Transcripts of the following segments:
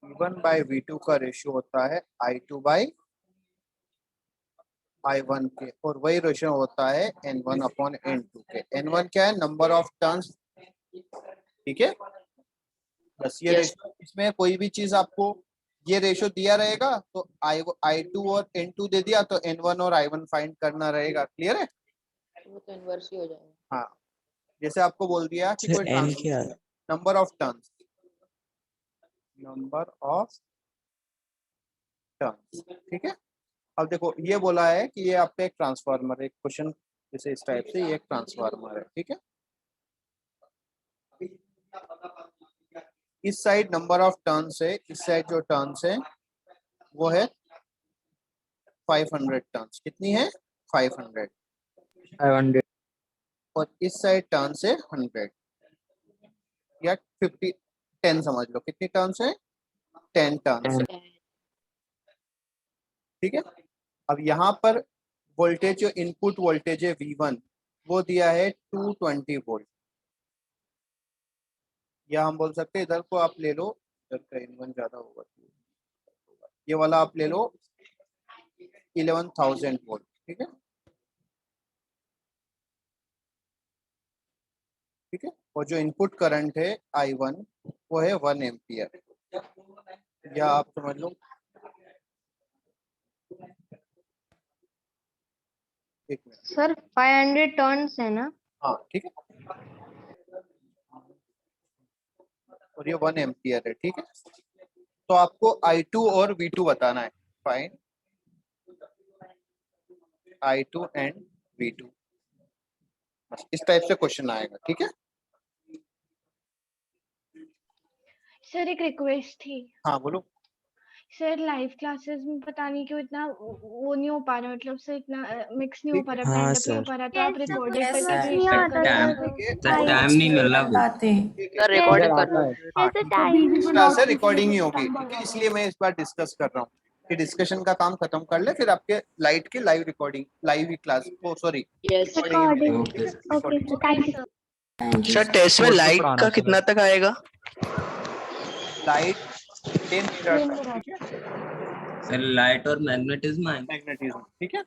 V1 by V2 का ratio होता है I2 बाई I1 के, और वही रेशियो होता है N1 अपॉन N2 के। N1 क्या है? नंबर ऑफ टर्न्स, ठीक है। बस ये रेशियो, इसमें कोई भी चीज आपको ये रेशियो दिया रहेगा तो I2 और N2 दे दिया तो N1 और I1 फाइंड करना रहेगा। क्लियर है? वो तो इनवर्स ही हो जाएगा। हाँ, जैसे आपको बोल दिया कि कोई N क्या है? Number of turns, number of turns, ठीक है। अब देखो ये बोला है कि ये आपका एक ट्रांसफार्मर है, एक क्वेश्चन जैसे इस टाइप से, ये एक ट्रांसफार्मर है, ठीक है। इस साइड नंबर ऑफ टर्न्स है, इस साइड जो टर्न्स है वो है 500 टर्न्स। कितनी है? 500। 500। और इस साइड टर्न्स है 100 या 50, 10 समझ लो। कितनी टर्न्स है? 10 टर्न्स है, ठीक है। अब यहाँ पर वोल्टेज, जो इनपुट वोल्टेज है V1 वो दिया है 220 वोल्ट, या हम बोल सकते हैं इधर को आप ले लो, इधर का N1 ज्यादा होगा, ये वाला आप ले लो 11,000 वोल्ट, ठीक है, ठीक है। और जो इनपुट करंट है I1 वो है 1 एम्पियर, या आप समझ लो, एक मिनट सर 500 टर्न्स है ना? हाँ, ठीक है। और ये 1 एम्पियर है, ठीक है। तो आपको I2 और V2 बताना है। फाइन I2 एंड V2, बस इस टाइप से क्वेश्चन आएगा, ठीक है। सर एक रिक्वेस्ट थी। हाँ बोलो। सर लाइव क्लासेस में पता नहीं क्यों इतना वो नहीं हो पा रहा, मतलब से इतना मिक्स नहीं हो पा रहा, हाँ, ब्लेंड अप नहीं हो सर। पा रहा, तो आप रिकॉर्डेड Yes, करके sir. भेज नहीं कर आता दो। सर। टाइम नहीं मिल रहा। बताते सर रिकॉर्डिंग कर लो। हाँ, ऐसे ठीक है। टाइम एक्स्ट्रा से रिकॉर्डिंग ही होगी, ठीक है, इसलिए मैं इस बार डिस्कस कर रहा हूँ कि डिस्कशन का काम खत्म कर ले, फिर आपके लाइट की लाइव रिकॉर्डिंग, लाइव ही class, oh sorry yes recording. Okay okay sir, thank you. हैं। सर टेस्ट में लाइट का कितना तक आएगा? लाइट 10 मीटर तक, ठीक है, सर लाइट और मैग्नेटिज्म आएंगे। मैग्नेटिज्म, ठीक है।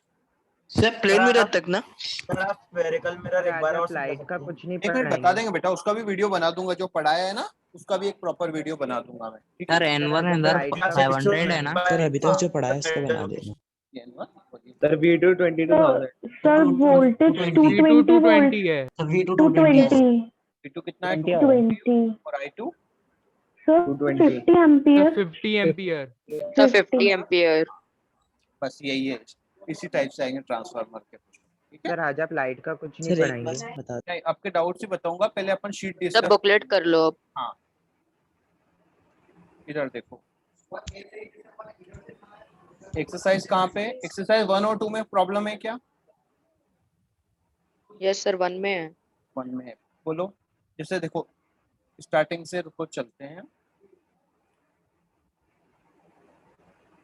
सर प्लेन मिरर तक ना? सर आप स्फेरिकल मिरर एक बार और लाइट का कुछ नहीं एक मिनट बता देंगे बेटा, उसका भी वीडियो बना दूंगा, जो पढ़ाया है ना उसका भी एक प्रॉपर वीडियो बना दूंगा मैं, ठीक है। सर N1 इधर 500 है ना? सर अभी तक जो पढ़ा है उसको बना देना। Sir V2 22,000। Sir voltage 220 volt है। V2 कितना है? 220 और I2 sir 50 ampere. 50 ampere. Sir 50 ampere. बस यही है, इसी टाइप से आएंगे ट्रांसफार्मर के, ठीक है। सर आज आप लाइट का कुछ नहीं सर एक पढ़ाएंगे। बात बता नहीं, आपके डाउट से बताऊंगा, पहले अपन शीट सर डिस्कस। बुकलेट कर लो अब। हाँ, इधर देखो, एक्सरसाइज कहाँ पे? एक्सरसाइज 1 और 2 में प्रॉब्लम है क्या? यस सर 1 में है। 1 में है, बोलो। जैसे देखो, स्टार्टिंग से रुको, चलते हैं।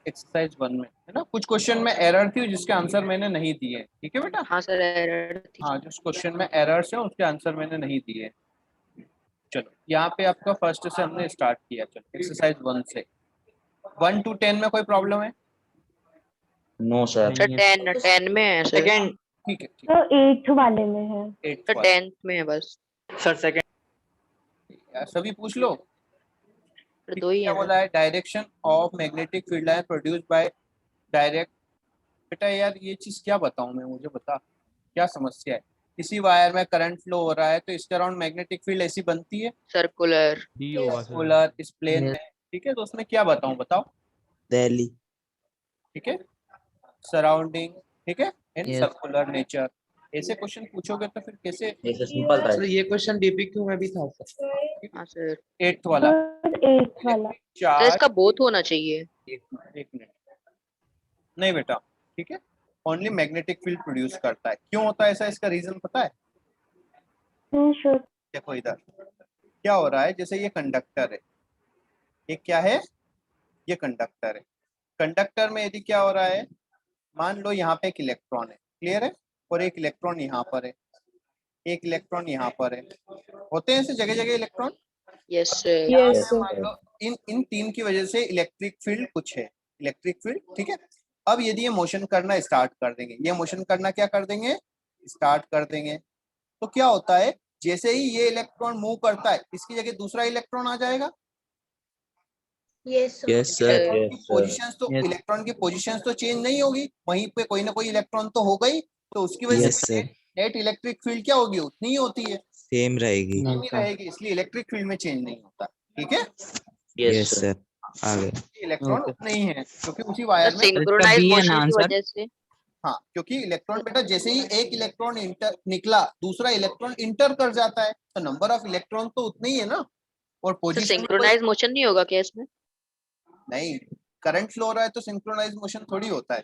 एक्सरसाइज 1 में है ना, कुछ क्वेश्चन में एरर थी जिसके आंसर मैंने नहीं दिए, ठीक है बेटा। हाँ सर एरर थी। हाँ, जिस क्वेश्चन में एरर्स है उसके आंसर मैंने नहीं दिए। चलो यहाँ पे आपका फर्स्ट से हमने स्टार्ट किया। चलो एक्सरसाइज 1 से 1 to 10 में कोई प्रॉब्लम है? No sir. सर 10 में है सर। सेकंड। ठीक है, ठीक सर 8th वाले में है। है। 8 सर 10th में है बस। Sir second. सभी पूछ लो। सर 2 ही क्या है बोला ना। है? Direction of magnetic field line produced by direct. बेटा यार ये चीज क्या बताऊं मैं, मुझे बता क्या समस्या है। किसी वायर में करंट फ्लो हो रहा है तो इसके अराउंड मैग्नेटिक फील्ड ऐसी बनती है, सर्कुलर। डी होगा सर। पोलर, इस प्लेन में, ठीक है। तो उसमें क्या बताऊं, बताओ, दिल्ली। ठीक है, सराउंडिंग, ठीक है, इन Yes. Circular nature. ऐसे क्वेश्चन पूछोगे तो फिर कैसे? ये सिंपल था। सर ये क्वेश्चन डीपीक्यू में भी था सर। हाँ सर। 8th वाला सर 8th वाला। सर चार्ज, इसका बोथ होना चाहिए। एक मिनट, नहीं बेटा, ठीक है, ओनली मैग्नेटिक फील्ड प्रोड्यूस करता है। क्यों होता है ऐसा? इसका रीजन पता है? श्योर। देखो इधर क्या हो रहा है, जैसे ये कंडक्टर है, ये क्या है? ये कंडक्टर है। कंडक्टर में यदि क्या हो रहा है, मान लो यहाँ पे एक इलेक्ट्रॉन है, क्लियर है, और एक इलेक्ट्रॉन यहाँ पर है, एक इलेक्ट्रॉन यहाँ पर है, होते हैं ऐसे जगह जगह इलेक्ट्रॉन। Yes sir. यस मान लो इन इन तीन की वजह से इलेक्ट्रिक फील्ड कुछ है, इलेक्ट्रिक फील्ड, ठीक है। अब यदि ये मोशन करना स्टार्ट कर देंगे, ये मोशन करना क्या कर देंगे, स्टार्ट कर देंगे, तो क्या होता है, जैसे ही ये इलेक्ट्रॉन मूव करता है इसकी जगह दूसरा इलेक्ट्रॉन आ जाएगा। Yes sir. इलेक्ट्रॉन की Yes, sir. पोजीशंस तो Yes. इलेक्ट्रॉन की पोजीशंस तो चेंज नहीं होगी, वहीं पे कोई ना कोई इलेक्ट्रॉन तो होगा ही, तो उसकी वजह यस से सर, नेट इलेक्ट्रिक फील्ड क्या होगी, उतनी ही होती है, सेम रहेगी। सेम ही रहेगी, इसलिए इलेक्ट्रिक फील्ड में चेंज नहीं होता, ठीक है। यस सर, आ गए। Electron Okay. उतने ही है क्योंकि उसी सर वायर में, सिंक्रोनाइज B है मोशन ना की आंसर? वजह से। हाँ, क्योंकि इलेक्ट्रॉन बेटा जैसे ही एक इलेक्ट्रॉन इंटर निकला दूसरा इलेक्ट्रॉन इंटर कर जाता है, तो नंबर ऑफ इलेक्ट्रॉन तो उतने ही है ना, और सर पोजीशन सिंक्रोनाइज मोशन नहीं होगा क्या इसमें? नहीं, करंट फ्लो हो रहा है तो सिंक्रोनाइज मोशन थोड़ी होता है।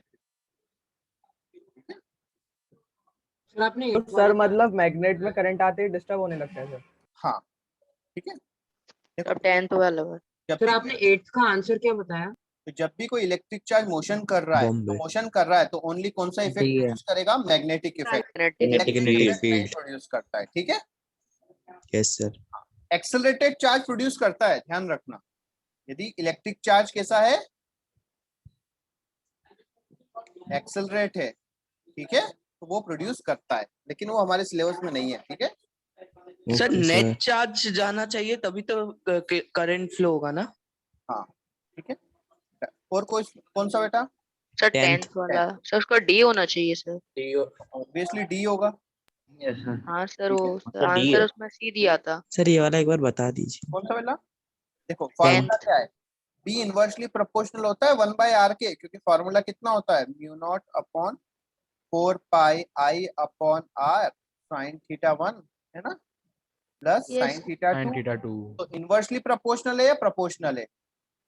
सर मतलब मैग्नेट में करंट आते ही डिस्टर्ब होने लगता है सर। हाँ, ठीक है। अब 10th वाला है। जब सर भी आपने 8th का आंसर क्या बताया? तो जब भी कोई इलेक्ट्रिक चार्ज मोशन कर रहा है, तो बॉम्बे। मोशन कर रहा है तो ओनली कौन सा इफेक्ट D है। प्रोड्यूस करेगा, magnetic effect, Magnetic electric Magnetic effect नहीं field। प्रोड्यूस करता है, ठीक है। Yes sir. Accelerated charge produce करता है, ध्यान रखना, यदि इलेक्ट्रिक चार्ज कैसा है, एक्सेलरेट है, ठीक है, तो वो प्रोड्यूस करता है, लेकिन वो हमारे सिलेबस में नहीं है, ठीक है। Sir okay net sir. Charge जाना चाहिए तभी तो करंट फ्लो होगा ना। हाँ, ठीक है। और कोई कौन सा बेटा, सर 10th 10th वाला सर, उसका डी होना चाहिए सर। ऑब्वियसली डी होगा। Yes sir. हाँ सर, ठीक वो सर, D आंसर है। उसमें सी दिया था। सर ये वाला एक बार बता दीजिए। कौन सा बेटा, देखो फॉर्मूला क्या है, बी इनवर्सली प्रोपोर्शनल होता है 1/r के, क्योंकि फॉर्मूला कितना होता है, mu naught upon 4 pi I upon R sine theta 1 है ना, प्लस साइन थीटा 2, θ2 तो इनवर्सली प्रोपोर्शनल है या प्रोपोर्शनल है,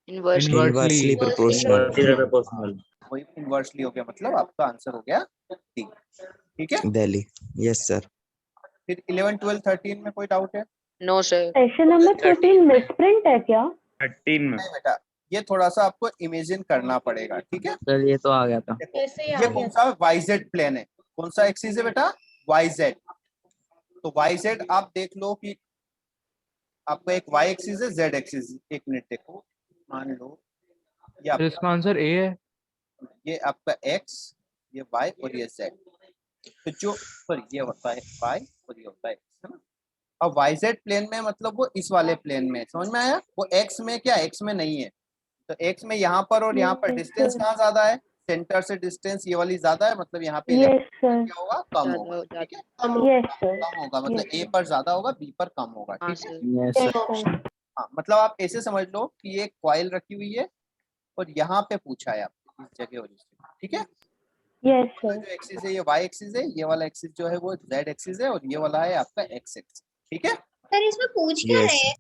इनवर्स इनवर्सली प्रोपोर्शनल। proportional. वही इनवर्सली हो गया, मतलब आपका आंसर हो गया डी, ठीक है। दिल्ली। Yes sir. फिर 11 12 13 में कोई डाउट है? No sir. Question number 13 misprint है क्या? 13 में नहीं बेटा, ये थोड़ा सा आपको इमेजिन करना पड़ेगा, ठीक है। सर ये तो आ गया था। देखो ये कौन सा वाईजेड प्लेन है, कौन सा एक्सिस है बेटा, वाईजेड, तो वाईजेड आप देख लो कि आपका एक वाई एक्सिस है, जेड एक्सिस, एक मिनट देखो, मान लो ये सर इसका आंसर ए है। ये आपका x, ये y और ये z, तो जो सॉरी ये होता है y और ये होता है x, है ना। अब yz प्लेन में मतलब वो इस वाले प्लेन में, समझ में आया, वो x में क्या, x में नहीं है, तो x में यहाँ पर और यहाँ पर Yes, डिस्टेंस sir. कहाँ ज्यादा है, सेंटर से डिस्टेंस ये वाली ज्यादा है, मतलब यहाँ पे यस सर, क्या होगा, कम ज्यादा होगा, हो ठीक है, यस सर, कम होगा, मतलब Yes. a पर ज्यादा होगा, b पर कम होगा, हाँ ठीक है। Sir. Yes yes sir. Sir, हाँ, मतलब आप ऐसे समझ लो कि ये कॉइल रखी हुई है और यहाँ पे पूछा है आपको इस जगह और इस जगह, ठीक है। यस वाला सर, जो एक्सिस है ये y एक्सिस है, ये वाला एक्सिस जो है वो z एक्सिस है, और ये वाला है आपका x एक्सिस, ठीक है। सर इसमें पूछ क्या यस। रहे हैं?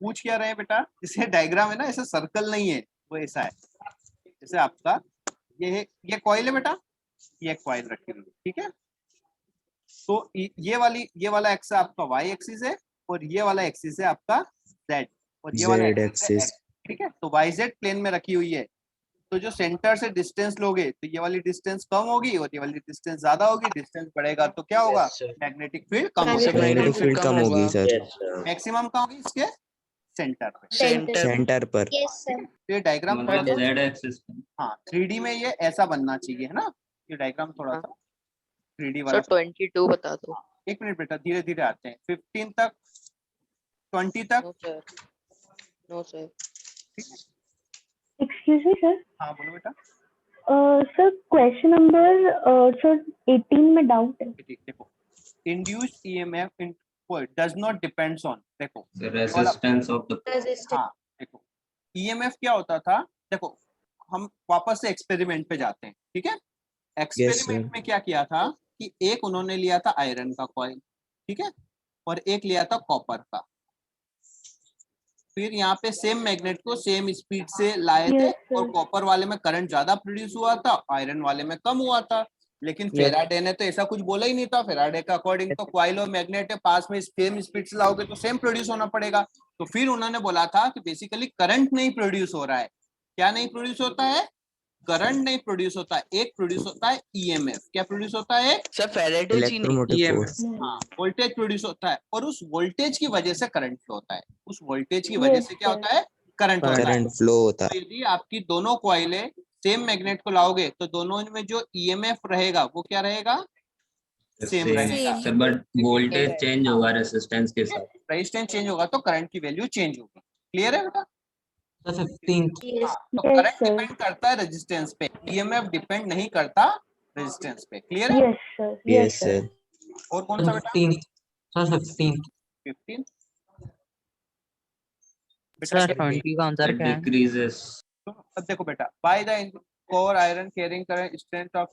पूछ क्या रहे हैं बेटा, इसे डायग्राम है ना, ऐसा सर्कल नहीं है, वो ऐसा है, जैसे आपका ये कॉइल है बेटा, ये कॉइल रखी हुई है, ठीक है। तो ये वाला एक्स आपका y एक्सिस है, और ये वाला एक्सिस है आपका z, और ये वाला Z एक्सिस है एक्सिस। x, ठीक है। तो yz प्लेन में रखी हुई है, तो जो सेंटर से डिस्टेंस लोगे तो ये वाली डिस्टेंस कम होगी और ये वाली डिस्टेंस ज्यादा होगी, डिस्टेंस बढ़ेगा तो क्या होगा, मैग्नेटिक फील्ड कम होगा, मैग्नेटिक फील्ड कम होगी सर, Yes, sir. मैक्सिमम कहाँ होगी इसके सेंटर पे, सेंटर। सेंटर पर। यस सर, तो ये डायग्राम मतलब थोड़ा सा, Z एक्सिस। हाँ 3D में ये ऐसा बनना चाहिए, है ना, ये डायग्राम थोड़ा सा 3D वाला। सर 22 बता दो। एक मिनट बेटा, धीरे धीरे आते हैं, 15 तक 20 तक, no sir, no sir. Excuse me sir, हाँ बोलो बेटा। सर क्वेश्चन नंबर सर 18 में डाउट है। देखो induced EMF in does not depends on, देखो रेजिस्टेंस ऑफ द हाँ देखो ईएमएफ क्या होता था, देखो हम वापस से एक्सपेरिमेंट पे जाते हैं, ठीक है। एक्सपेरिमेंट में क्या किया था कि एक उन्होंने लिया था आयरन का कॉइल, ठीक है, और एक लिया था कॉपर का, फिर यहाँ पे सेम मैग्नेट को सेम स्पीड से लाए थे, Yes, sir. और कॉपर वाले में करंट ज्यादा प्रोड्यूस हुआ था, आयरन वाले में कम हुआ था, लेकिन फेराडे ने तो ऐसा कुछ बोला ही नहीं था। फेराडे का अकॉर्डिंग तो कॉइल और मैग्नेट है पास में, सेम स्पीड से लाओगे तो सेम प्रोड्यूस होना पड़ेगा। तो फिर उन्होंने बोला था कि बेसिकली करंट नहीं प्रोड्यूस हो रहा है, क्या नहीं प्रोड्यूस होता है, करंट नहीं प्रोड्यूस होता है, एक प्रोड्यूस होता है ईएमएफ। क्या प्रोड्यूस होता है, सर फेराडे जी नहीं, इलेक्ट्रोमोटिव फोर्स। हाँ वोल्टेज प्रोड्यूस होता है, और उस वोल्टेज की वजह से करंट फ्लो होता है, उस वोल्टेज की वजह से क्या होता है, करंट होता है। करंट फ्लो होता तो है। यदि आपकी दोनों कॉइलें सेम मैग्नेट को लाओगे तो दोनों में जो ईएमएफ रहेगा वो क्या रहेगा, सेम रहेगा। सर बट वोल्टेज चेंज होगा रेजिस्टेंस के साथ। रेजिस्टेंस चेंज होगा तो करंट की वैल्यू चेंज होगी। क्लियर है बेटा? सर 15th तो Yes, करंट sir. डिपेंड करता है रेजिस्टेंस पे, ईएमएफ डिपेंड नहीं करता रेजिस्टेंस पे। क्लियर है? Yes, sir. Yes Yes, sir. Sir. और कौन सा बेटा? 15th सर 15th 15 सर 20 का आंसर क्या है? डिक्रीजेस। अब देखो बेटा, by the core iron carrying current strength of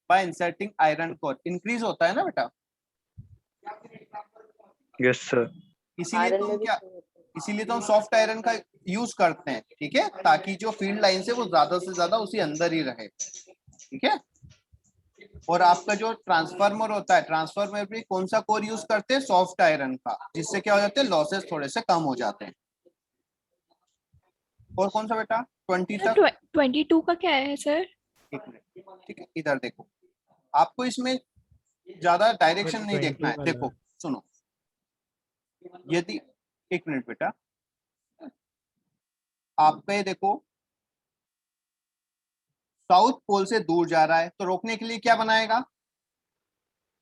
bye inserting iron core increase होता है ना बेटा। Yes sir. इसीलिए आयरन तो में हम भी क्या, इसीलिए तो हम सॉफ्ट आयरन का यूज करते हैं, ठीक है, ताकि जो फील्ड लाइन से वो ज्यादा से ज्यादा उसी अंदर ही रहे, ठीक है। और आपका जो ट्रांसफार्मर होता है, ट्रांसफार्मर भी कौन सा कोर यूज करते हैं, सॉफ्ट आयरन का, जिससे क्या हो जाते हैं, लॉसेस थोड़े से कम हो जाते हैं। और कौन सा बेटा? 20 तक। 22 का क्या है सर? एक मिनट, ठीक है, इधर देखो, आपको इसमें ज्यादा डायरेक्शन नहीं देखना है। देखो सुनो, यदि, एक मिनट बेटा, आपका ये देखो साउथ पोल से दूर जा रहा है तो रोकने के लिए क्या बनाएगा,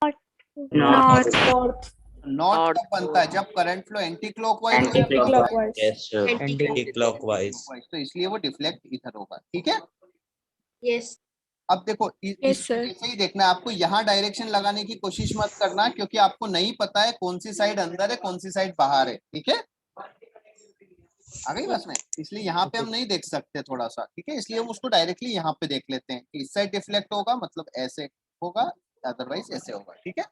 North. नॉर्थ कब बनता है, जब करंट फ्लो एंटी क्लॉकवाइज हो या Clockwise. Yes sir. Anti clockwise. तो इसलिए वो डिफ्लेक्ट इधर होगा, ठीक है। यस अब देखो ऐसे ही देखना है आपको, यहाँ डायरेक्शन लगाने की कोशिश मत करना, क्योंकि आपको नहीं पता है कौन सी साइड अंदर है कौन सी साइड बाहर है, ठीक है। आ गई बस में, इसलिए यहाँ पे हम नहीं देख सकते थोड़ा सा, ठीक है, इसलिए हम उसको डायरेक्टली यहाँ पे देख लेते हैं कि इस साइड डिफ्लेक्ट होगा मतलब ऐसे होगा, अदरवाइज ऐसे होगा, ठीक है।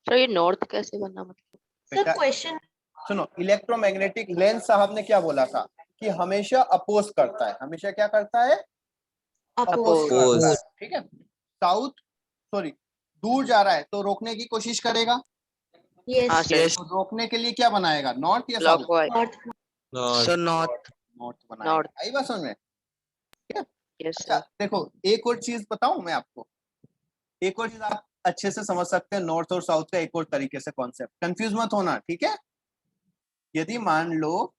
सर ये नॉर्थ कैसे बनना, मतलब बेटा सुनो, इलेक्ट्रोमैग्नेटिक लेंस साहब ने क्या बोला था कि हमेशा अपोज करता है, हमेशा क्या करता है, अपोज करता है, ठीक है। साउथ, सॉरी, दूर जा रहा है तो रोकने की कोशिश करेगा, हाँ सर, तो रोकने के लिए क्या बनाएगा, नॉर्थ या south? Clockwise sir north. North बनाएगा। नॉर्थ। आई बात समझ में? यस अच्छा सर। देखो, एक और चीज बताऊं मैं आपको, एक और चीज आप अच्छे से समझ सकते हैं नॉर्थ और साउथ का एक और तरीके से कॉन्सेप्ट, कंफ्यूज मत होना, ठीक है। यदि मान लो,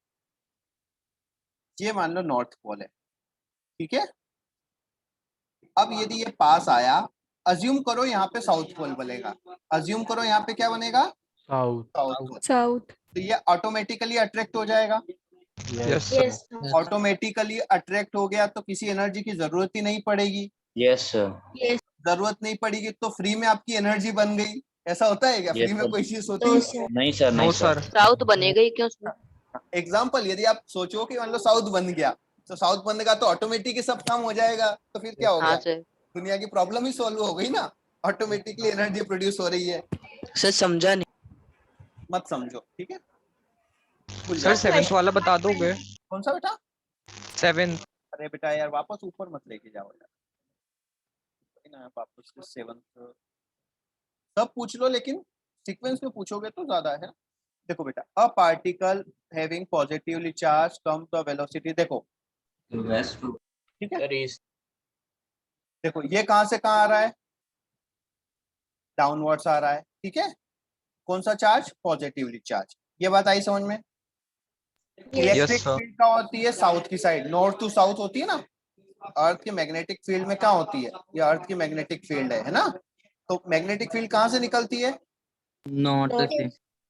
ये मान लो नॉर्थ पोल है, ठीक है। अब यदि ये पास आया, अज्यूम करो यहाँ पे साउथ पोल बनेगा, अज्यूम करो यहाँ पे क्या बनेगा, साउथ। तो ये ऑटोमेटिकली अट्रैक्ट हो जाएगा। यस ऑटोमेटिकली अट्रैक्ट हो गया तो किसी एनर्जी की जरूरत ही नहीं पड़ेगी, यस सर। जरूरत नहीं पड़ेगी तो फ्री में आपकी एनर्जी बन गई। ऐसा होता है क्या, Yes, फ्री में sir. कोई चीज होती है? नहीं सर, नहीं सर। साउथ बनेगा ही क्यों सर? एग्जाम्पल, यदि आप सोचो कि मान लो साउथ बन गया, तो साउथ बनेगा तो ऑटोमेटिकली सब काम हो जाएगा, तो फिर क्या हो हाँ गया, सर। दुनिया की प्रॉब्लम ही सॉल्व हो गई ना, ऑटोमेटिकली एनर्जी प्रोड्यूस हो रही है। सर समझा नहीं। मत समझो, ठीक है, भूल सर जाओ। 7th वाला बता दोगे? कौन सा बेटा? 7th। अरे बेटा यार, वापस ऊपर मत लेके जाओ यार, ना वापस 7th सब पूछ लो, लेकिन सीक्वेंस में पूछोगे तो ज्यादा है। देखो बेटा, a particle having positively charge come to velocity, देखो वेस्ट ठीक है, देखो ये कहां से कहां आ रहा है, डाउनवर्ड्स आ रहा है, ठीक है। कौन सा चार्ज, पॉजिटिवली चार्ज, ये बात आई समझ में। Electric sir. फील्ड कहाँ होती है, साउथ की साइड, नॉर्थ टू साउथ होती है ना। अर्थ की मैग्नेटिक फील्ड में कहाँ होती है, ये अर्थ की मैग्नेटिक फील्ड है ना। तो मैग्नेटिक फील्ड कहाँ से निकलती है, नॉर्थ से।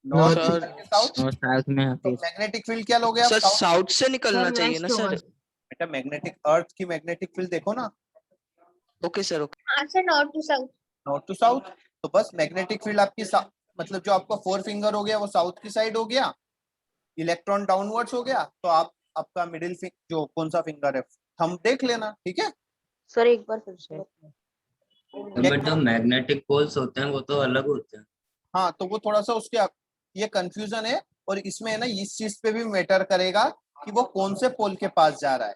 North sir south. और साउथ में तो आती है। मैग्नेटिक फील्ड क्या लोगे आप, सर साउथ। साउथ से निकलना चाहिए ना सर। बेटा मैग्नेटिक, अर्थ की मैग्नेटिक फील्ड देखो ना, okay sir okay. Answer north to south. North to south, तो बस मैग्नेटिक फील्ड आपकी मतलब जो आपका 4 फिंगर हो गया वो साउथ की साइड हो गया, इलेक्ट्रॉन डाउनवर्ड्स हो गया, तो आप आपका मिडिल जो कौन सा फिंगर है, थंब देख लेना, ठीक है। सर एक बार फिर से। बट जो मैग्नेटिक पोल्स होते हैं वो तो अलग होते हैं। हाँ, तो वो थोड़ा सा उसके, ये कंफ्यूजन है, और इसमें है ना, इस चीज पे भी मैटर करेगा कि वो कौन से पोल के पास जा रहा है,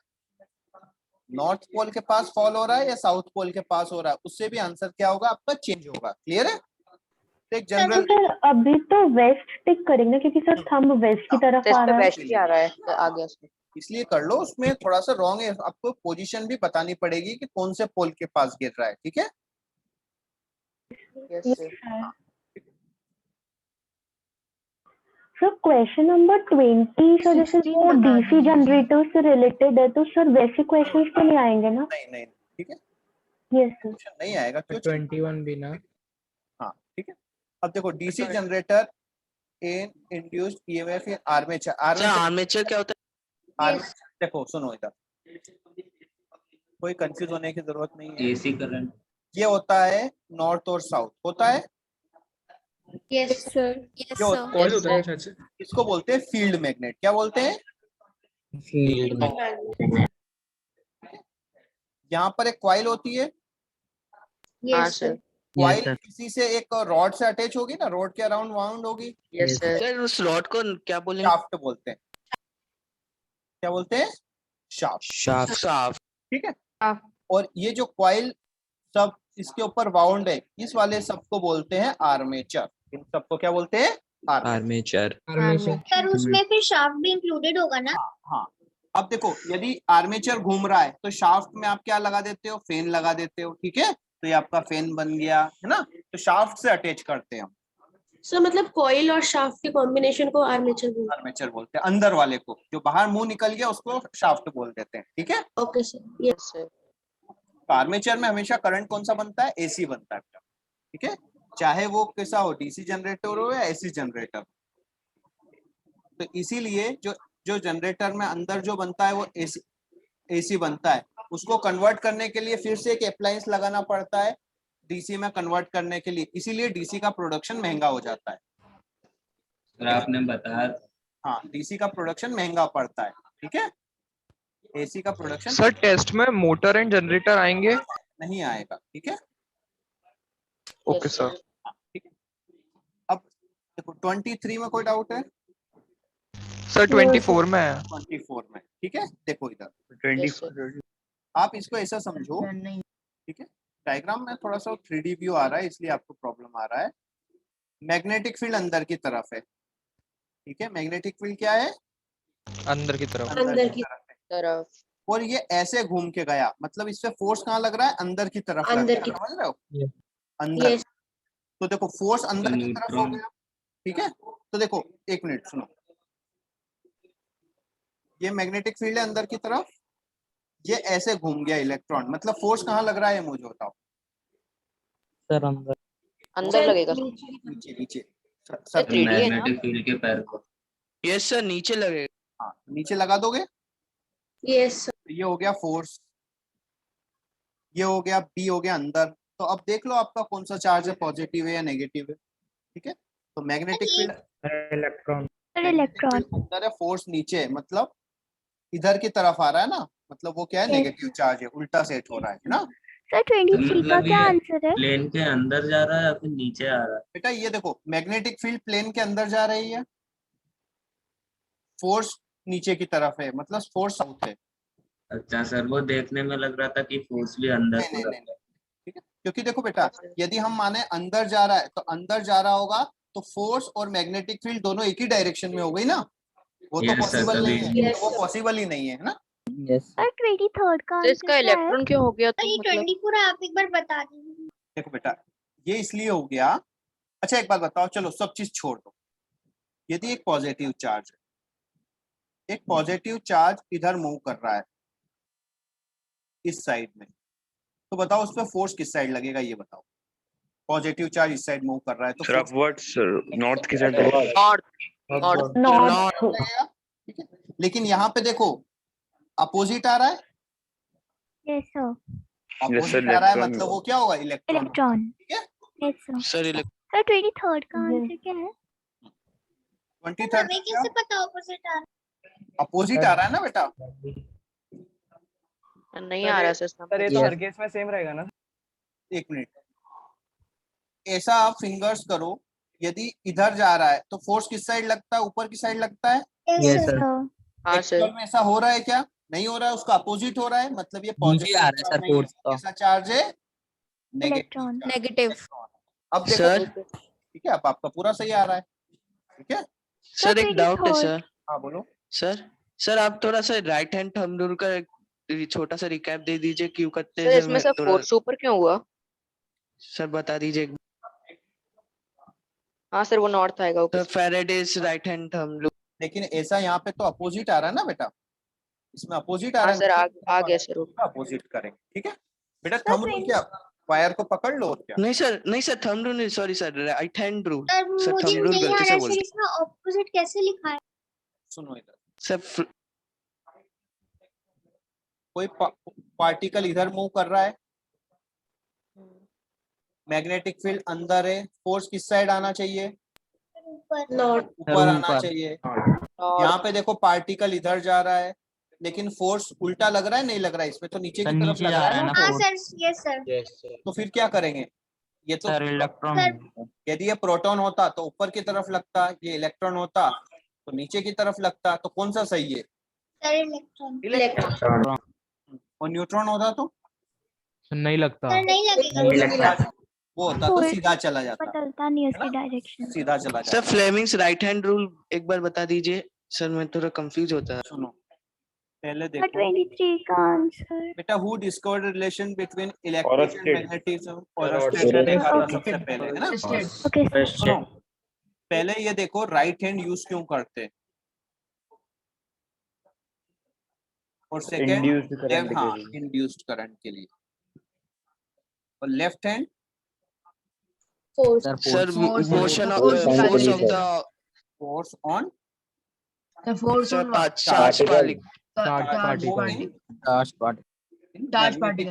नॉर्थ पोल के पास फॉल हो रहा है या साउथ पोल के पास हो रहा है, उससे भी आंसर क्या होगा आपका, चेंज होगा। क्लियर है? तो एक जनरल, सर अभी तो वेस्ट टिक करेंगे क्योंकि सर थंब वेस्ट की तरफ टेस्ट आ पे रहा है। वेस्ट ही आ रहा है, आ गया उसमें। इसलिए कर लो, उसमें थोड़ा सा रॉन्ग है, आपको पोजीशन भी बतानी पड़ेगी कि कौन से पोल के पास गिर रहा है, ठीक है। Yes Yes, sir. sir. Sir question number 20 sir जैसे 16 वो बता डीसी दीजिए। जनरेटर से रिलेटेड है तो सर वैसे क्वेश्चंस तो नहीं आएंगे ना? नहीं नहीं, ठीक है, यस सर। क्वेश्चन नहीं आएगा, क्यों? 21 भी ना। हाँ ठीक है। अब देखो DC generator in induced EMF in armature. Armature क्या होता आर्मेचर देखो सुनो इधर, कोई कंफ्यूज होने की जरूरत नहीं है। AC current. ये होता है नॉर्थ और साउथ, होता है। Yes sir. ये होता है, इसको बोलते हैं फील्ड मैग्नेट। क्या बोलते हैं? फील्ड में यहाँ पर एक कॉइल होती है, यस सर। कॉइल किसी से एक रॉड से अटैच होगी ना, रॉड के अराउंड वाउंड होगी, यस सर। सर उस रॉड को क्या बोलेंगे? शाफ्ट बोलते हैं। क्या बोलते हैं? शाफ्ट। शाफ्ट। साफ। ठीक है। और ये जो कॉइल सब इसके ऊपर बाउंड है, इस वाले सबको बोलते हैं आर्मेचर। इन सबको क्या बोलते हैं? आर्मेचर। सर उसमें फिर शाफ्ट भी इंक्लूडेड होगा ना? हाँ। अब देखो यदि आर्मेचर घूम रहा है तो शाफ्ट में आप क्या लगा देते हो? फैन लगा देते हो, ठीक है। तो ये आपका फैन बन गया है ना, तो शाफ्ट से अटैच करते हैं हम। सर मतलब कॉइल और शाफ्ट के कॉम्बिनेशन को आर्मेचर बोलते हैं। आर्मेचर बोलते हैं। अंदर वाले को, जो बाहर मुंह निकल गया उसको शाफ्ट बोल देते हैं, ठीक है। Okay sir. Yes sir. तो आर्मेचर में हमेशा करंट कौन सा बनता है? एसी बनता है, ठीक है। चाहे वो कैसा हो, डीसी जनरेटर हो या एसी जनरेटर। तो इसीलिए जो जो जनरेटर में अंदर जो बनता है वो एसी बनता है। उसको कन्वर्ट करने के लिए फिर से एक अप्लायंस लगाना पड़ता है डीसी में कन्वर्ट करने के लिए, इसीलिए डीसी का प्रोडक्शन महंगा हो जाता है। सर आपने बताया हाँ, डीसी का प्रोडक्शन महंगा पड़ता है, ठीक है। एसी का प्रोडक्शन सर टेस्ट में मोटर एंड जनरेटर आएंगे? नहीं आएगा, ठीक है। Okay sir. ठीक है। अब देखो 23 में कोई डाउट है? सर 24 में है। 24 में, ठीक है। देखो इधर 24 आप इसको ऐसा समझो, ठीक है। डायग्राम में थोड़ा सा 3D व्यू आ रहा है इसलिए आपको प्रॉब्लम आ रहा है। मैग्नेटिक फील्ड अंदर की तरफ है, ठीक है। मैग्नेटिक फील्ड क्या है? अंदर की तरफ। अंदर की तरफ है। तरफ। और ये ऐसे घूम के गया, मतलब इससे फोर्स कहाँ लग रहा है? अंदर की तरफ लग अंदर रहा है, की समझ रहे हो? अंदर। यस तो देखो फोर्स अंदर की तरफ हो न्यूट्रॉन। गया, ठीक है। तो देखो एक मिनट सुनो, ये मैग्नेटिक फील्ड है अंदर की तरफ, ये ऐसे घूम गया इलेक्ट्रॉन, मतलब फोर्स कहाँ लग रहा है मुझे बताओ? सर अंदर। अंदर लगेगा। नीचे नीचे। सर 3D है ना? मैग्नेटिक फील्ड के पैर को। यस सर नीचे लगेगा। हाँ नीचे लगा दोगे। यस तो ये हो गया फोर्स, ये हो गया बी, हो गया अंदर। तो अब देख लो आपका कौन सा चार्ज है, पॉजिटिव है या नेगेटिव है, ठीक है। तो magnetic field electron. Sir electron. अंदर है, फोर्स नीचे है, मतलब इधर की तरफ आ रहा है ना, मतलब वो क्या है? नेगेटिव चार्ज है, उल्टा सेट हो रहा है ना। सर 23 का मतलब क्या ये आंसर है? प्लेन के अंदर जा रहा है या फिर नीचे आ रहा है? बेटा ये देखो मैग्नेटिक फील्ड प्लेन के अंदर जा रही है, फोर्स नीचे की तरफ है, मतलब फोर्स साउथ है। अच्छा सर, वो देखने में लग रहा था कि फोर्स भी अंदर नहीं नहीं पूरा। नहीं, ठीक है। क्योंकि देखो बेटा, यदि हम माने अंदर जा रहा है तो अंदर जा रहा होगा तो फोर्स और मैग्नेटिक फील्ड दोनों एक ही डायरेक्शन में हो गई ना, वो तो Yes, sir, पॉसिबल नहीं है, Yes, तो वो sir. पॉसिबल ही नहीं है ना। सर 23 का तो इसका आंसर क्या है? इलेक्ट्रॉन क्यों हो गया? तो मतलब 24 आप एक बार बता दीजिए। देखो बेटा ये इसलिए हो गया। अच्छा एक बात बताओ, चलो सब चीज छोड़ दो। यदि एक पॉजिटिव चार्ज है, एक पॉजिटिव चार्ज इधर मूव कर रहा है इस साइड में, तो बताओ उस पर फोर्स किस साइड लगेगा? ये बताओ। पॉजिटिव चार्ज इस साइड मूव कर रहा है तो सर अपवर्ड्स, नॉर्थ की साइड। नॉर्थ। नॉर्थ। लगेगा, ठीक है। लेकिन यहाँ पे देखो अपोजिट आ रहा है, यस सर। अपोजिट आ रहा है, मतलब वो क्या होगा? Electron, electron. ठीक है। Yes sir. सर सर 23 का आंसर क्या है? 23 हमें कैसे पता ऑपोजिट आ रहा है? अपोजिट आ रहा है ना बेटा। नहीं आ रहा सर सर ये तो हर केस में सेम रहेगा ना। एक मिनट, ऐसा आप फिंगर्स करो, यदि इधर जा रहा है तो फोर्स किस साइड लगता है? ऊपर की साइड लगता है। Yes sir. हाँ सर। एक्चुअल में ऐसा हो रहा है क्या? नहीं हो रहा है, उसका अपोजिट हो रहा है, मतलब ये पॉजिटिव आ रहा है सर फोर्स का। कैसा चार्ज है? इलेक्ट्रॉन। नेगेटिव। अब देखो सर ठीक है, अब आपका पूरा सही आ रहा है, ठीक है। सर एक डाउट है 23 सर। हाँ बोलो। सर आप थोड़ा सा राइट हैंड थंब रूल का एक छोटा सा रिकैप दे दीजिए क्यों करते सर हैं इसमें सर थोड़ा फोर्स ऊपर क्यों हुआ? सर बता दीजिए। हाँ सर वो नॉर्थ आएगा तो ऊपर। Faraday's right hand thumb rule. लेकिन ऐसा यहाँ पे तो अपोजिट आ रहा है ना बेटा, इसमें अपोजिट आ रहा हाँ है। सर आ गया सर वो। अपोजिट करेंगे, ठीक है बेटा। थंब रूल क्या, वायर को पकड़ लो और क्या। नहीं सर थंब रूल नहीं, sorry sir, right hand rule. Sir sir मुझे थंब रूल नहीं आ गलती रहा से है बोल सर, दिया। इसमें ऑपोजिट कैसे लिखा है? सुनो इधर, सर कोई पार्टिकल इधर मूव कर रहा है, मैग्नेटिक फील्ड अंदर है, फोर्स किस साइड आना चाहिए? नॉर्थ। ऊपर आना चाहिए। यहाँ पे देखो पार्टिकल इधर जा रहा है, लेकिन फोर्स उल्टा लग रहा है, नहीं लग रहा है, इसमें तो नीचे की तरफ लग रहा है ना। हाँ सर, यस सर। तो फिर क्या करेंगे? ये तो इलेक्ट्रॉन यदि ये प्रोटॉन होता तो ऊपर की तरफ लगता, ये इलेक्ट्रॉन होता तो नीचे की तरफ लगता, तो कौन सा सही है? Sir electron. इलेक्ट्रॉन। और न्यूट्रॉन होता तो नहीं लगता। सर नहीं लगेगा। वो होता तो सीधा चला जाता, बदलता नहीं उसकी डायरेक्शन। सीधा चला सर जाता। फ्लेमिंग्स राइट हैंड रूल एक बार बता दीजिए सर, मैं थोड़ा कंफ्यूज होता है। सुनो पहले देखो 23 का आंसर। बेटा, हु डिस्कवर्ड रिलेशन बिटवीन और इलेक्ट्रिक एंड मैग्नेटिज्म? और देखा था सबसे पहले, है ना। ओके सुनो पहले ये देखो, राइट हैंड यूज क्यों करते हैं, और सेकेंड इंड्यूस्ड करंट के लिए, और left hand sir motion of the force on charge magnetic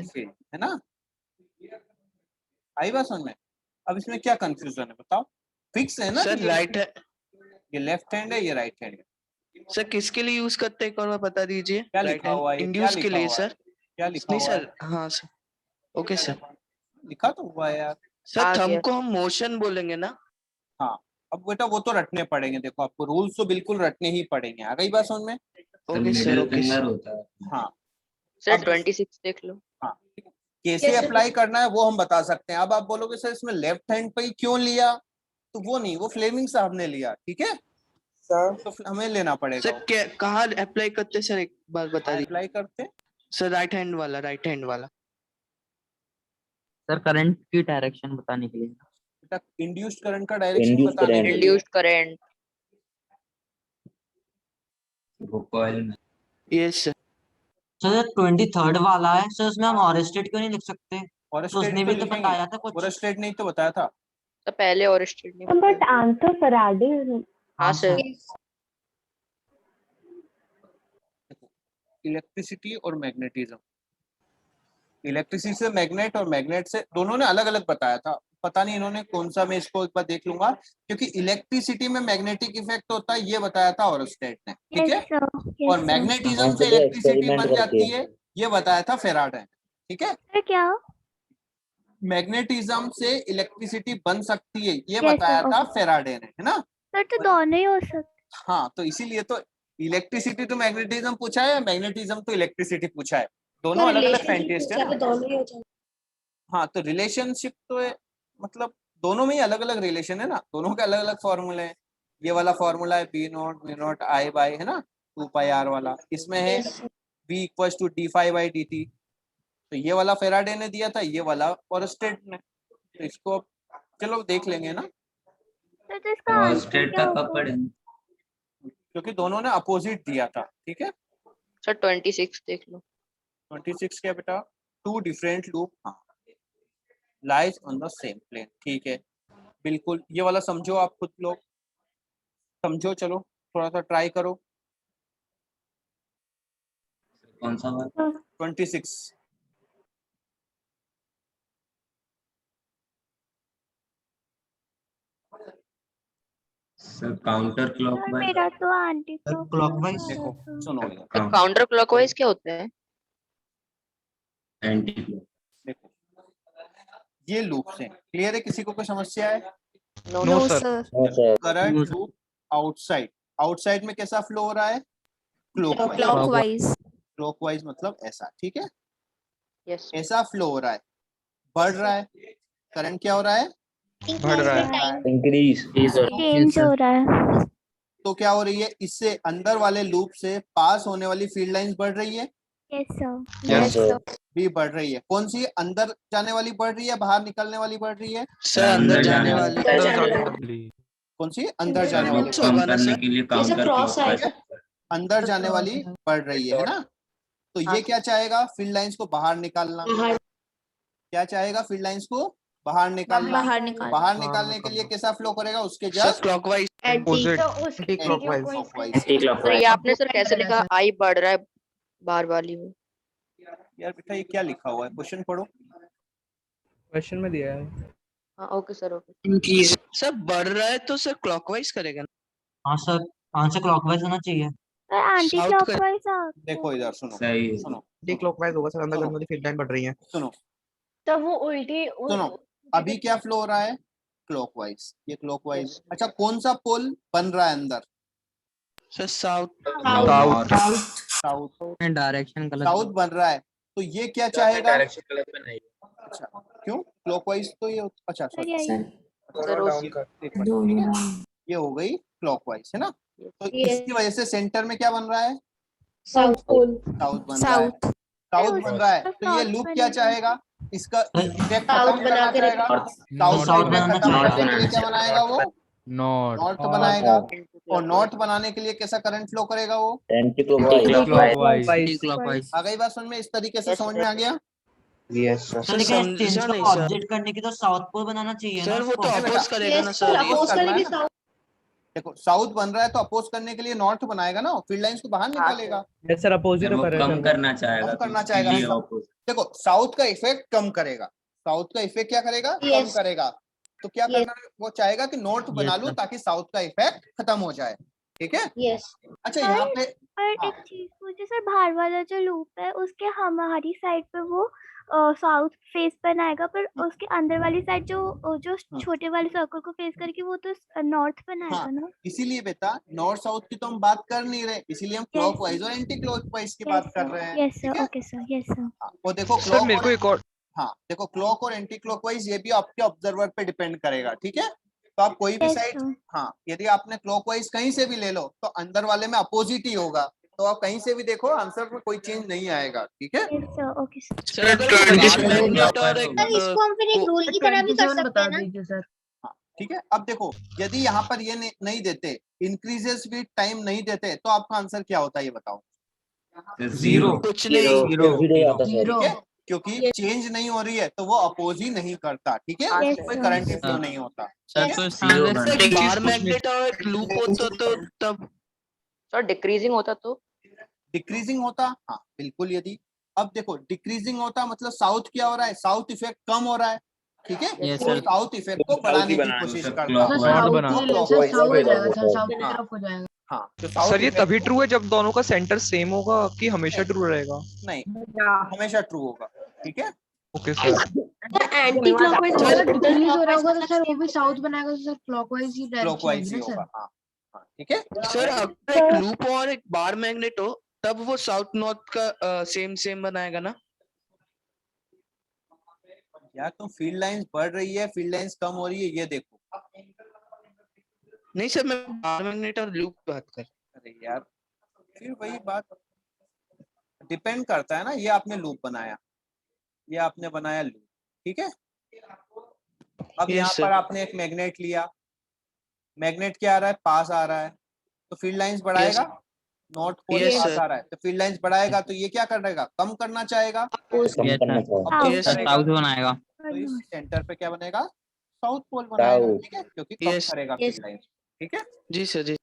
field, है ना। आई बात समझ में? अब इसमें क्या कंफ्यूजन है बताओ? फिक्स है ना सर कि राइट है ये लेफ्ट हैंड है, ये राइट हैंड है। सर, किसके लिए यूज करते हैं एक और बता दीजिए। क्या लिखा हुआ है? इंड्यूस के लिए सर। क्या लिखा नहीं हुआ है? सर, हाँ सर, ओके सर। लिखा तो हुआ है यार। सर थंब को हम मोशन बोलेंगे ना। हाँ अब बेटा वो तो रटने पड़ेंगे, देखो आपको रूल्स तो बिल्कुल रटने ही पड़ेंगे। आ गई बात समझ में? Okay sir, okay finger sir. होता है। हाँ सर 26 देख लो। हाँ कैसे अप्लाई करना है वो हम बता सकते हैं। अब आप बोलोगे सर इसमें लेफ्ट हैंड पे ही क्यों लिया, तो वो नहीं, वो फ्लेमिंग साहब ने लिया, ठीक है सर, तो हमें लेना पड़ेगा। सर कहाँ अप्लाई करते सर, एक बार बता दीजिए। अप्लाई करते सर राइट हैंड वाला, राइट हैंड वाला। सर करंट की डायरेक्शन बताने के लिए। बेटा इंड्यूस्ड करंट का डायरेक्शन बताने के लिए। Induced current. वो कॉइल में। Yes sir. सर 23rd वाला है सर, उसमें हम और स्टेट क्यों नहीं लिख सकते? और तो उसने भी तो बताया था कुछ। और स्टेट नहीं तो बताया था। तो पहले और स्टेट नहीं बट आंसर फैराडे। हाँ सर। इलेक्ट्रिसिटी और मैग्नेटिज्म, इलेक्ट्रिसिटी से मैग्नेट और मैग्नेट से, दोनों ने अलग अलग बताया था। पता नहीं इन्होंने कौन सा, मैं इसको एक बार देख लूंगा, क्योंकि इलेक्ट्रिसिटी में मैग्नेटिक इफेक्ट होता है ये बताया था ऑरस्टेड ने, ठीक है। और मैग्नेटिज्म से इलेक्ट्रिसिटी बन जाती है ये बताया था फैराडे ने, ठीक है। क्या मैग्नेटिज्म से इलेक्ट्रिसिटी बन सकती है ये बताया था फैराडे ने, है ना। सर तो दोनों ही हो सकते। हाँ तो इसीलिए तो इलेक्ट्रिसिटी तो मैग्नेटिज्म पूछा है, मैग्नेटिज्म तो इलेक्ट्रिसिटी पूछा है, दोनों अलग अलग साइंटिस्ट है ना। दोनों ही हो जाए। हाँ तो रिलेशनशिप तो है, मतलब दोनों में ही अलग अलग रिलेशन है ना, दोनों के अलग अलग फॉर्मूले हैं। ये वाला फॉर्मूला है B naught mu naught I by, है ना, 2πr वाला। इसमें है v इक्वल्स टू d∅dt, तो ये वाला फेराडे ने दिया था, ये वाला ऑरस्टेड ने। तो इसको चलो देख लेंगे ना, तो इसका और आंसर स्टेट क्या का कब होगा? पढ़ेंगे? क्योंकि दोनों ने अपोजिट दिया था, ठीक है। सर 26 देख लो। 26 क्या बेटा? टू डिफरेंट लूप, हाँ, lies on the same plane, ठीक है बिल्कुल। ये वाला समझो, आप खुद लोग समझो, चलो थोड़ा सा ट्राई करो। कौन सा वाला? 26 सर काउंटर क्लॉकवाइज। मेरा तो आंटी को क्लॉकवाइज। देखो सुनो ये, तो काउंटर क्लॉकवाइज क्या होता है? Anti clock. देखो ये लूप्स हैं, क्लियर है? किसी को कोई समस्या है? No sir. Current loop outside, outside में कैसा फ्लो हो रहा है? क्लॉकवाइज। क्लॉकवाइज मतलब ऐसा, ठीक है, यस। ऐसा फ्लो हो रहा है, बढ़ रहा है। करंट क्या हो रहा है? बढ़ रहा है। चेंज हो रहा है। तो क्या हो रही है? इससे अंदर वाले लूप से पास होने वाली फील्ड लाइंस बढ़ रही है, यस सर। भी बढ़ रही है। कौन सी? अंदर जाने वाली बढ़ रही है, बाहर निकलने वाली बढ़ रही है? सर अंदर जाने वाली। अंदर जाने वाली। कौन सी? अंदर जाने वाली Loops पढ़ होगा कम ना करने सर? के लिए जैसे काउंटर क्रॉस क्लॉकवाइज। आएगा। अंदर जाने वाली पढ़ रही है ना? तो ये हाँ, क्या चाहेगा? फील्ड लाइंस को बाहर निकालना। बाहर क्या चाहेगा? फील्ड लाइंस को बाहर निकालना। बाहर निकाल बाहर निकालने के लिए कैसा फ्लो करेगा? उसके सर जस्ट क्लॉकवाइज। एंटी तो उसके एंटी क्लॉकवाइज। सर ये आपने सर कैसे लिखा? आई बढ़ रहा है बाहर वाली में। यार बेटा ये क्या लिखा हुआ है? क्वेश्चन पढ़ो। क्वेश्चन में दिया है। हाँ ओके सर, ओके। सर बढ़ रहा है तो सर क्लॉकवाइज करेगा ना? हाँ सर, आंसर क्लॉकवाइज होना चाहिए। एंटी South का- क्लॉकवाइज देखो इधर सुनो सही है। सुनो एंटी क्लॉकवाइज होगा सर, अंदर सुनो। जाने वाली फील्ड लाइन बढ़ रही है। सुनो तो वो उल्टी सुनो, अभी क्या फ्लो हो रहा है? क्लॉकवाइज। ये क्लॉकवाइज। Yes. अच्छा कौन सा पोल बन रहा है अंदर? Sir south. साउथ। डायरेक्शन गलत साउथ बन रहा है तो ये क्या चाहेगा? अच्छा क्यों क्लॉकवाइज? तो ये अच्छा सॉरी सर उस ये हो गई क्लॉकवाइज है ना? तो Yes. इसकी वजह से सेंटर में क्या बन रहा है? South pole. साउथ बन रहा है। साउथ साउथ बन रहा है तो ये लूप क्या चाहेगा? इसका इफेक्ट खत्म बना करना के चाहेगा। South साउथ बनाना इफेक्ट खत्म चाहेगा। करने के लिए क्या बनाएगा वो? नॉर्थ बनाएगा। और नॉर्थ बनाने के लिए कैसा करंट फ्लो करेगा वो? Anti clockwise. क्लॉकवाइज। आ गई बात समझ में? इस तरीके से Yes, समझ sir. में आ गया? Yes sir. सर लेकिन इस समझा चेंज नहीं को सर। ऑब्जेक्ट करने की तो साउथ पोल बनाना चाहिए ना सर वो उसको। तो बेटा, अपोज करेगा ना यस सर, सर। अपोज करना करने है के ना? साउथ। देखो साउथ बन रहा है तो अपोज करने के लिए नॉर्थ बनाएगा ना, फील्ड लाइंस को बाहर निकालेगा। यस सर, अपोजिट वो कर रहे हैं कम सर। करना चाहेगा कम तो करना उसके चाहेगा। लिए opposite। देखो साउथ का इफेक्ट कम करेगा। साउथ का इफेक्ट क्या करेगा? कम Yes. करेगा। तो क्या Yes. करना है? वो चाहेगा कि नॉर्थ बना लूं ताकि साउथ का इफेक्ट खत्म हो जाए। ठीक है? यस। अच्छा यहाँ पे पर हाँ। एक चीज मुझे सर, बाहर वाला जो लूप है उसके हमारी साइड पे वो साउथ फेस बनाएगा, पर उसके अंदर वाली साइड जो छोटे वाले सर्कल को फेस करके वो तो नॉर्थ बनाएगा हाँ। ना। इसीलिए बेटा नॉर्थ साउथ की तो हम बात कर नहीं रहे, इसीलिए हम क्लॉकवाइज और एंटी क्लॉकवाइज की बात कर रहे हैं। यस ठीक सर, है? Okay sir, yes sir. हाँ, वो देखो सर क्लॉक मेरे को एक और हाँ देखो क्लॉक और एंटी क्लॉकवाइज ये भी आपके ऑब्जर्वर पे डिपेंड करेगा। ठीक है? तो आप कोई भी यस साइड सर, हाँ यदि आपने क्लॉकवाइज कहीं से भी ले लो तो अंदर वाले में अपोजिट ही होगा। तो आप कहीं से भी देखो आंसर में कोई चेंज नहीं आएगा। ठीक है? Yes sir, okay sir. Sir अगर बाहर मैग्नेट और एक सर इसको हम फिर एक रूल की तरह भी कर सकते हैं ना। हाँ ठीक है। अब देखो यदि यहाँ पर ये नहीं देते, इंक्रीजेस विद टाइम नहीं देते तो आपका आंसर क्या होता है ये बताओ? जीरो। कुछ नहीं। ठीक है? क्योंकि चेंज नहीं हो रही है तो वो अपोज ही नहीं करता। ठीक है? Yes, उसमें कोई sir. करंट फ्लो नहीं होता। सर ठीक है? तो जीरो सर एक बार मैग्नेट और एक लूप होता तो तब सर डिक्रीजिंग होता तो? डिक्रीजिंग होता हाँ बिल्कुल। यदि अब देखो डिक्रीजिंग होता मतलब साउथ क्या हो रहा है? साउथ इफेक्ट कम हो रहा है। ठीक है? Yes, वो sir. साउथ इफेक्ट को बढ़ाने की कोशिश करता है। हाँ तो सर साउथ ये इफेक्ट तभी ट्रू है जब दोनों का सेंटर सेम होगा कि हमेशा ट्रू रहेगा? नहीं हमेशा ट्रू होगा। ठीक है? Okay sir. Anti clockwise decrease हो रहा होगा तो सर वो भी साउथ बनाएगा, तो सर क्लॉकवाइज ही डायरेक्शन क्लॉकवाइज ही होगी ना होगा। सर। हाँ हाँ ठीक है? सर अगर एक लूप और एक बार मैग्नेट हो तब वो साउथ नॉर्थ का सेम बनाएगा ना? यार तुम फील्ड लाइंस बढ़ रही है, फील्ड लाइंस कम हो रही है, ये देखो। नहीं सर मैं बार मैग्नेट और लूप की बात कर। अरे यार फिर वही बात डिपेंड करता है ना। ये आपने लूप बनाया, ये आपने बनाया लूप। ठीक है? अब Yes, यहाँ sir. पर आपने एक मैग्नेट लिया, मैग्नेट क्या आ रहा है? पास आ रहा है तो फील्ड लाइंस बढ़ाएगा। नॉर्थ पोल Yes, पास sir. आ रहा है तो फील्ड लाइंस बढ़ाएगा तो ये क्या करेगा? कम करना चाहेगा। Yes, sir. Oppose Yes, करेगा। साउथ बनाएगा। तो इस सेंटर पे क्या बनेगा? साउथ पोल बनाएगा। South. ठीक है? क्योंकि कम Yes. करेगा Yes. Field lines. ठीक है? जी सर जी।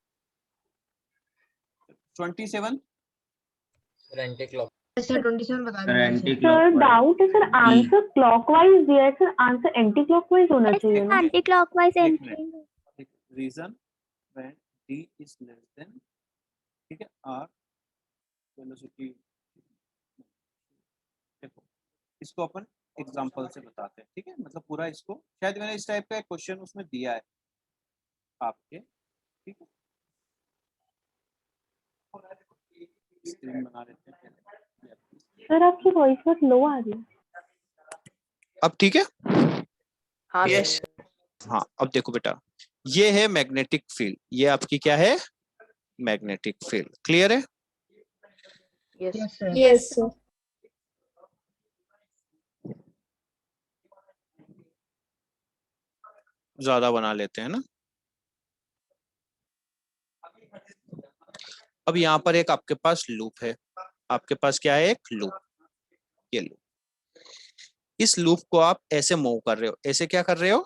27 सर 27 बता सर दीजिए anti sir. Sir clockwise. Doubt है सर, आंसर क्लॉकवाइज दिया है सर, आंसर एंटी क्लॉकवाइज होना चाहिए ना। एंटी क्लॉकवाइज एक anti. Reason when d is less than ठीक है r वेलोसिटी। देखो इसको अपन एग्जांपल से बताते हैं। ठीक है? मतलब पूरा इसको शायद मैंने इस टाइप का एक क्वेश्चन उसमें दिया है आपके। ठीक है? स्क्रीन बना लेते हैं पहले। सर आपकी वॉइस बहुत लो आ रही है। अब ठीक है? हाँ Yes. सर। हाँ अब देखो बेटा ये है मैग्नेटिक फील्ड, ये आपकी क्या है? Magnetic field. क्लियर है? Yes yes sir. ज्यादा बना लेते हैं ना। अब यहाँ पर एक आपके पास लूप है, आपके पास क्या है, एक लूप, ये लूप। इस लूप को आप ऐसे मूव कर रहे हो, ऐसे क्या कर रहे हो,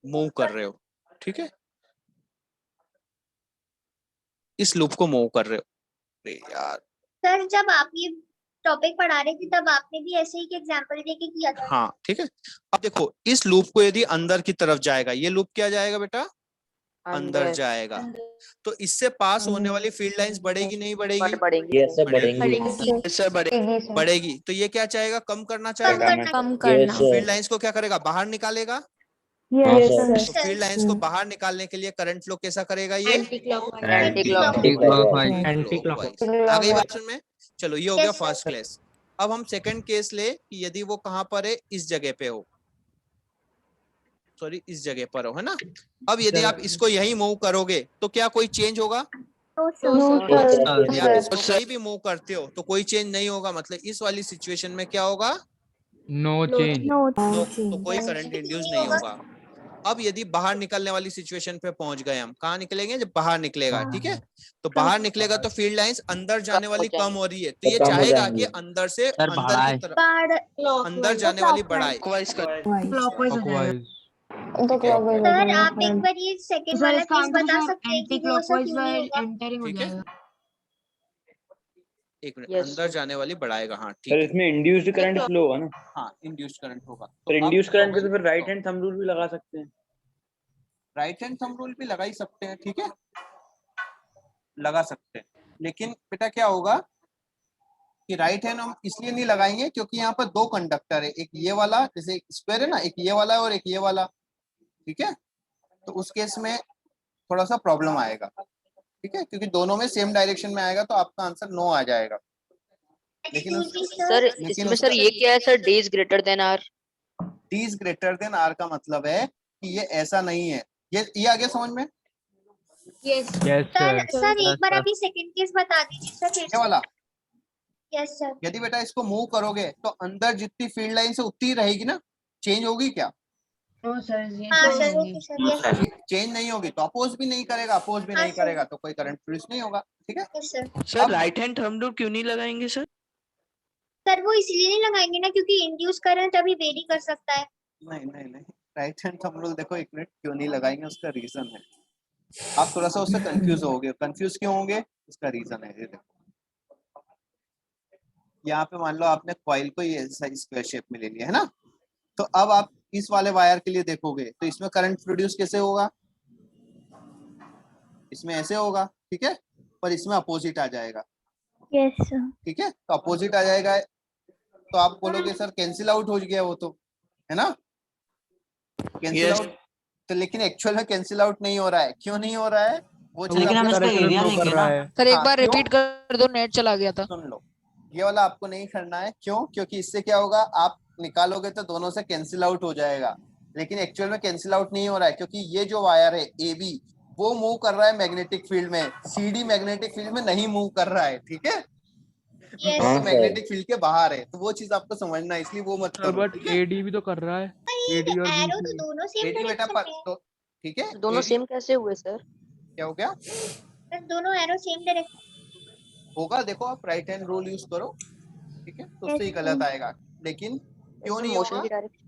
मूव कर रहे हो, ठीक है, इस लूप को मूव कर रहे हो। अरे यार सर जब आप ये टॉपिक पढ़ा रहे थे तब आपने भी ऐसे ही एक एग्जांपल देके किया था। हाँ ठीक है। अब देखो इस लूप को यदि अंदर की तरफ जाएगा, ये लूप क्या जाएगा बेटा, अंदर जाएगा, तो इससे पास होने वाली फील्ड लाइंस बढ़ेगी नहीं बढ़ेगी, बढ़ेंगे Yes sir, बढ़ेंगे। Yes sir, बढ़ेगी। बढ़ेगी। तो ये क्या चाहेगा, कम करना चाहेगा, कम Yes करना। sir। फील्ड लाइंस को क्या करेगा, बाहर निकालेगा। हाँ Yes, सर। sir. तो फील्ड लाइंस को बाहर निकालने के लिए करंट फ्लो कैसा करेगा, ये anti Anti clockwise clockwise। clockwise। आ गई बात समझ में। चलो ये हो गया Yes, sir. First case. अब हम सेकंड केस ले कि यदि वो कहाँ पर है, इस जगह पे हो, सॉरी इस जगह पर हो, है ना। अब यदि आप इसको यही मूव करोगे तो क्या कोई चेंज होगा, No, sir. यदि आप इसको कहीं भी मूव करते हो तो कोई चेंज नहीं होगा, मतलब इस वाली सिचुएशन में क्या होगा, नो चेंज। No. तो कोई करंट इंड्यूस नहीं होगा। अब यदि बाहर निकलने वाली सिचुएशन पे पहुंच गए हम, कहाँ निकलेंगे, जब बाहर निकलेगा, ठीक है, तो बाहर निकलेगा तो फील्ड लाइंस अंदर जाने वाली कम हो रही है, तो ये कम हो चाहेगा जाएंगी। कि अंदर से सर, अंदर बढ़ाए। की तरफ अंदर जाने वाली बढ़ाए। Clockwise कर। क्लॉकवाइज। सर आप एक बार ये सेकंड वाला केस बता सकते हैं कि वो सब क्यों नहीं होगा? ठीक है, एक मिनट, Yes. अंदर जाने वाली बढ़ाएगा, हाँ ठीक सर है, इसमें इंड्यूस्ड करंट फ्लो होगा ना। हाँ इंड्यूस्ड करंट होगा। सर इंड्यूस्ड करंट पे तो फिर राइट हैंड थंब रूल भी लगा सकते हैं। राइट हैंड थंब रूल भी लगा ही सकते हैं, ठीक है, लगा सकते हैं, लेकिन बेटा क्या होगा कि राइट हैंड हम इसलिए नहीं लगाएंगे क्योंकि यहाँ पर दो कंडक्टर है, एक ये वाला जैसे स्क्वायर है ना, एक ये वाला और एक ये वाला, ठीक है, तो उस केस में थोड़ा सा प्रॉब्लम आएगा, ठीक है, क्योंकि दोनों में सेम डायरेक्शन में आएगा तो आपका आंसर नो आ जाएगा। लेकिन सर इसमें सर ये क्या है sir, D is greater than R. D is greater than R का मतलब है कि ये ऐसा नहीं है, ये आ गया समझ में। Yes sir sir. सर एक बार अभी सेकंड केस बता दीजिए सर फिर ये वाला, यस सर। यदि बेटा इसको मूव करोगे तो अंदर जितनी फील्ड लाइन से उतनी रहेगी ना, चेंज होगी क्या, हाँ sir okay sir yes change नहीं होगी तो अपोज भी नहीं करेगा, अपोज भी हाँ, नहीं सर। करेगा तो कोई करंट प्रोड्यूस नहीं होगा, ठीक है। Yes sir. Sir right hand thumb rule क्यों नहीं लगाएंगे सर? सर वो इसलिए नहीं लगाएंगे ना क्योंकि इंड्यूस करंट अभी वेरी कर सकता है। नहीं, राइट हैंड थंब रूल देखो, एक मिनट, क्यों नहीं लगाएंगे उसका रीजन है, आप थोड़ा सा उससे कंफ्यूज होगे। कंफ्यूज क्यों होंगे, इसका रीजन है, ये देखो यहाँ पे मान लो आपने कॉइल को ये स्क्वायर शेप में ले लिया है ना, तो अब आप इस वाले वायर के लिए देखोगे तो इसमें करंट प्रोड्यूस कैसे होगा, इसमें ऐसे होगा, ठीक है, पर इसमें अपोजिट आ जाएगा, Yes, sir. ठीक है, तो अपोजिट आ जाएगा तो आप बोलोगे सर कैंसिल आउट हो गया वो तो, है ना, कैंसिल Yes. आउट, तो लेकिन एक्चुअल में कैंसिल आउट नहीं हो रहा है, क्यों नहीं हो रहा है, वो चीज लेकिन हम आपको इसका एरिया लेंगे ना। सर हाँ, एक बार क्यों? रिपीट कर दो, नेट चला गया था। सुन लो, ये वाला आपको नहीं करना है, क्यों, क्योंकि इससे क्या होगा, आप निकालोगे तो दोनों से कैंसिल आउट हो जाएगा, लेकिन एक्चुअल में कैंसिल आउट नहीं हो रहा है क्योंकि ये जो वायर है ए बी वो मूव कर रहा है मैग्नेटिक फील्ड में, सीडी मैग्नेटिक फील्ड में नहीं मूव कर रहा है, ठीक है, Yes. तो मैग्नेटिक फील्ड के बाहर है, तो वो चीज आपको समझना है, इसलिए वो मत करो, बट ठीक है? एडी भी तो कर रहा है। एडी और एरो तो बीसी। दोनों सेम AD बेटा डायरेक्शन में तो ठीक है, दोनों AD सेम कैसे हुए सर? क्या हो गया है। दोनों एरो सेम डायरेक्शन। होगा, देखो आप राइट हैंड रूल यूज करो, ठीक है, तो उससे ही गलत आएगा, लेकिन क्यों नहीं मोशन होगा, की डायरेक्शन।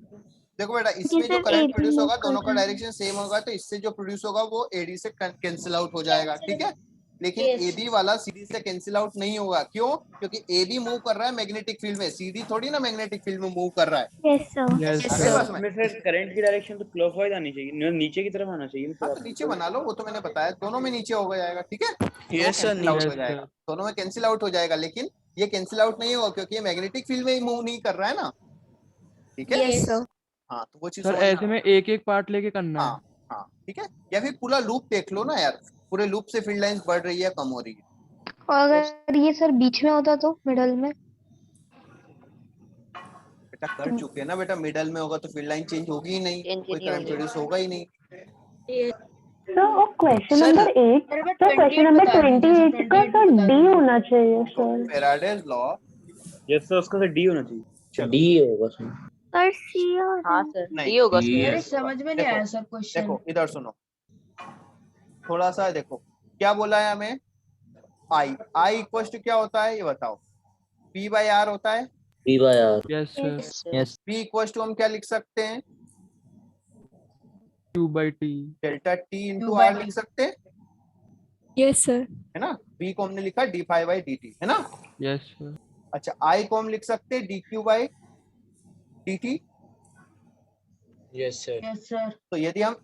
देखो बेटा इसमें जो सर, करंट AB प्रोड्यूस होगा move दोनों का कर रहा है। डायरेक्शन सेम होगा, तो इससे जो प्रोड्यूस होगा वो एडी से कैंसिल आउट हो जाएगा, ठीक है, लेकिन Yes. एबी वाला सीडी से कैंसिल आउट नहीं होगा, क्यों, क्योंकि एबी मूव कर रहा है मैग्नेटिक फील्ड में, सीडी थोड़ी ना मैग्नेटिक फील्ड में मूव कर रहा है। Yes, sir. यस आगे सर। बस में इसमें सर करंट की डायरेक्शन तो क्लॉकवाइज आनी चाहिए, नीचे की तरफ आना चाहिए ना हाँ, सर तो आपको। नीचे बना लो, वो तो मैंने बताया, दोनों में नीचे हो जाएगा, ठीक है, Yes sir, कैंसिल आउट हो Yes, जाएगा, sir. दोनों में कैंसिल आउट हो जाएगा, लेकिन ये कैंसिल आउट नहीं होगा क्योंकि ये मैग्नेटिक फील्ड में ही मूव नहीं कर रहा है ना, ठीक है, Yes, sir. हाँ, तो वो चीज सर समझना। ऐसे में एक एक पार्ट लेके करना है। हाँ हाँ ठीक है, या फिर पूरा लूप देख लो ना यार, पूरे लूप से फील्ड लाइंस बढ़ रही है कम हो रही है, अगर ये सर बीच में होता तो मिडल में। बेटा कर चुके हैं ना बेटा, मिडल में होगा तो फील्ड लाइन चेंज होगी ही नहीं, Change कोई नहीं करंट होगी। प्रोड्यूस होगा ही नहीं। So, question Sir, number 8. Sir, question number 28 का सर D होना चाहिए sir. Faraday's law, yes sir, उसका सर डी होना चाहिए। डी होगा सर। पर सी और हाँ सर नहीं, डी होगा ये सर। समझ में नहीं आया सर क्वेश्चन, देखो इधर सुनो थोड़ा सा, देखो क्या बोला है हमें आई, आई इक्वल टू क्या होता है ये बताओ? P बाय आर होता है। P by R. Yes, sir. Yes. P equal to हम क्या लिख सकते हैं? Q by T. Delta T into by R लिख सकते हैं, यस सर। है ना? B को हमने लिखा D phi by D T, है ना? Yes, sir. अच्छा, I को हम लिख सकते हैं D Q by D T. Yes, sir. Yes sir. तो यदि हम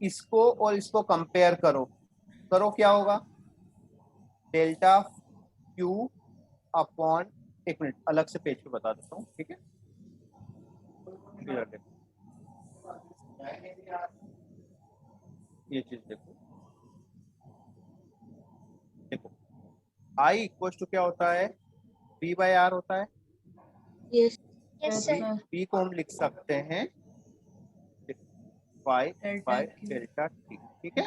इसको और इसको कंपेयर करो क्या होगा? डेल्टा क्यू अपॉन, एक मिनट अलग से पेज पे बता देता हूँ, ठीक है? ये चीज देखो, आई इक्वल टू क्या होता है? P बाय आर होता है। Yes sir. P को हम लिख सकते हैं फाई बाय डेल्टा टी, ठीक है?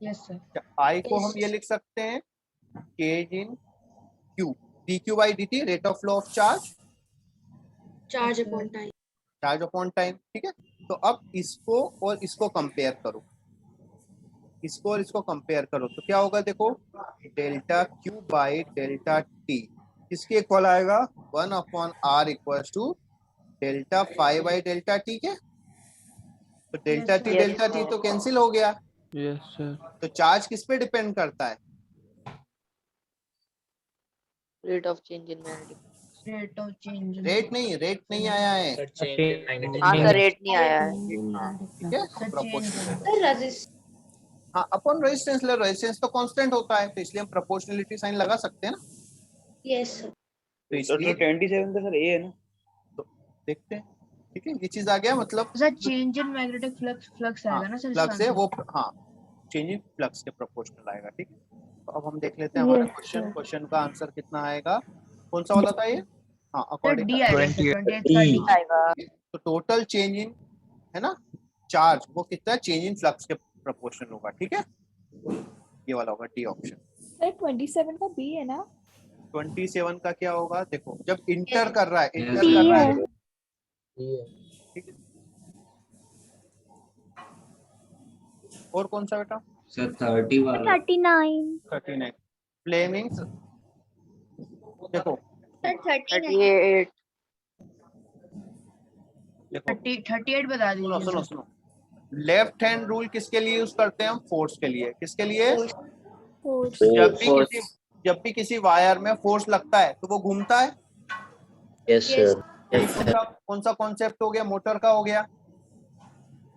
Yes sir. आई को हम ये लिख सकते हैं change in Q, D Q by D T, rate of flow of charge, charge upon time. Charge upon time, ठीक है? तो अब इसको और इसको कंपेयर करो, इसको और इसको कंपेयर करो तो क्या होगा? देखो, delta Q by delta T किसके इक्वल आएगा? 1 upon R equal to delta phi by delta T के। तो delta T Yes, delta T sir. तो कैंसिल हो गया। Yes, sir. तो चार्ज किस पे डिपेंड करता है? Rate of change in magnetic. Rate of change. Rate नहीं आया है, हाँ सर, रेट नहीं आया है। ठीक है? Proportional, sir resist. हाँ अपॉन रेजिस्टेंस, रेजिस्टेंस तो कांस्टेंट होता है, तो इसलिए हम प्रोपोर्शनलिटी साइन लगा सकते हैं ना। Yes sir. तो सर इसलिए 27 का सर ए है ना? तो देखते हैं, ठीक है? ये चीज आ गया, मतलब sir change in magnetic flux आएगा ना सर? फ्लक्स है वो, हाँ चेंजिंग फ्लक्स के प्रोपोर्शनल आएगा, ठीक है? तो अब हम देख लेते हैं हमारा क्वेश्चन का आंसर कितना आएगा। कौन सा वाला था ये? हाँ, अकॉर्डिंग डी आएगा सर, 28 का डी आएगा। तो टोटल चेंज इन, है ना, चार्ज वो कितना है? चेंज इन फ्लक्स के प्रोपोर्शनल होगा, ठीक है? ये वाला होगा डी ऑप्शन। सर 27 का बी है ना? 27 का क्या होगा? देखो, जब इंटर कर रहा है, इंटर T कर रहा है। है, ठीक है? और कौन सा बेटा? सर 30 वाला। 39. 39 फ्लेमिंग्स, देखो सर 38। देखो 38 बता सुनो दीजिए। सुनो, लेफ्ट हैंड रूल किसके लिए यूज करते हैं हम? फोर्स के लिए। किसके लिए? Force. जब भी किसी वायर में फोर्स लगता है तो वो घूमता है। Yes, sir. कौन सा कॉन्सेप्ट हो गया? मोटर का हो गया।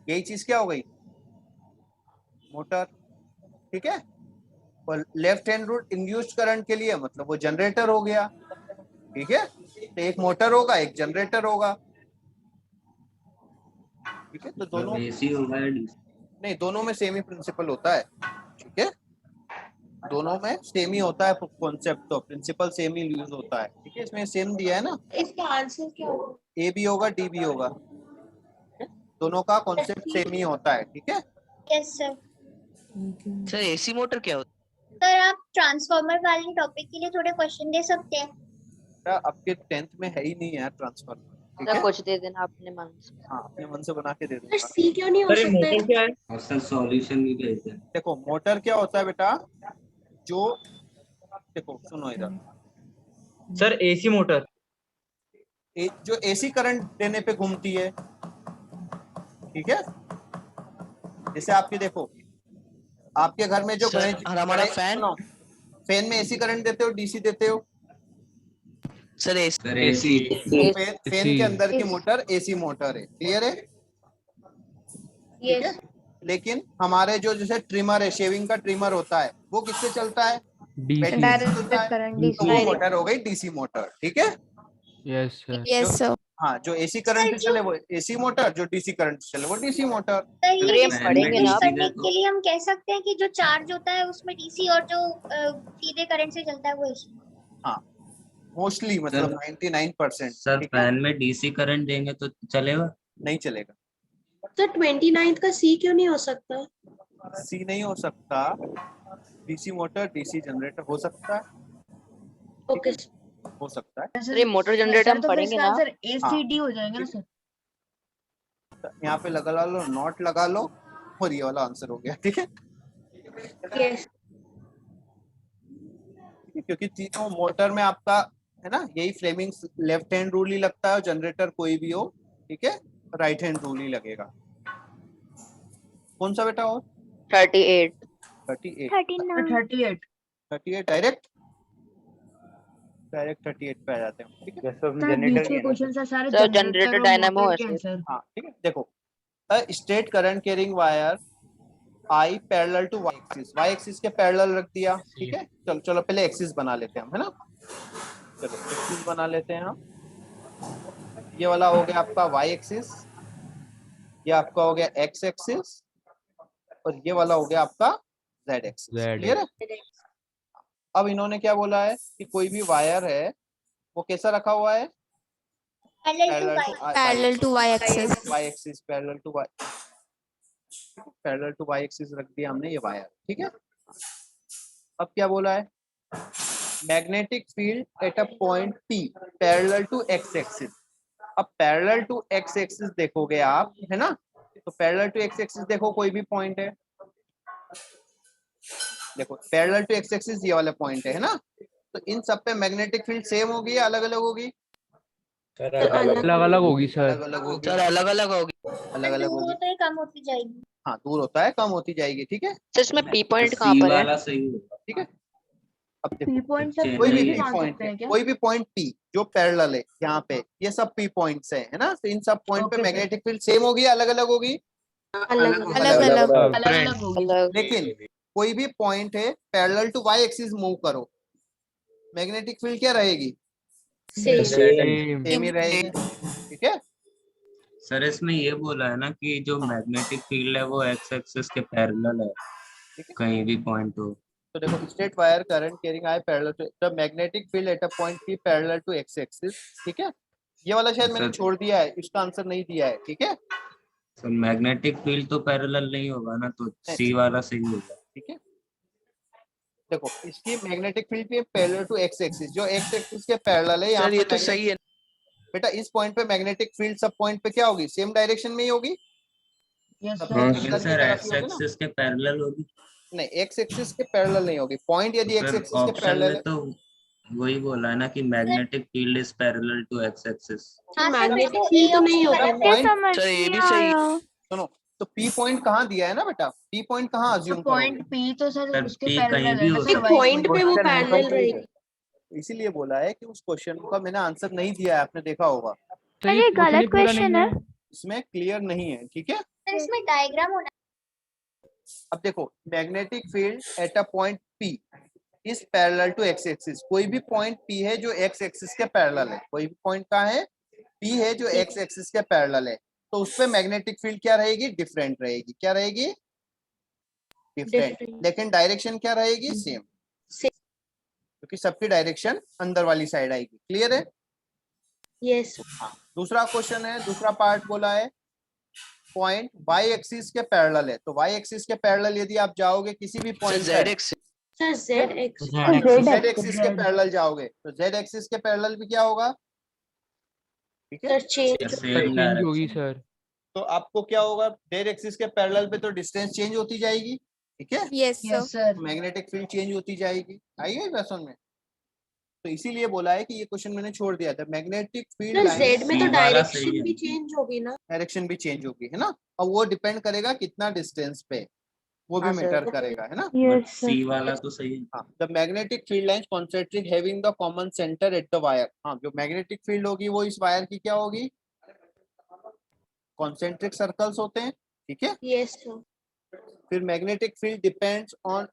यही चीज क्या हो गई? मोटर, ठीक है? और left hand rule induced current के लिए मतलब वो जनरेटर हो गया, ठीक है? तो एक मोटर होगा, एक जनरेटर होगा, ठीक है? तो दोनों एसी होगा या डीसी? नहीं, दोनों में सेम ही प्रिंसिपल होता है, ठीक है? दोनों में सेम ही होता है कॉन्सेप्ट, तो प्रिंसिपल सेम ही यूज होता है, ठीक है? इसमें सेम दिया है ना, इसका आंसर क्या होगा? ए भी होगा डी भी होगा, दोनों का कॉन्सेप्ट सेम ही होता है, ठीक है? Yes sir. Sir AC motor क्या होता सर आप ट्रांसफार्मर वाले टॉपिक के लिए थोड़े क्वेश्चन दे सकते हैं? आपके 10th में है ही नहीं यार ट्रांसफर, ठीक सर है? कुछ दे देना अपने मन से। हाँ, अपने मन से बना के दे सर दूंगा। सी क्यों नहीं हो सर ये सकता मोटर है? क्या है? और सर सॉल्यूशन भी भेज दें। देखो, मोटर क्या होता है बेटा? जो, देखो सुनो इधर, सर एसी मोटर। जो एसी करंट देने पे घूमती है, ठीक है? जैसे आपके देखो, आपके घर में जो सर, गणेश, और हमारा फैन? सुनो, फैन में एसी करंट देते हो डीसी देते हो? Sir AC? Sir AC. Fan के अंदर की मोटर एसी मोटर है, क्लियर है? ठीक है? लेकिन हमारे जो जैसे ट्रिमर है, शेविंग का ट्रिमर होता है, वो किससे चलता है? बैटरी से चलता है, तो वो मोटर हो गई डीसी मोटर, ठीक है? Yes, sir. Yes sir. हाँ, जो एसी करंट से चले वो एसी मोटर, जो डीसी करंट से चले वो डीसी मोटर। अरे ये पढ़ेंगे ना आप। करने के लिए हम कह सकते हैं कि जो चार्ज होता है उसमें डीसी और जो सीधे करंट से चलता है वो एसी। हाँ, मोस्टली मतलब 99%। सर फैन में डीसी करंट देंगे तो चलेगा? नहीं चलेगा। सर 29 का सी क्यों नहीं हो सकता? सी नहीं हो सकता, डीसी मोटर डीसी जनरेटर हो सकता है, ओके हो सकता है। अरे मोटर जनरेटर हम पढ़ेंगे ना। सर एसीडी हो जाएंगे ना सर? यहाँ पे लगा लो, नॉट लगा लो, और ये वाला आंसर हो गया, ठीक है? यस। क्योंकि तीनों मोटर में आपका है ना, यही फ्लेमिंग लेफ्ट हैंड रूल ही लगता है, जनरेटर कोई भी हो, ठीक है, राइट हैंड रूल ही लगेगा। कौन सा बेटा और 38 38 39 38 डायरेक्ट 38 पे आ जाते हैं, ठीक है। सर जनरेटर डायनामो है सर। हाँ ठीक है, देखो straight current carrying wire I parallel to Y axis के पैरेलल रख दिया, ठीक है। चलो चलो पहले एक्सिस बना लेते हैं हम, है ना। चलो एक्सिस बना लेते हैं हम। ये वाला हो गया आपका वाई एक्सिस, ये आपका हो गया एक्स एक्सिस, और ये वाला हो गया आपका जेड एक्सिस। क्लियर है। अब इन्होंने क्या बोला है कि कोई भी वायर है वो कैसा रखा हुआ है, parallel to y axis Y axis parallel to Y axis रख दिया हमने, ये वायर, ठीक है। अब क्या बोला है, magnetic field at a point P parallel to X axis. अब पैरेलल टू एक्स एक्सिस देखोगे आप, है ना, तो पैरेलल टू एक्स एक्सिस देखो कोई भी पॉइंट है, देखो पैरेलल टू एक्स एक्सिस ये वाला पॉइंट है ना, तो इन सब पे मैग्नेटिक फील्ड सेम होगी या अलग अलग होगी? अलग अलग होगी सर। अलग अलग होगी, सर अलग अलग होगी। अलग अलग दूर होगी। होता है कम होती जाएगी। हाँ दूर होता है कम होती जाएगी, ठीक है। सर इसमें पी पॉइंट कहाँ सी पर है? वाला सही होगा। ठीक है, अब देखो चेन कोई भी नहीं पी है। पॉइंट है, कोई भी पॉइंट P जो पैरेलल है यहाँ पे, ये सब P पॉइंट्स है ना, तो इन सब पॉइंट पे मैग्नेटिक फील्ड सेम होगी या अलग अलग होगी? अलग अलग। लेकिन कोई भी पॉइंट है parallel to Y axis move करो, मैग्नेटिक फील्ड क्या रहेगी? सेम ही रहेगी, ठीक है। सर इसमें ये बोला है ना कि जो मैग्नेटिक फील्ड है वो एक्स एक्सिस के पैरेलल है, ठीक है, कहीं भी पॉइंट हो। तो देखो straight wire current carrying I parallel to the magnetic field at a point P parallel to X axis, ठीक है। ये वाला शायद मैंने छोड़ दिया है, इसका आंसर नहीं दिया है, ठीक है। सर मैग्नेटिक फील्ड तो पैरेलल नहीं होगा ना, तो सी वाला सही होगा। ठीक है, देखो इसकी मैग्नेटिक फील्ड पे पैरेलल टू एक्स एक्सिस, जो एक्स एक्सिस के पैरेलल है यहाँ सर ये पे तो सही है। बेटा, इस पॉइंट पे मैग्नेटिक फील्ड सब पॉइंट पे क्या होगी, सेम डायरेक्शन में ही होगी। लेकिन सर एक्स एक्सिस के पैरेलल होगी। नहीं, एक्स एक्सिस के पैरेलल नहीं होगी, पॉइंट यदि एक्स सर एक्सिस के ऑप्शन पैरेलल में है। तो वही बोला है ना कि magnetic field is parallel to X axis. Magnetic field तो नहीं होगा। पॉइंट सर ये भी सही है। सुनो, तो P पॉइंट कहाँ दिया है ना बेटा, P पॉइंट कहाँ अज्यूम करोगे? P तो सर सर पी कहीं भी हो सकता है। पॉइंट पे वो पैरेलल रहेगी। इसीलिए बोला है कि उस क्वेश्चन का मैंने आंसर नहीं दिया है, आपने देखा होगा, सर अरे क्वेश्चन ही गलत पूरा क्वेश्चन नहीं है। इसमें क्लियर नहीं है, ठीक है। सर इसमें डायग्राम होना। अब देखो magnetic field at a point P is parallel to X axis, कोई भी पॉइंट P है जो एक्स एक्सिस के पैरेलल है, कोई भी पॉइंट कहाँ है, P है जो एक्स एक्सिस के पैरेलल है, तो उस पे मैग्नेटिक फील्ड क्या रहेगी, डिफरेंट रहेगी। क्या रहेगी? डिफरेंट। लेकिन डायरेक्शन क्या रहेगी? सेम, क्योंकि सबकी डायरेक्शन अंदर वाली साइड आएगी। क्लियर है? यस। हाँ, दूसरा क्वेश्चन है, दूसरा पार्ट बोला है पॉइंट वाई एक्सिस के पैरेलल है, तो वाई एक्सिस के पैरेलल यदि आप जाओगे किसी भी point Z axis. Sir Z x Z axis के पैरेलल जाओगे, तो जेड एक्सिस के पैरेलल भी क्या होगा? ठीक है, सर चेंज सेम चेंज होगी डायरेक्शन। सर। तो आपको क्या होगा, जेड एक्सिस के पैरेलल पे तो डिस्टेंस चेंज होती जाएगी, ठीक है, yes sir. Magnetic field change होती जाएगी। आई है क्वेश्चन में, तो इसीलिए बोला है कि ये क्वेश्चन मैंने छोड़ दिया था, मैग्नेटिक फील्ड जेड में तो सी वाला सही डायरेक्शन है। भी चेंज होगी ना। डायरेक्शन भी चेंज होगी, है ना, और वो डिपेंड करेगा कितना डिस्टेंस पे, वो भी हाँ, सर। मैटर करेगा, है ना। बट सी वाला तो सही है। हाँ, the magnetic field lines concentric having the common centre at the wire. हाँ, जो मैग्नेटिक फील्ड होगी वो इस वायर की क्या होगी, कॉन्सेंट्रिक सर्कल्स होते हैं, ठीक है। Yes sir. फिर magnetic field depends on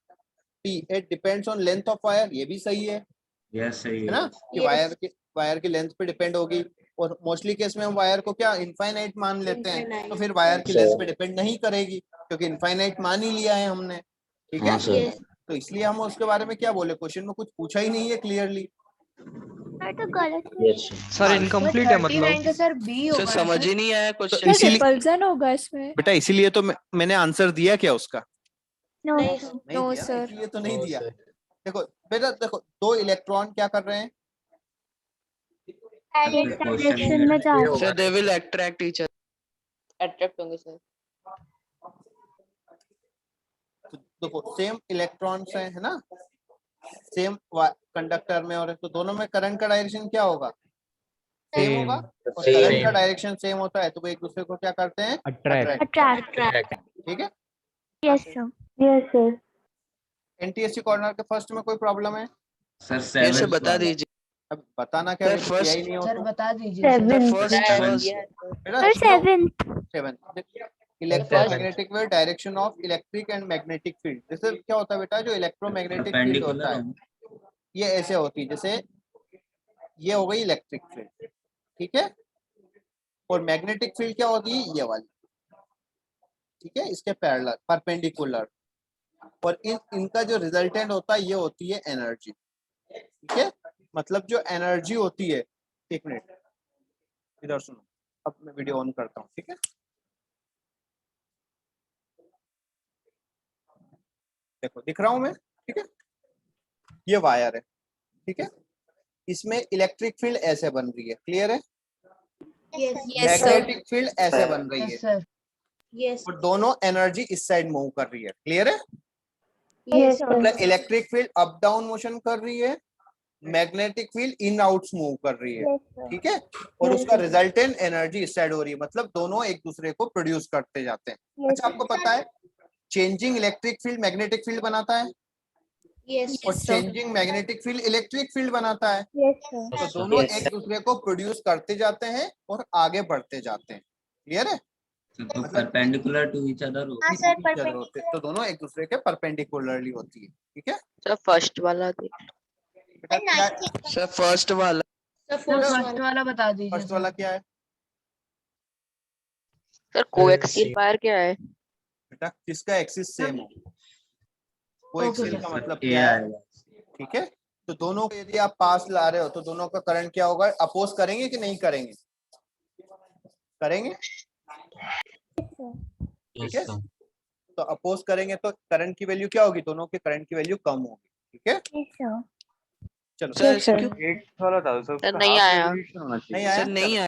P, it depends on length of wire, ये भी सही है यस सही है है। ना, कि Yes. वायर की लेंथ पे डिपेंड होगी, और मोस्टली केस में हम वायर को क्या इनफाइनाइट मान लेते हैं, Infinite. तो फिर वायर की लेंथ पे डिपेंड नहीं करेगी, क्योंकि इनफाइनाइट मान ही लिया है हमने, ठीक है। हाँ सर। यस तो इसलिए हम उसके बारे में क्या बोले, क्वेश्चन में कुछ पूछा ही नहीं है क्लियरली। तो गलत सर इनकम्प्लीट है मतलब। तो सर बी सर समझ ही नहीं आया तो क्वेश्चन। इसीलिए होगा इसमें। बेटा, इसीलिए तो मैंने आंसर दिया क्या उसका, नो नहीं दिया ना, इसलिए तो नहीं दिया। देखो बेटा, देखो दो इलेक्ट्रॉन क्या कर रहे हैं, एक डायरेक्शन में जा रहे हैं। Sir they will attract each other. Attract होंगे सर। तो देखो सेम इलेक्ट्रॉन्स हैं, है ना, सेम कंडक्टर में और तो दोनों में करंट का डायरेक्शन क्या होगा? Same Same. होगा। और करंट का डायरेक्शन सेम होता है तो वो एक दूसरे को क्या करते हैं? अट्रैक्ट। अट्रैक्ट। ठीक है। Yes sir. Yes, sir. NTSC corner के फर्स्ट में कोई प्रॉब्लम है? सर ये सर 7th बता वाला। दीजिए। अब बताना क्या सर, है, first- किया ही नहीं हो तो बता दीजिए sir Seven. First sir 7th। 7 electromagnetic wave direction of electric and magnetic field. जैसे क्या होता है बेटा, जो इलेक्ट्रोमैग्नेटिक फील्ड होता है ये ऐसे होती है, जैसे ये हो गई इलेक्ट्रिक फील्ड, ठीक है। और मैग्नेटिक फील्ड क्या होती है? ये वाली, ठीक है, इसके पैरेलल परपेंडिकुलर। और इनका जो रिजल्टेंट होता है ये होती है एनर्जी, ठीक है। मतलब जो एनर्जी होती है, एक मिनट इधर सुनो, अब मैं वीडियो ऑन करता हूँ, ठीक है। देखो दिख रहा हूं मैं, ठीक है। ये वायर है, ठीक है। इसमें इलेक्ट्रिक फील्ड ऐसे बन रही है, क्लियर है। मैग्नेटिक फील्ड ऐसे बन रही है और दोनों एनर्जी इस साइड मूव कर रही है, क्लियर है। Yes, sir. मतलब electric field up down motion कर रही है, magnetic field in out move कर रही है, Yes, sir. ठीक है। और उसका रिजल्टेंट एनर्जी इस साइड हो रही है, मतलब दोनों एक दूसरे को प्रोड्यूस करते जाते हैं। Yes, अच्छा, आपको पता है changing electric field magnetic field बनाता है और changing magnetic field electric field बनाता है। Yes, sir. तो दोनों एक दूसरे को प्रोड्यूस करते जाते हैं और आगे बढ़ते जाते हैं, क्लियर है। तो परपेंडिकुलर टू ईच अदर हाँ सर, होते तो दोनों एक दूसरे के परपेंडिकुलरली होती है, ठीक है। सर फर्स्ट वाला बेटा क्या सर फर्स्ट वाला फर्स्ट वाला बता दीजिए फर्स्ट वाला क्या है सर कोएक्सियल वायर क्या है? बेटा? किसका एक्सिस सेम हो, वो Okay, एक्सिल sir. का मतलब ए क्या है, आएगा। ठीक है। तो दोनों को यदि आप पास ला रहे हो तो दोनों का करंट क्या होगा? अपोज करेंगे कि नहीं करेंगे? करेंगे, ठीक है। तो अपोज करेंगे तो करंट की वैल्यू क्या होगी? दोनों के करंट की वैल्यू कम होगी, ठीक है। Yes, sir. चलो सर Yes, sir. सर नहीं आया, नहीं आया, सर नहीं चलो, आया।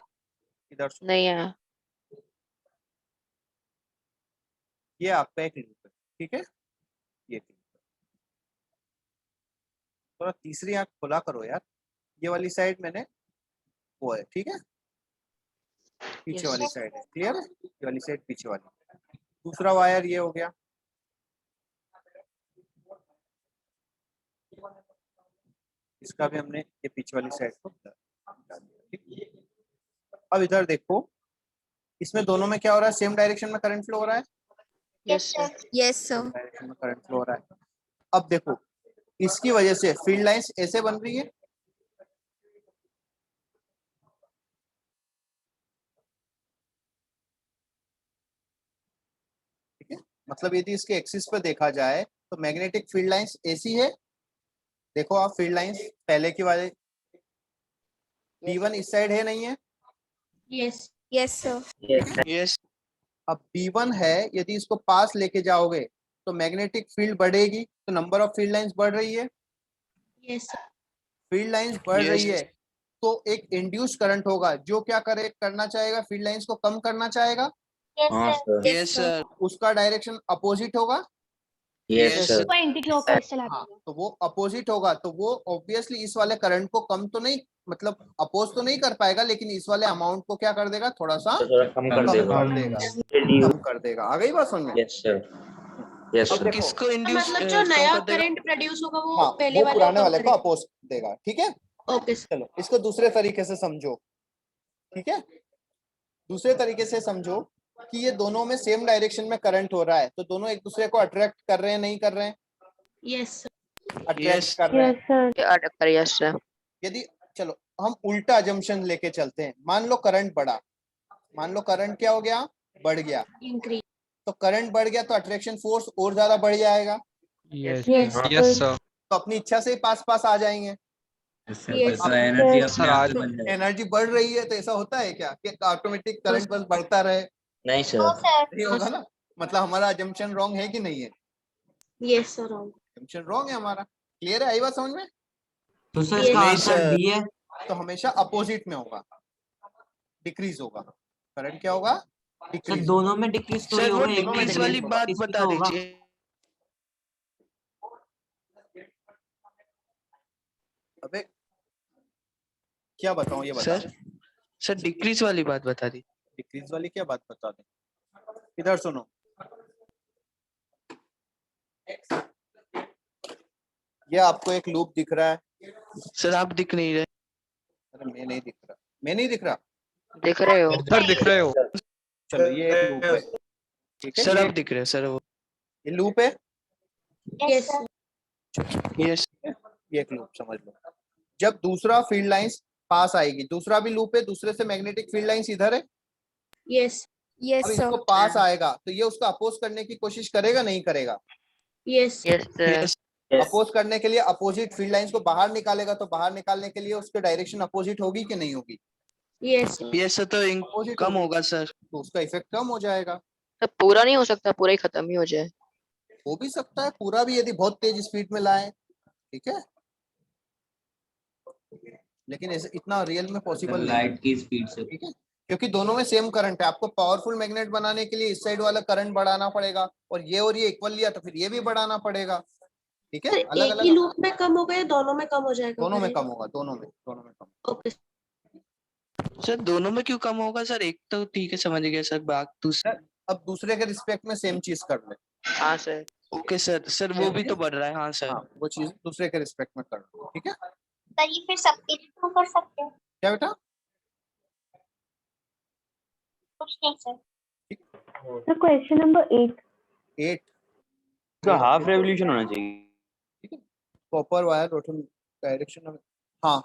इधर सुनो। नहीं आया। ये आपका एक लूप है, ठीक है। ये लूप है। थोड़ा तीसरी आंख खुला करो यार, ये वाली साइड मैंने वो है, ठीक है। पीछे वाली साइड है, क्लियर है। ये वाली साइड पीछे वाली। दूसरा वायर ये हो गया, इसका भी हमने ये पीछे वाली साइड को डाल दिया, ठीक। अब इधर देखो, इसमें दोनों में क्या हो रहा है? सेम डायरेक्शन में करंट फ्लो हो रहा है, yes sir. Yes sir. Direction में करंट फ्लो हो रहा है। अब देखो, इसकी वजह से फील्ड लाइंस ऐसे बन रही है, ठीक है। मतलब यदि इसके एक्सिस पे देखा जाए तो मैग्नेटिक फील्ड लाइंस ऐसी है, देखो आप फील्ड लाइंस पहले की वाले B1 इस साइड है, नहीं है? Yes yes sir. यस अब B1 है, यदि इसको पास लेके जाओगे तो मैग्नेटिक फील्ड बढ़ेगी, तो नंबर ऑफ फील्ड लाइंस बढ़ रही है। यस फील्ड लाइंस बढ़ Yes. रही है तो एक इंड्यूस करंट होगा जो क्या करना चाहेगा? फील्ड लाइंस को कम करना चाहेगा, यस सर उसका डायरेक्शन अपोजिट होगा। यस सर वो एंटी क्लॉकवाइज चलाते हाँ, तो वो अपोजिट होगा, तो वो ऑब्वियसली इस वाले करंट को कम तो नहीं, मतलब अपोज तो नहीं कर पाएगा, लेकिन इस वाले अमाउंट को क्या कर देगा? थोड़ा सा कम कम कर देगा। कम कर देगा। आ गई बात समझ में? यस सर, यस अब सर। देखो, किसको इंड्यूस मतलब जो नया करंट प्रोड्यूस होगा वो हाँ, पहले वो वाले पुराने को वाले को करेगा। अपोज देगा, ठीक है। Okay sir. चलो इसको दूसरे तरीके से समझो, ठीक है। दूसरे तरीके से समझो कि ये दोनों में सेम डायरेक्शन में करंट हो रहा है, तो दोनों एक दूसरे को अट्रैक्ट कर रहे हैं, नहीं कर रहे हैं? यस अट्रैक्ट कर रहे हैं। Yes, sir. अटक यस सर। यदि चलो हम उल्टा अजम्पशन लेके चलते हैं, मान लो करंट बढ़ा, मान लो करंट क्या हो गया? बढ़ गया। इंक्रीज। तो करंट बढ़ गया तो अट्रैक्शन फोर्स और ज्यादा बढ़ जाएगा, यस Yes, यस सर तो अपनी इच्छा से ही पास पास आ जाएंगे। Yes. तो एनर्जी Yes. अपने आप ही बन जाएगी। एनर्जी बढ़ रही है तो ऐसा होता है क्या कि ऑटोमेटिक करंट बस बढ़ता रहे? नहीं सर, नहीं होगा ना। मतलब हमारा अजम्पशन रॉन्ग है कि नहीं है? Yes sir. अजम्पशन रॉन्ग है हमारा। क्लियर है? आई बात समझ में? तो सर Yes. इसका नहीं, आंसर sir. डी है। तो हमेशा अपोजिट में होगा, डिक्रीज होगा करंट। क्या होगा? Sir decrease. दोनों में डिक्रीज तो सर ही वो होगा, एक में डिक्रीज increase वाली होगा, बात किसी बता का होगा। दीजिए। अबे क्या बताऊं, ये बता। सर डिक्रीज वाली बात बता दी। डिक्रीज वाली क्या बात बता दें? इधर सुनो, ये आपको एक लूप दिख रहा है। सर आप दिख नहीं रहे। अरे मैं नहीं दिख रहा, मैं नहीं दिख रहा। दिख रहे हो? सर दिख रहे हो? चलो ये एक लूप है, ठीक है। सर ये आप दिख रहे हैं सर। वो ये लूप है, यस यस ये एक लूप समझ लो। जब दूसरा फील्ड लाइंस पास आएगी, दूसरा भी लूप है, दूसरे से मैग्नेटिक फील्ड लाइंस इधर है। यस अब इसको पास आएगा तो ये उसको अपोज करने की कोशिश करेगा, नहीं करेगा? Yes yes sir. अपोज करने के लिए अपोजिट फील्ड लाइंस को बाहर निकालेगा, तो बाहर निकालने के लिए उसकी डायरेक्शन अपोजिट होगी कि नहीं होगी? Yes yes sir. तो Opposite कम होगी। होगा सर। तो उसका इफेक्ट कम हो जाएगा। सर पूरा नहीं हो सकता, पूरा ही खत्म ही हो जाए। हो भी सकता है पूरा भी, यदि बहुत तेज स्पीड में लाए, ठीक है, लेकिन ऐसे इतना रियल में पॉसिबल नहीं है, लाइट की स्पीड से। ठीक है, क्योंकि दोनों में सेम करंट है। आपको पावरफुल मैग्नेट बनाने के लिए इस साइड वाला करंट बढ़ाना पड़ेगा, और ये इक्वल लिया तो फिर ये भी बढ़ाना पड़ेगा, ठीक है। अलग अलग लूप में कम होगा या दोनों में कम हो जाएगा? दोनों में कम होगा, दोनों में कम। ओके सर दोनों में क्यों कम होगा सर? एक तो ठीक है समझ गया सर, बात दूसरा। अब दूसरे के रिस्पेक्ट में सेम चीज कर ले। हाँ सर। Okay sir. सर वो भी तो बढ़ रहा है। हाँ सर। हाँ, वो चीज दूसरे के रिस्पेक्ट में कर लो, ठीक है। सर ये फिर सबके लिए तो कर सकते हैं? क्या बेटा? कुछ नहीं सर। So question number 8. 8 उसका हाफ रेवोल्यूशन होना चाहिए। कॉपर वायर रोटेशन डायरेक्शन में, हाँ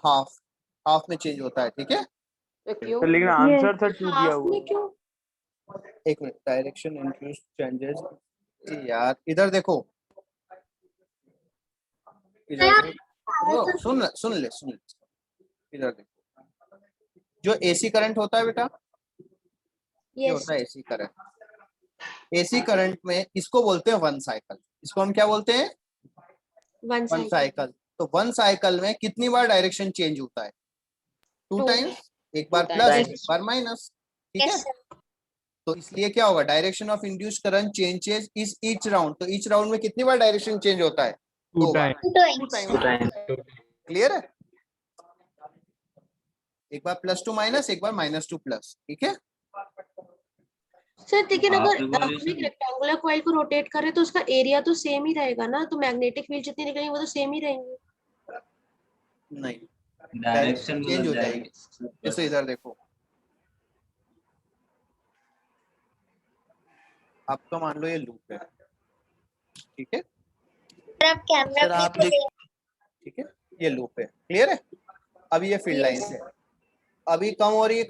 हाफ में चेंज होता है, ठीक है। तो क्यों? तो लेकिन आंसर सर टू दिया हुआ है। क्यों? एक मिनट, डायरेक्शन इंड्यूस चेंजेस। यार इधर देखो, इधर देखो, सुन ले इधर देखो, जो एसी करंट होता है बेटा, ये होता है एसी करंट। एसी करंट में इसको बोलते हैं वन साइकिल। इसको हम क्या बोलते हैं? One cycle. तो वन साइकिल में कितनी बार डायरेक्शन चेंज होता है? 2 टाइम्स। एक बार प्लस, एक बार माइनस, ठीक है। तो इसलिए क्या होगा, direction of induce current changes is each round. तो ईच राउंड में कितनी बार डायरेक्शन चेंज होता है? 2 बार। 2 टाइम्स। क्लियर है? एक बार +2 माइनस, एक बार -2 प्लस, ठीक है। सर लेकिन हाफ अगर रिवॉल्यूशन। एक रेक्टेंगुलर कॉइल को रोटेट करें तो उसका एरिया तो सेम ही रहेगा ना, तो मैग्नेटिक फील्ड जितनी निकलेंगी वो तो सेम ही रहेंगी। नहीं, डायरेक्शन चेंज हो जाएगी। जैसे इधर देखो, आपका मान लो ये लूप है, ठीक है। आप कैमरा सर आप देख। ठीक है, ये लूप है, क्लियर है। अभी ये फील्ड लाइन है, अभी कम हो रही है,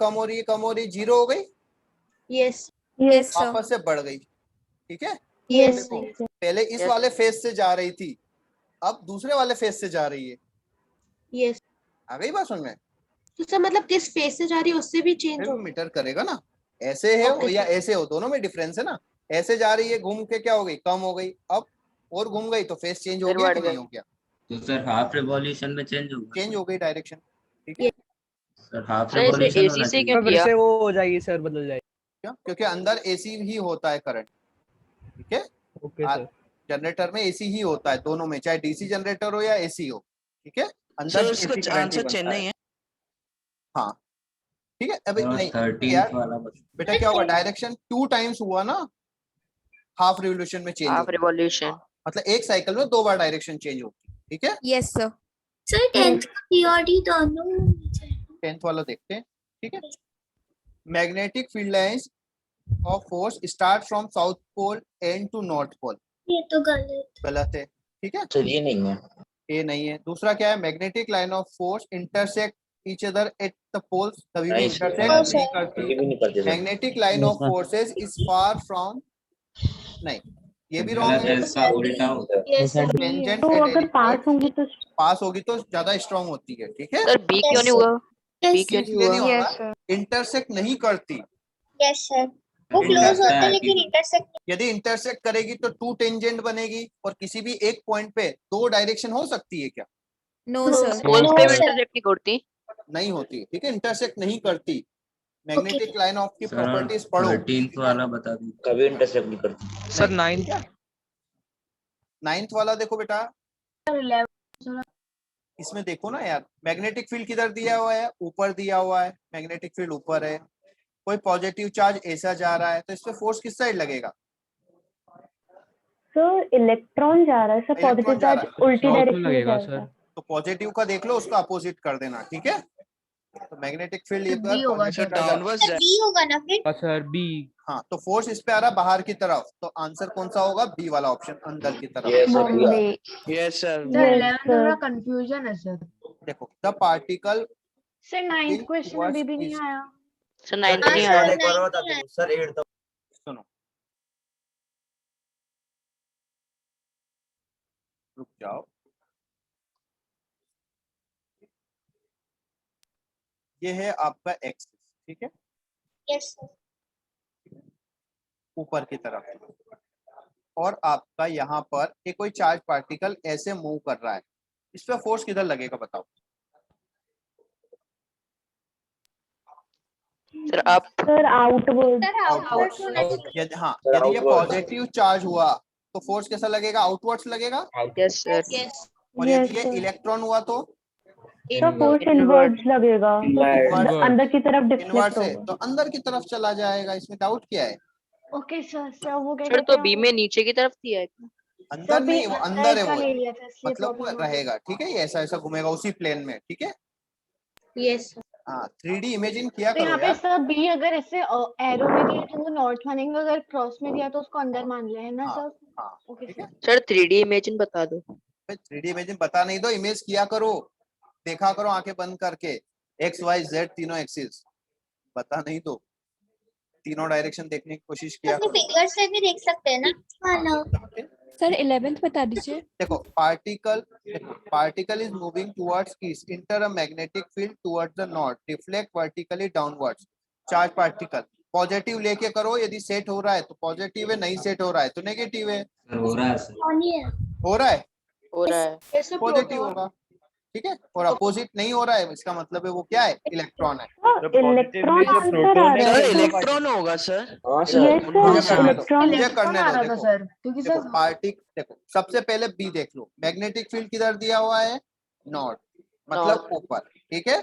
0 हो गई, यस वापस से बढ़ गई, ठीक है। यस देखो, पहले इस वाले फेस से जा रही थी, अब दूसरे वाले फेस से जा रही है। यस आ गई बात समझ में? तो सर मतलब किस फेस से जा रही है उससे भी चेंज हो। मीटर करेगा ना, ऐसे है Okay, या ऐसे हो, दोनों में डिफरेंस है ना। ऐसे जा रही है, घूम के क्या हो गई, कम हो गई, अब और घूम गई तो फेस चेंज हो फिर गया बढ़ कि नहीं गई। हो गया? तो सर हाफ रिवॉल्यूशन में चेंज होगा। चेंज हो गई डायरेक्शन, ठीक है। सर हाफ सर इसे रिवॉल्यूशन एसी होना से चाहिए। क्यों फिर किया? से वो हो जाएगी सर, बदल जाएगी। क्या? क्योंकि अंदर एसी ही होता है करंट, ठीक है। Okay sir. जनरेटर में एसी ही होता है, दोनों में, चाहे डीसी जनरेटर हो या एसी हो, ठीक है। अंदर सर AC उसका करंट ही आंसर बनता चेन्नई है। हाँ, ठीक है। अभी और नहीं 13th यार वाला बता। बेटा, क्या होगा, डायरेक्शन 2 टाइम्स हुआ ना, हाफ रिवोल्यूशन में चेंज हाफ होगा, रिवॉल्यूशन। मतलब एक साइकिल में 2 बार डायरेक्शन चेंज होती है, ठीक है। Yes sir. सर 10th का पीआरडी दोनों 10th वाला देखते हैं, ठीक है। Magnetic field lines of force start from south pole and to north pole. ये तो गलत है, ठीक है। सर ये नहीं है। ये नहीं है। दूसरा क्या है, magnetic line of force intersect each other at the poles, कभी भी इंटरसेक्ट नहीं करती। Magnetic line of forces is far from, नहीं ये भी रॉन्ग गलत है, है। इसका उल्टा होता है। टेंजेंट तो एट अगर एनी पास होगी तो ज्यादा स्ट्रांग होती है, ठीक है। सर बी क्यों नहीं हुआ? बी क्यों नहीं इसलिए नहीं हुआ? होगा, इंटरसेक्ट नहीं करती। यस सर, वो क्लोज होता है लेकिन इंटरसेक्ट। यदि इंटरसेक्ट करेगी तो 2 टेंजेंट बनेगी, और किसी भी एक पॉइंट पे 2 डायरेक्शन हो सकती है क्या? No sir. पोल्स पे भी इंटरसेक्ट नहीं करती। नहीं होती, ठीक है। इंटरसेक्ट नहीं करती। मैग्नेटिक लाइन ऑफ की सर प्रॉपर्टीज पढ़ो। 13th वाला बता दीजिए। कभी इंटरसेक्ट नहीं करती। सर 9th 9th वाला देखो बेटा, इसमें देखो ना यार, मैग्नेटिक फील्ड किधर दिया हुआ है, ऊपर दिया हुआ है, मैग्नेटिक फील्ड ऊपर है, कोई पॉजिटिव चार्ज ऐसा जा रहा है, तो इस पे फोर्स किस साइड लगेगा? सर इलेक्ट्रॉन जा रहा है, सर इलेक्ट्रॉन पॉजिटिव जा चार्ज रहा है, उल्टी साउथ में डायरेक्शन में लगेगा जाएगा। सर। तो पॉजिटिव का देख लो, उसका अपोजिट कर देना, ठीक है। तो मैग्नेटिक फील्ड ये B होगा सर सर। डाउनवर्ड्स बी होगा ना फिर। Sir B. हाँ, तो फोर्स इस पे आ रहा है बाहर की तरफ, तो आंसर कौन सा होगा? बी वाला ऑप्शन, अंदर की तरफ। Yes sir. Sir Yes, 11th में sir. थोड़ा कंफ्यूजन है सर। देखो, the particle sir 9th question अभी भी नहीं आया। सर 9th हाँ नहीं सर आया। 9 सुनो, रुक जाओ, ये है आपका एक्सिस, ठीक है, यस सर। ऊपर की तरफ, और आपका यहाँ पर एक कोई चार्ज पार्टिकल ऐसे मूव कर रहा है, इस पे फोर्स किधर लगेगा बताओ? सर आप सर आउटवर्ड। सर आउटवर्ड होना चाहिए। यदि हाँ, यदि ये पॉजिटिव चार्ज हुआ तो फोर्स कैसा लगेगा? आउटवर्ड्स लगेगा। Yes sir. यस और Yes, यदि ये sir. इलेक्ट्रॉन हुआ तो सर फोर्स इनवर्ड्स लगेगा, Inwards. अंदर की तरफ इनवर्ड डिफ्लेक्ट से होगा। तो अंदर की तरफ चला जाएगा, इसमें डाउट क्या है? Okay sir. सर वो क्या सर कहते तो हैं बी में नीचे की तरफ दिया है क्या? अंदर सर भी नहीं, वो अंदर है, का वो ले लिया था इसलिए मतलब वो प्रॉब्लम हो गई। रहेगा, ठीक है, ये ऐसा ऐसा घूमेगा उसी प्लेन में, ठीक है। यस हाँ, 3D इमेजिन किया तो करो यहाँ पे यार। सर बी अगर ऐसे एरो में दिया तो वो नॉर्थ मानेंगे, अगर क्रॉस में दिया तो उसको अंदर मान ले, है ना हाँ, सर? हाँ, ओके ठीक है। सर 3D इमेजिन बता दो। 3D इमेजिन बता नहीं दो, इमेज किया करो, देखा करो आंखें बंद करके, एक्स वाई जेड तीनों एक्सिस, बता नहीं दो, तीनों डायरेक्शन देखने की कोशिश किया अपने करो। फिंगर से भी देख सकते हैं ना। हाँ, सर 11th बता दीजिए। देखो, particle is moving towards east, inter a magnetic field towards the north, reflect vertically downwards. Charge particle positive लेके करो, यदि सेट हो रहा है तो पॉजिटिव है, नहीं सेट हो रहा है तो नेगेटिव है। हो रहा है सर। हो रहा है हो रहा है। पॉजिटिव होगा, ठीक है। और अपोजिट नहीं हो रहा है, इसका मतलब है वो क्या है? इलेक्ट्रॉन है। इलेक्ट्रॉन आंसर आ रहा सर है। इलेक्ट्रॉन होगा सर। यस मुझे सर, करने दो, इलेक्ट्रॉन। मुझे करने आ दो। रहा था देखो, सर क्योंकि देखो सर देखो, सबसे पहले बी देख लो, मैग्नेटिक फील्ड किधर दिया हुआ है? नॉर्थ, मतलब ऊपर, ठीक है।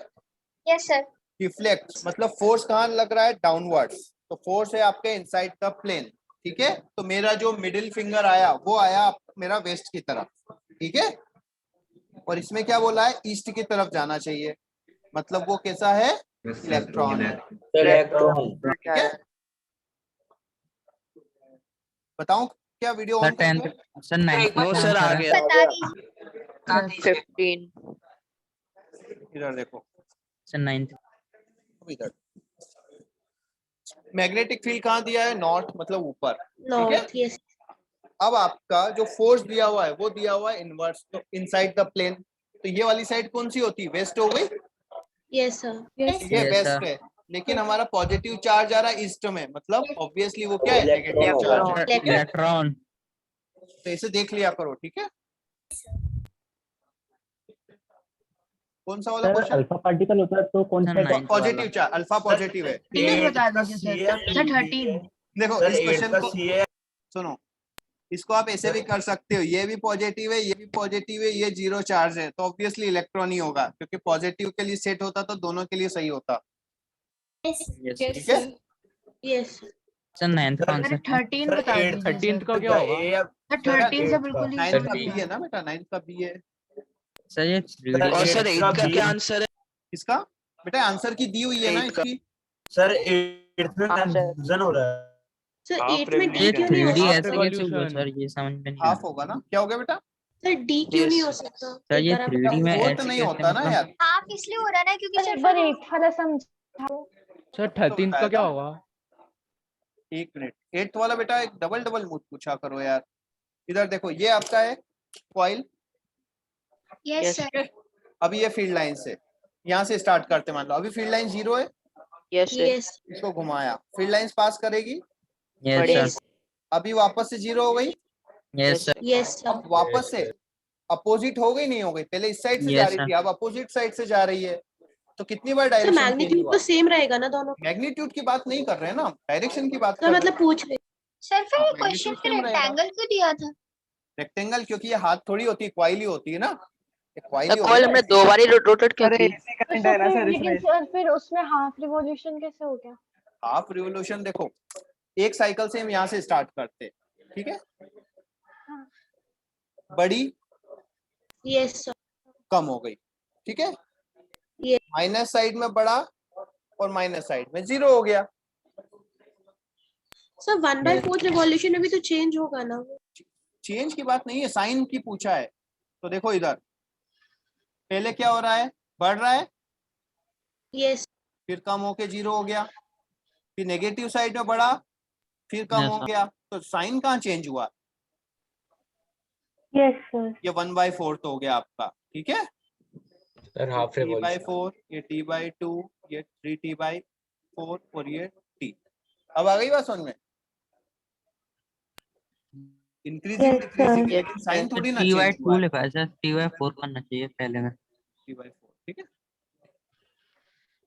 Yes sir. रिफ्लेक्ट मतलब फोर्स कहाँ लग रहा है? डाउनवर्ड्स, तो फोर्स है आपके इनसाइड द प्लेन, ठीक है। तो मेरा जो मिडिल फिंगर आया वो आया मेरा वेस्ट की तरफ, ठीक है। और इसमें क्या बोला है? ईस्ट की तरफ जाना चाहिए, मतलब वो कैसा है? इलेक्ट्रॉन है, ठीक है। बताऊं क्या वीडियो ऑन करके? सर 9th नो सर आ गया। बता दीजिए। 15 इधर देखो, सर 9th। इधर मैग्नेटिक फील्ड कहाँ दिया है? नॉर्थ, मतलब ऊपर, ठीक है। North yes. अब आपका जो फोर्स दिया हुआ है वो दिया हुआ है इनवर्स, तो इनसाइड द प्लेन, तो ये वाली साइड कौन सी होती है? वेस्ट हो गई, यस सर। ये Yes, वेस्ट sir. है, लेकिन हमारा पॉजिटिव चार्ज आ रहा है ईस्ट में, मतलब ऑब्वियसली वो क्या है? नेगेटिव चार्ज है, ठीक है। इलेक्ट्रॉन। तो इसे देख लिया करो, ठीक है। कौन सा वाला सर क्वेश्चन? अल्फा पार्टिकल होता है तो कौन सर सा 9th पॉजिटिव वाला। चार्ज, अल्फा पॉजिटिव है। 13 बता दीजिए सर। 13 देखो इस क्वेश्चन को सुनो, इसको आप ऐसे भी कर सकते हो, ये भी पॉजिटिव है, ये भी पॉजिटिव है, ये जीरो चार्ज है, तो ऑब्वियसली इलेक्ट्रॉन ही होगा, क्योंकि पॉजिटिव के लिए सेट होता तो दोनों के लिए सही होता, ठीक है। यस सर 9th का सर आंसर 13 बता दीजिए। 13th का क्या होगा? सर 13 से बिल्कुल ही 9th का बी है ना बेटा, 9th का बी है। सर ये और सर 8 का क्या आंसर है? इसका बेटा आंसर की दी हुई है ना 8 का। इसकी। सर 8th में कंफ्यूजन हो रहा है। सर 8 में ये डी क्यों नहीं हो 3D सकता? ऐसे कैसे हुआ सर? ये समझ में नहीं आ हाफ होगा ना, क्या हो गया बेटा? सर डी क्यों नहीं हो सकता? सर ये 3D में फोर्थ ऐसे नहीं कैसे होता ना मतलब? यार। हाफ इसलिए हो रहा है ना क्योंकि सर एक बार एक वाला समझाओ। सर 13th का क्या होगा? एक मिनट, 8th वाला बेटा एक डबल डबल मूड पूछा करो यार। इधर देखो, ये आपका है कॉइल, यस सर। अभी ये फील्ड लाइन से यहाँ से स्टार्ट करते, मान लो अभी फील्ड लाइन 0 है, यस यस इसको घुमाया, फील्ड लाइंस पास करेगी, यस सर। अभी वापस से 0 हो गई, यस सर। Yes sir. अब वापस से अपोजिट हो गई, नहीं हो गई? पहले इस साइड से जा Yes, रही sir. थी, अब अपोजिट साइड से जा रही है, तो कितनी बार सर डायरेक्शन चेंज मैग्नीट्यूड हुआ? तो सेम रहेगा ना दोनों? मैग्नीट्यूड की बात नहीं कर रहे हैं ना, डायरेक्शन की बात सर कर रहे मतलब पूछ रहे। सर फिर हाँ, ये क्वेश्चन magnitude फिर same रहेगा। रेक्टेंगल क्यों दिया था? हैं। रेक्टेंगल क्योंकि ये हाथ थोड़ी होती है, क्वाइल ही होती है ना, एक कॉइल ही हो कॉइल गया। हमने 2 बार ही रोटेट क्यों अरे की? एसी करंट है ना सर लेकिन इसमें। सर फिर उसमें हाफ रिवॉल्यूशन कैसे हो गया? हाफ रिवोल्यूशन देखो, एक साइकिल से हम यहाँ से स्टार्ट करते हैं, ठीक है, बड़ी यस सर। कम हो गई, ठीक है, माइनस साइड में बड़ा और माइनस साइड में 0 हो गया। सर 1/4 रिवॉल्यूशन में भी तो चेंज होगा ना? चेंज की बात नहीं है, साइन की पूछा है। तो देखो इधर पहले क्या हो रहा है, बढ़ रहा है, यस। फिर कम होके 0 हो गया, फिर नेगेटिव साइड में बढ़ा, फिर कम हो गया, तो साइन कहाँ चेंज हुआ? Yes sir. ये 1/4 हो गया आपका, ठीक है, सर हाफ t/4, ये t/2, ये 3t/4 और ये t। अब आ गई बात समझ में? Increasing Yes, decreasing, sir. लेकिन साइन थोड़ी ना T/2 चेंज हुआ है। लिखा है सर, T/4 करना चाहिए पहले में। t/4, ठीक है,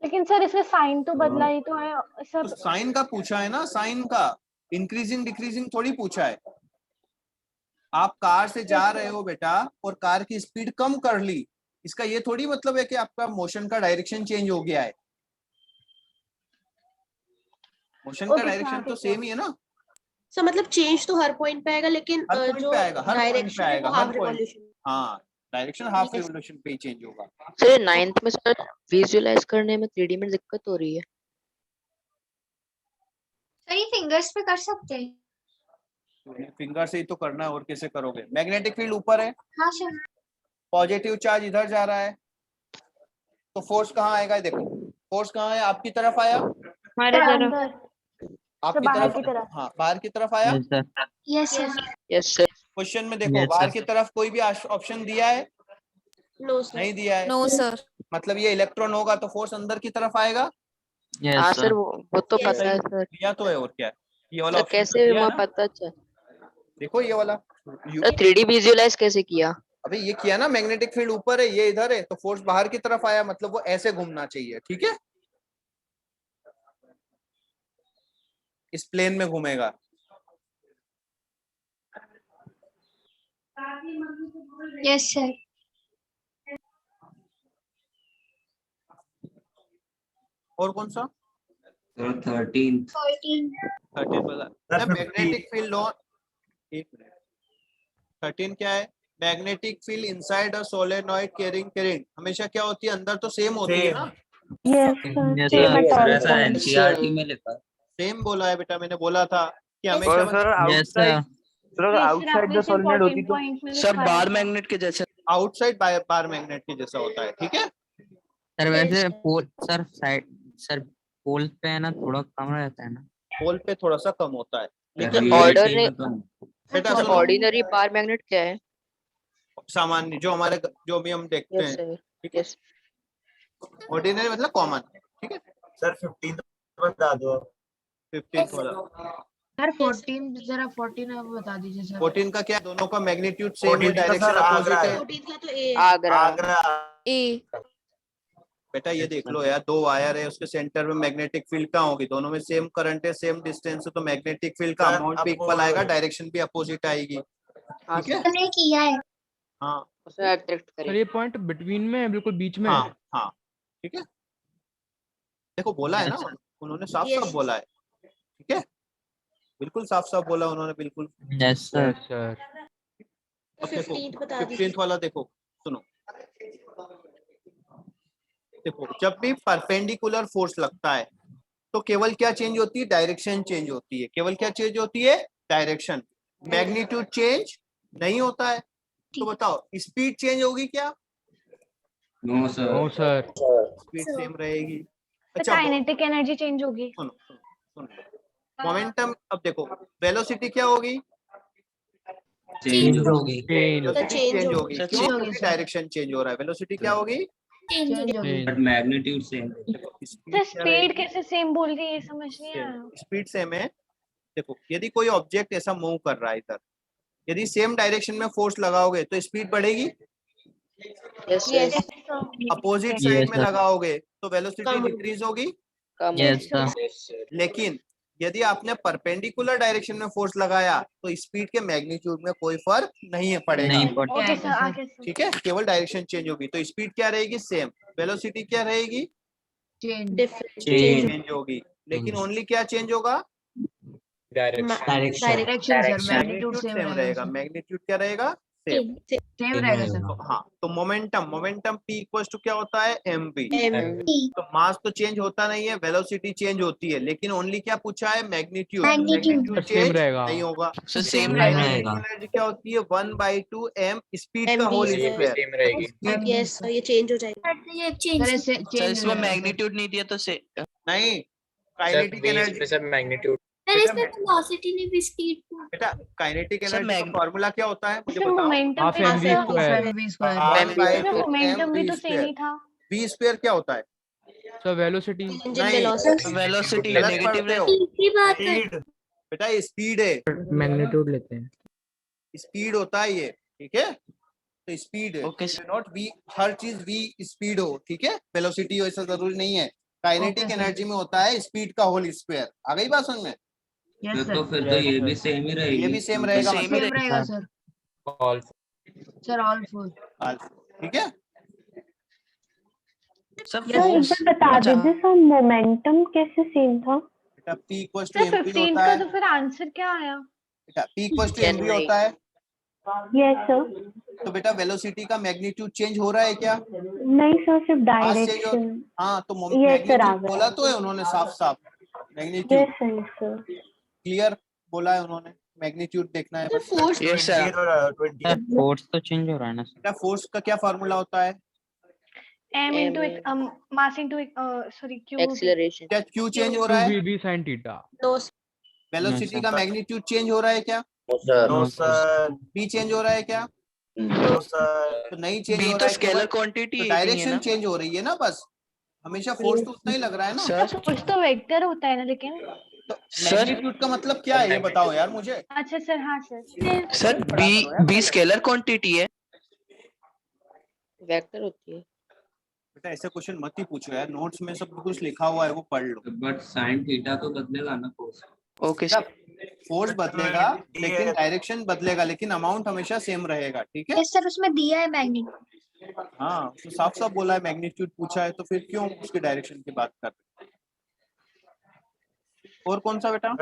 लेकिन सर इसमें साइन तो बदला ही तो है तो सब। साइन का पूछा है ना, साइन का, इंक्रीजिंग डिक्रीजिंग थोड़ी पूछा है। आप कार से जा रहे हो बेटा और कार की स्पीड कम कर ली, इसका ये थोड़ी मतलब है कि आपका मोशन का डायरेक्शन चेंज हो गया है। मोशन का Okay, डायरेक्शन हाँ, तो ठीक है। सेम ही है ना, सर मतलब चेंज तो हर पॉइंट पे आएगा, लेकिन हर पॉइंट जो पे आएगा, हर पॉइंट पे डायरेक्शन है आएगा, वो हर हाफ पॉइंट। रिवॉल्यूशन। हाँ, डायरेक्शन हाफ रिवोल्यूशन पे ही चेंज होगा। सर 9th में सर विजुअलाइज करने में 3D में दिक्कत हो रही है। सर ये फिंगर्स पे कर सकते हैं? फिंगर से ही तो करना है, और कैसे करोगे? मैग्नेटिक फील्ड ऊपर है, हाँ सर। पॉजिटिव चार्ज इधर जा रहा है, तो फोर्स कहाँ आएगा? देखो फोर्स कहाँ है, आपकी तरफ आया, हमारे तरफ आपकी बाहर तरफ, की तरफ। हाँ बाहर की तरफ आया। Yes, sir. Yes sir. Yes sir. Question में देखो Yes, बाहर sir. की तरफ कोई भी ऑप्शन दिया है? No sir. नहीं दिया है, नो सर। मतलब ये इलेक्ट्रॉन होगा तो फोर्स अंदर की तरफ आएगा। Yes, हाँ sir. सर वो तो Yes, पता है सर। दिया तो है, और क्या है, ये वाला सर ऑप्शन कैसे दिया है मैं ना? पता चल? देखो ये वाला सर 3D विजुअलाइज कैसे किया? अबे ये किया ना, मैग्नेटिक फील्ड ऊपर है, ये इधर है, तो फोर्स बाहर की तरफ आया, मतलब वो ऐसे घूमना चाहिए, ठीक है, इस प्लेन में घूमेगा। Yes sir. और कौन सा? 13 13 वाला मैग्नेटिक फील्ड ऑन, एक मिनट, 13 क्या है? Magnetic field inside a solenoid carrying current, हमेशा क्या होती है, अंदर तो सेम होती है ना। Yes, sir. Yes, Same sir. at sir all ऐसा points. एनसीईआरटी में लिखा है। सेम बोला है बेटा, मैंने बोला था कि हमेशा Yes, sir. Outside the solenoid होती तो सर बार मैग्नेट के जैसे। आउटसाइड बार मैग्नेट के जैसा होता है, ठीक है। सर वैसे पोल सर साइड सर पोल पे है ना थोड़ा कम रहता है ना। पोल पे थोड़ा सा कम होता है, लेकिन ऑर्डर रियलिटी ने में तो बेटा सर सुनो, ऑर्डिनरी पावर मैग्नेट क्या है? सामान्य जो हमारे जो भी हम देखते यस हैं, सर। ठीक है, यस ऑर्डिनरी मतलब कॉमन, ठीक है। सर 15 बता दो। 15 वाला, सर 14 जरा 14 अब बता दीजिए सर। 14 का क्या, दोनों का मैग्नीट्यूड सेम है, 14 का डायरेक्शन सर अपोजिट आगरा है। है। 14 का तो ए है। आगरा। आगरा ए बेटा ये देख लो यार, 2 वायर है, उसके सेंटर में मैग्नेटिक फील्ड कहाँ होगी? दोनों में सेम करंट है, सेम डिस्टेंस है, तो मैग्नेटिक फील्ड का सर, अमाउंट भी इक्वल अपोजिट। आएगा, डायरेक्शन भी अपोजिट आएगी, हाँ ठीक है। सर। हमने किया है। हाँ उसे अट्रैक्ट सर करें। ये पॉइंट बिटवीन में है, बिल्कुल बीच में है। हाँ हाँ, ठीक है, देखो बोला है ना Yes, sir. उन्होंने, साफ Yes. साफ बोला है, ठीक है, बिल्कुल साफ साफ बोला उन्होंने, बिल्कुल। Yes, sir. Yes sir. अब देखो 15th बता दीजिए। 15th वाला देखो, सुनो, देखो जब भी परपेंडिकुलर फोर्स लगता है तो केवल क्या चेंज होती है? डायरेक्शन चेंज होती है, केवल क्या चेंज होती है? डायरेक्शन, मैग्नीट्यूड चेंज नहीं होता है। तो बताओ स्पीड चेंज होगी क्या? No sir. No sir. Speed same रहेगी। तो अच्छा काइनेटिक एनर्जी चेंज होगी। सुनो सुनो, मोमेंटम, अब देखो वेलोसिटी क्या होगी? चेंज Change होगी। चेंज वेलोसिटी change चेंज होगी। होगी, सच क्यों? में क्योंकि डायरेक्शन चेंज हो रहा है। वेलोसिटी क्या होगी? Change but magnitude same. तो स्पीड कैसे सेम बोल रही है, समझ नहीं आया। स्पीड सेम है। देखो यदि कोई ऑब्जेक्ट ऐसा मूव कर रहा है इधर, यदि सेम डायरेक्शन में फोर्स लगाओगे तो स्पीड बढ़ेगी, yes Yes. Sir. Opposite Yes, side में sir. लगाओगे तो वेलोसिटी कम। डिक्रीज होगी। कम। Yes, sir. लेकिन यदि आपने परपेंडिकुलर डायरेक्शन में फोर्स लगाया तो स्पीड के मैग्नीट्यूड में कोई फर्क नहीं पड़ेगा। नहीं पड़ता। ओके सर आगे सर। ठीक है, केवल डायरेक्शन चेंज होगी। तो स्पीड क्या रहेगी? सेम। वेलोसिटी क्या रहेगी? चेंज होगी, लेकिन ओनली क्या चेंज होगा? Direction. Direction sir magnitude magnitude same same रहेगा रहेगा। सर। मैग्नीट्यूड क्या रहेगा? सेम। सेम रहेगा सर। हाँ, तो मोमेंटम P इक्वल्स टू क्या होता है? mv। T तो मास तो चेंज होता नहीं है, वेलोसिटी चेंज होती है, लेकिन ओनली क्या पूछा है? मैग्नीट्यूड। Magnitude। सेम चेंज रहेगा। नहीं होगा। सर सेम Same रहेगा। रहेगा। एनर्जी क्या होती है? 1/2 m स्पीड का होल स्क्वायर। सेम रहेगी। यस ये चेंज हो जाएगा। ये सर चेंज ये सर चेंज इसमें मैग्नीट्यूड नहीं दिया तो से नहीं, सर काइनेटिक बीच एनर्जी। पे सर मैग्नीट्यूड। सर इसमें वेलोसिटी नहीं भी स्पीड को। बेटा काइनेटिक सर एनर्जी का फॉर्मूला क्या होता है? मुझे सर बताओ। मोमेंटम हाफ भी एम वी तो स्क्वायर। M V square. 1/2 मोमेंटम भी mv तो सेम स्क्वायर। ही था। v स्क्वायर क्या होता है? Sir velocity. नहीं, वेलोसिटी गलत नेगेटिव पढ़ते हो की बात है। स्पीड बेटा, ये स्पीड है। मैग्नीट्यूड लेते हैं। स्पीड होता है ये, ठीक है? तो स्पीड है, ओके नॉट वी। हर चीज वी स्पीड हो, ठीक है? वेलोसिटी हो ऐसा जरूरी नहीं है। Kinetic Okay, sir. एनर्जी में होता है स्पीड का होल स्क्वायर। आ गई बात समझ में? यस तो सर। फिर तो ये भी सेम ही रहेगी। ये भी सेम रहेगा Same मतलब। सेम रहेगा sir. All sir all four. ठीक है? सर सर एक फोर्स बार बता दीजिए सर मोमेंटम कैसे सेम था? बेटा P equals to sir mv 15 होता का है। तो फिर आंसर क्या आया? बेटा P equals to mv January। होता है। Yes sir. तो बेटा वेलोसिटी का मैग्नीट्यूड चेंज हो रहा है क्या? नहीं सर सिर्फ मास चेंज हो। डायरेक्शन। हाँ, तो यस सर आ मैग्नीट्यूड गया। बोला तो है उन्होंने साफ साफ। Magnitude yes sir. क्लियर बोला है उन्होंने। मैग्नीट्यूड देखना है बस। यस सर 20 सर फोर्स तो चेंज हो रहा है ना सर? बेटा फोर्स का क्या फार्मूला होता है? m into M mass into sorry q acceleration. क्या क्यू चेंज हो रहा है? V sine theta. Velocity No, का sir. मैग्नीट्यूड चेंज हो रहा है क्या? No No, sir B change हो रहा है क्या? नो सर तो नहीं चेंज बी हो तो रहा है, स्केलर केवल क्वांटिटी तो है नहीं है डायरेक्शन ना चेंज हो रही है ना बस। हमेशा फोर्स तो उतना ही लग रहा है ना। सर फोर्स तो वेक्टर होता है ना लेकिन। तो सर मैग्नीट्यूड का मतलब क्या है ये बताओ यार मुझे। अच्छा सर हाँ सर। सर बी स्केलर क्वांटिटी है। वेक्टर होती है। बेटा ऐसे क्वेश्चन मत ही पूछो यार, नोट्स में सब कुछ लिखा हुआ है वो पढ़ लो। बट साइन थीटा तो बदलेगा ना फोर्स। ओके फोर्स बदलेगा लेकिन डायरेक्शन बदलेगा, लेकिन अमाउंट हमेशा सेम रहेगा, ठीक है? यस सर उसमें दिया है मैग्नीट्यूड। हाँ, तो साफ साफ बोला है मैग्नीट्यूड पूछा है, तो फिर क्यों उसकी डायरेक्शन की बात कर रहे हैं? और कौन सा बेटा?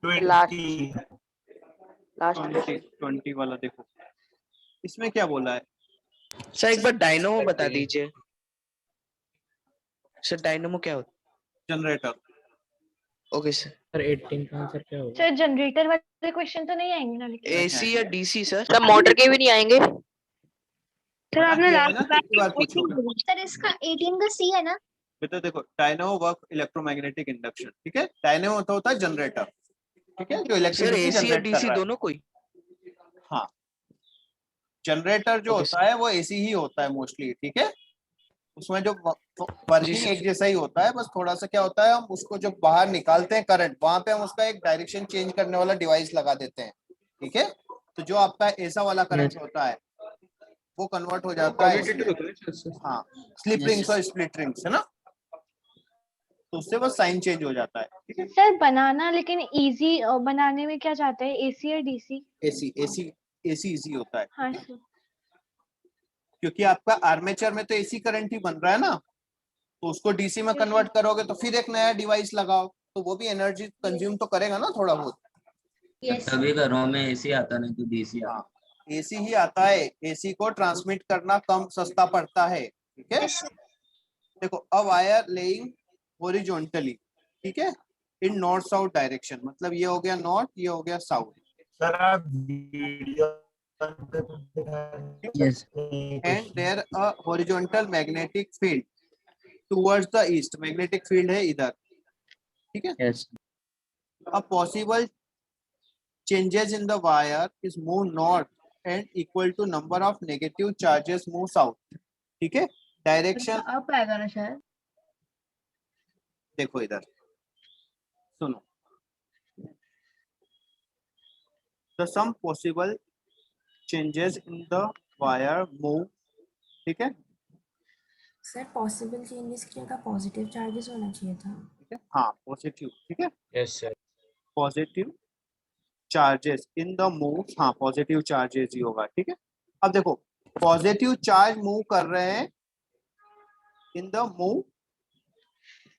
20 लास्ट 20 वाला देखो, इसमें क्या बोला है? सर एक बार डायनोमो बता दीजिए। सर डायनोमो क्या होता जनरेटर। ओके सर सर 18 का आंसर क्या होगा? सर जनरेटर वाले क्वेश्चन तो नहीं आएंगे ना लेकिन। एसी या डीसी सर सर मोटर के भी नहीं आएंगे। सर आपने ना लास्ट कितनी बार पूछो सर इसका 18 का सी है ना। बेटा देखो, डायनेमो वर्क इलेक्ट्रोमैग्नेटिक इंडक्शन, ठीक है? डायनेमो होता है जनरेटर, ठीक है? जो सर इलेक्ट्रिसिटी एसी या जनरेट कर डीसी रहा है। दोनों कोई हाँ, जनरेटर जो Okay, होता है वो एसी ही होता है मोस्टली, ठीक है? उसमें जो वर्किंग एक जैसा ही होता है, बस थोड़ा सा क्या होता है, हम उसको जब बाहर निकालते हैं करंट, वहां पे हम उसका एक डायरेक्शन चेंज करने वाला डिवाइस लगा देते हैं, ठीक है? तो जो आपका ऐसा वाला करंट होता है वो कन्वर्ट हो जाता है इसमें। हाँ, स्लिप रिंग्स और स्प्लिट रिंग्स है ना, तो उससे बस साइन चेंज हो जाता है, ठीक है? सर बनाना लेकिन इजी बनाने में क्या चाहते हैं एसी या DC? AC AC AC easy होता है, हाँ सर। क्योंकि आपका आर्मेचर में तो एसी करंट ही बन रहा है ना, तो उसको डीसी में कन्वर्ट करोगे तो फिर एक नया डिवाइस लगाओ, तो वो भी एनर्जी कंज्यूम तो करेगा ना थोड़ा बहुत। तभी घरों में एसी आता नहीं तो डीसी आता। हाँ, एसी ही आता है, एसी को ट्रांसमिट करना कम सस्ता पड़ता है, ठीक है? देखो, अ वायर लेइंग हॉरिजॉन्टली, ठीक है, इन नॉर्थ साउथ डायरेक्शन, मतलब ये हो गया नॉर्थ, ये हो गया साउथ, सर आप video Yes. And there a horizontal magnetic field towards the east, magnetic field है इधर, ठीक है? Yes. A possible changes in the wire is move north and equal to number of negative charges move south, ठीक है? Direction अब आएगा ना शायद। देखो इधर सुनो, the some possible changes in the wire move, ठीक है? सर पॉसिबल चेंजेस की जगह पॉजिटिव चार्जेस होना चाहिए था। ठीक है, हाँ पॉजिटिव, ठीक है, yes sir. Positive charges in the move, हाँ पॉजिटिव चार्जेस ही होगा, ठीक है। अब देखो पॉजिटिव चार्ज मूव कर रहे हैं in the move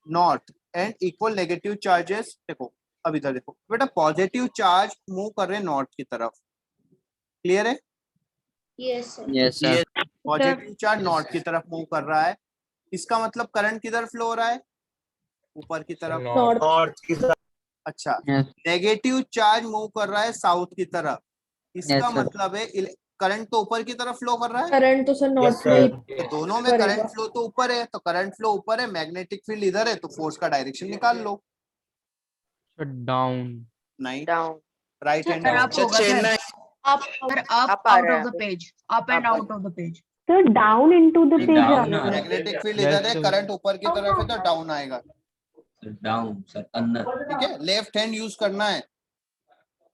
north and equal negative charges, देखो अब इधर देखो बेटा, पॉजिटिव चार्ज मूव कर रहे हैं नॉर्थ की तरफ, क्लियर है? Yes sir. Yes sir. Positive charge north की तरफ मूव कर रहा है, इसका मतलब करंट किधर फ्लो हो रहा है? ऊपर की तरफ। नॉर्थ की तरफ। अच्छा, Yes. नेगेटिव चार्ज मूव कर रहा है साउथ की तरफ, इसका Yes, sir. मतलब है करंट तो ऊपर की तरफ फ्लो कर रहा है, करंट तो सर Yes, नॉर्थ sir. में ही तो दोनों में करंट फ्लो तो ऊपर है, तो करंट फ्लो ऊपर है, मैग्नेटिक फील्ड इधर है, तो फोर्स का डायरेक्शन निकाल लो। डाउन। नहीं, down. Right hand sir down. Up होगा sir. Up sir up Up आ आउट रहा ऑफ है। The page, up and Up out of the page. Sir down into the page आ डाउन रहा है। मैग्नेटिक फील्ड इधर है, Yes, sir. करंट ऊपर की तरफ है, तो डाउन आएगा, डाउन सर, अंदर। ठीक है। लेफ्ट हैंड यूज करना है,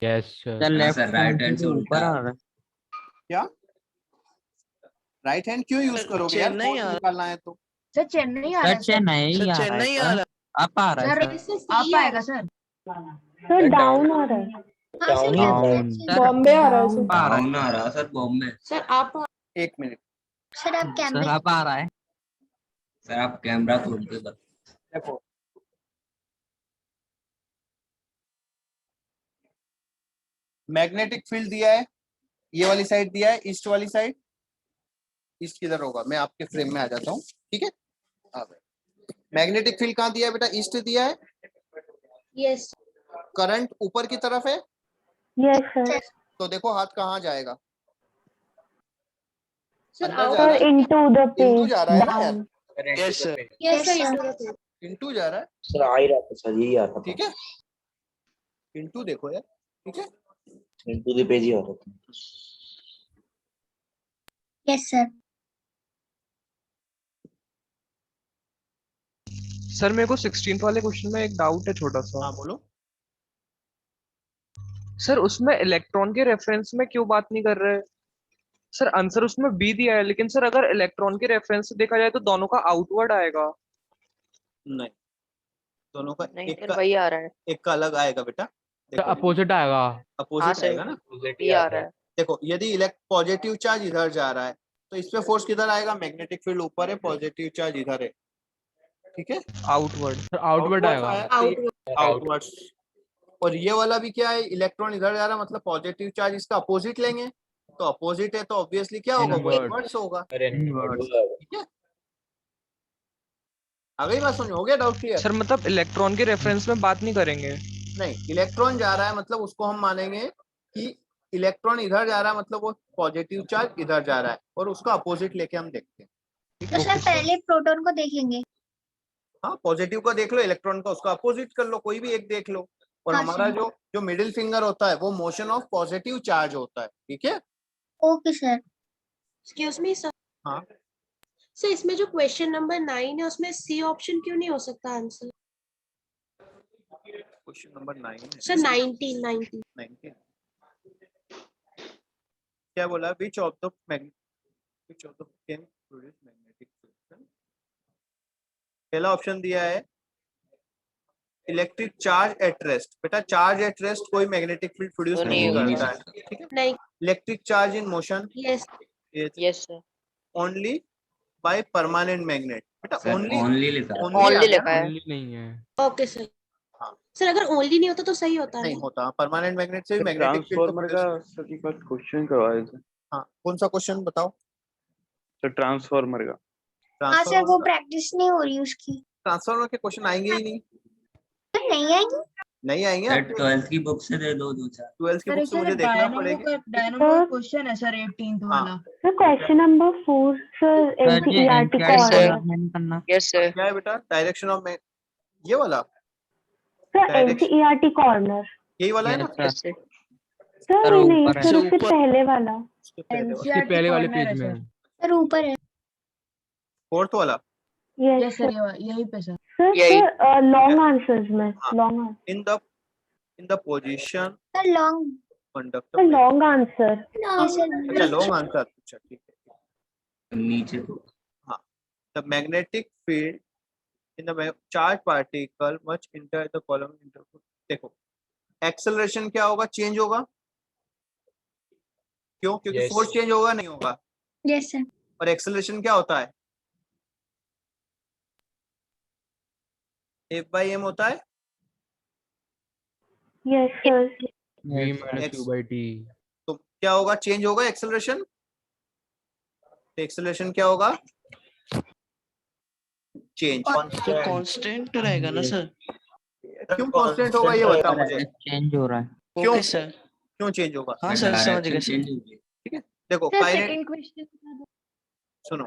yes sir. Sir left sir right hand से ऊपर उल्टा। आ रहा है। क्या राइट हैंड क्यों यूज सर, करोगे यार, चेन्नई फोर्स आ- निकालना है तो। सर चेन्नई आ रहा सर है सर। चेन्नई सर आ रहा है चेन्नई आ सर। रहा अप आ रहा है सर सर। अप आएगा सर। सर डाउन आ रहा है। हाँ सर डाउन। सर बॉम्बे आ रहा है down सर। आ रहा है। डाउन आ रहा सर, बॉम्बे। सर आप एक मिनट, सर आप सर कैमरे अप आ रहा है। सर आप कैमरा खोल के बता। देखो मैग्नेटिक फील्ड दिया है, ये वाली साइड दिया है, ईस्ट वाली साइड, ईस्ट किधर होगा, मैं आपके फ्रेम में आ जाता हूँ, ठीक है। मैग्नेटिक फील्ड कहाँ दिया है बेटा, ईस्ट दिया है, यस करंट ऊपर की तरफ है, यस सर। तो देखो हाथ कहाँ जाएगा, सर अंदर आउट जा रहा सर है, इनटू द इंटू पेज जा रहा है ना यार, down. Yes sir. Yes sir. Into जा रहा है, सर आ ही रहा था सर, यही आता था। ठीक है, इंटू देखो यार, ठीक है। इनटू द पेज ही आता था। Yes sir. सर मेरे को 16th वाले क्वेश्चन में एक डाउट है छोटा सा। हाँ बोलो। सर उसमें इलेक्ट्रॉन के रेफरेंस में क्यों बात नहीं कर रहे? सर आंसर उसमें बी दिया है, लेकिन सर अगर इलेक्ट्रॉन के रेफरेंस से देखा जाए तो दोनों का आउटवर्ड आएगा। नहीं, दोनों का नहीं एक सर का, वही आ रहा है। एक का अलग आएगा बेटा, तो देखो अपोजिट आएगा। हाँ अपोजिट सर आएगा ना, ये आ रहा है। देखो यदि पॉजिटिव चार्ज इधर जा रहा है तो इस पे फोर्स किधर आएगा, मैग्नेटिक फील्ड ऊपर है, पॉजिटिव चार्ज इधर है, ठीक है, आउटवर्ड। सर आउटवर्ड आएगा। आउटवर्ड। और ये वाला भी क्या है, इलेक्ट्रॉन इधर जा रहा है, मतलब पॉजिटिव चार्ज इसका अपोजिट लेंगे, तो अपोजिट है तो ऑब्वियसली क्या होगा, वो Inward. इनवर्स होगा, इनवर्ड। ठीक है। आ गई बात समझ, हो गया डाउट क्लियर? सर मतलब इलेक्ट्रॉन के रेफरेंस में बात नहीं करेंगे। नहीं, इलेक्ट्रॉन जा रहा है मतलब उसको हम मानेंगे कि इलेक्ट्रॉन इधर जा रहा है, मतलब वो पॉजिटिव चार्ज इधर जा रहा है, और उसका अपोजिट लेके हम देखते हैं, ठीक तो है। सर पहले प्रोटॉन को देखेंगे। हाँ पॉजिटिव का देख लो, इलेक्ट्रॉन का उसका अपोजिट कर लो, कोई भी एक देख लो, और हाँ, हमारा सर। जो जो मिडिल फिंगर होता है वो मोशन ऑफ पॉजिटिव चार्ज होता है, ठीक है। Okay sir. Excuse me sir. हाँ सर इसमें जो क्वेश्चन नंबर 9 है उसमें सी ऑप्शन क्यों नहीं हो सकता आंसर? क्वेश्चन नंबर 9 सर 19 क्या बोला, which of the can produce magnetic field. पहला ऑप्शन दिया है इलेक्ट्रिक चार्ज एट रेस्ट, बेटा चार्ज एट रेस्ट कोई मैग्नेटिक फील्ड प्रोड्यूस तो नहीं नहीं करता है, ठीक है। नहीं। Electric charge in motion yes yes sir only by permanent magnet, बेटा सर ओनली ओनली लिखा है। ओनली लिखा है। Only नहीं है। Okay sir. हाँ। सर अगर ओनली नहीं होता तो सही होता नहीं ना? होता, परमानेंट मैग्नेट से भी मैग्नेटिक फील्ड ट्रांसफार्मर का सर एक बार क्वेश्चन करवाए थे हाँ कौन सा क्वेश्चन बताओ, सर, ट्रांसफार्मर का। हाँ सर वो प्रैक्टिस नहीं हो रही उसकी। ट्रांसफार्मर के क्वेश्चन आएंगे ही नहीं, नहीं आएगी। नहीं आएंगे। सर 12th की बुक से दे दो 2-4। 12th की बुक से मुझे देखना पड़ेगी। डायनामो का क्वेश्चन है सर 18th वाला। Sir question number 4 sir sir ये एनसीईआरटी NCERT कॉर्नर। कॉर्नर करना। यस सर क्या है बेटा, डायरेक्शन ऑफ ये वाला, सर Direction- एनसीईआरटी कॉर्नर। यही वाला है ना, Yes, sir. सर सर, नहीं ऊपर है। सर उससे ऊपर। पहले वाला। उसके पहले वाला, उसके पहले वाले पेज में। सर ऊपर है। फोर्थ वाला। Yes yes sir. सर यही पे सर। सर यही। सर लॉन्ग आंसर्स में long in the position sir long. Conductor. Sir long answer. ये सर अच्छा लॉन्ग आंसर, अच्छा ठीक है। नीचे तो हाँ the magnetic field in the charge particle much enter the column inter. देखो एक्सेलरेशन क्या होगा, चेंज होगा, क्यों? क्योंकि Yes. फोर्स चेंज होगा, नहीं होगा? Yes sir. और एक्सेलरेशन क्या होता है? F/m होता है। Yes, sir. V minus X- U by T। तो क्या होगा, चेंज होगा एक्सेलरेशन। तो एक्सेलरेशन क्या होगा, चेंज। तो कांस्टेंट रहेगा ना सर? क्यों कांस्टेंट होगा ये बता मुझे, चेंज हो रहा है। क्यों ओके सर। क्यों चेंज होगा? हाँ सर समझ गए सर। ठीक है, देखो सर काइनेट, सेकंड क्वेश्चन सुनो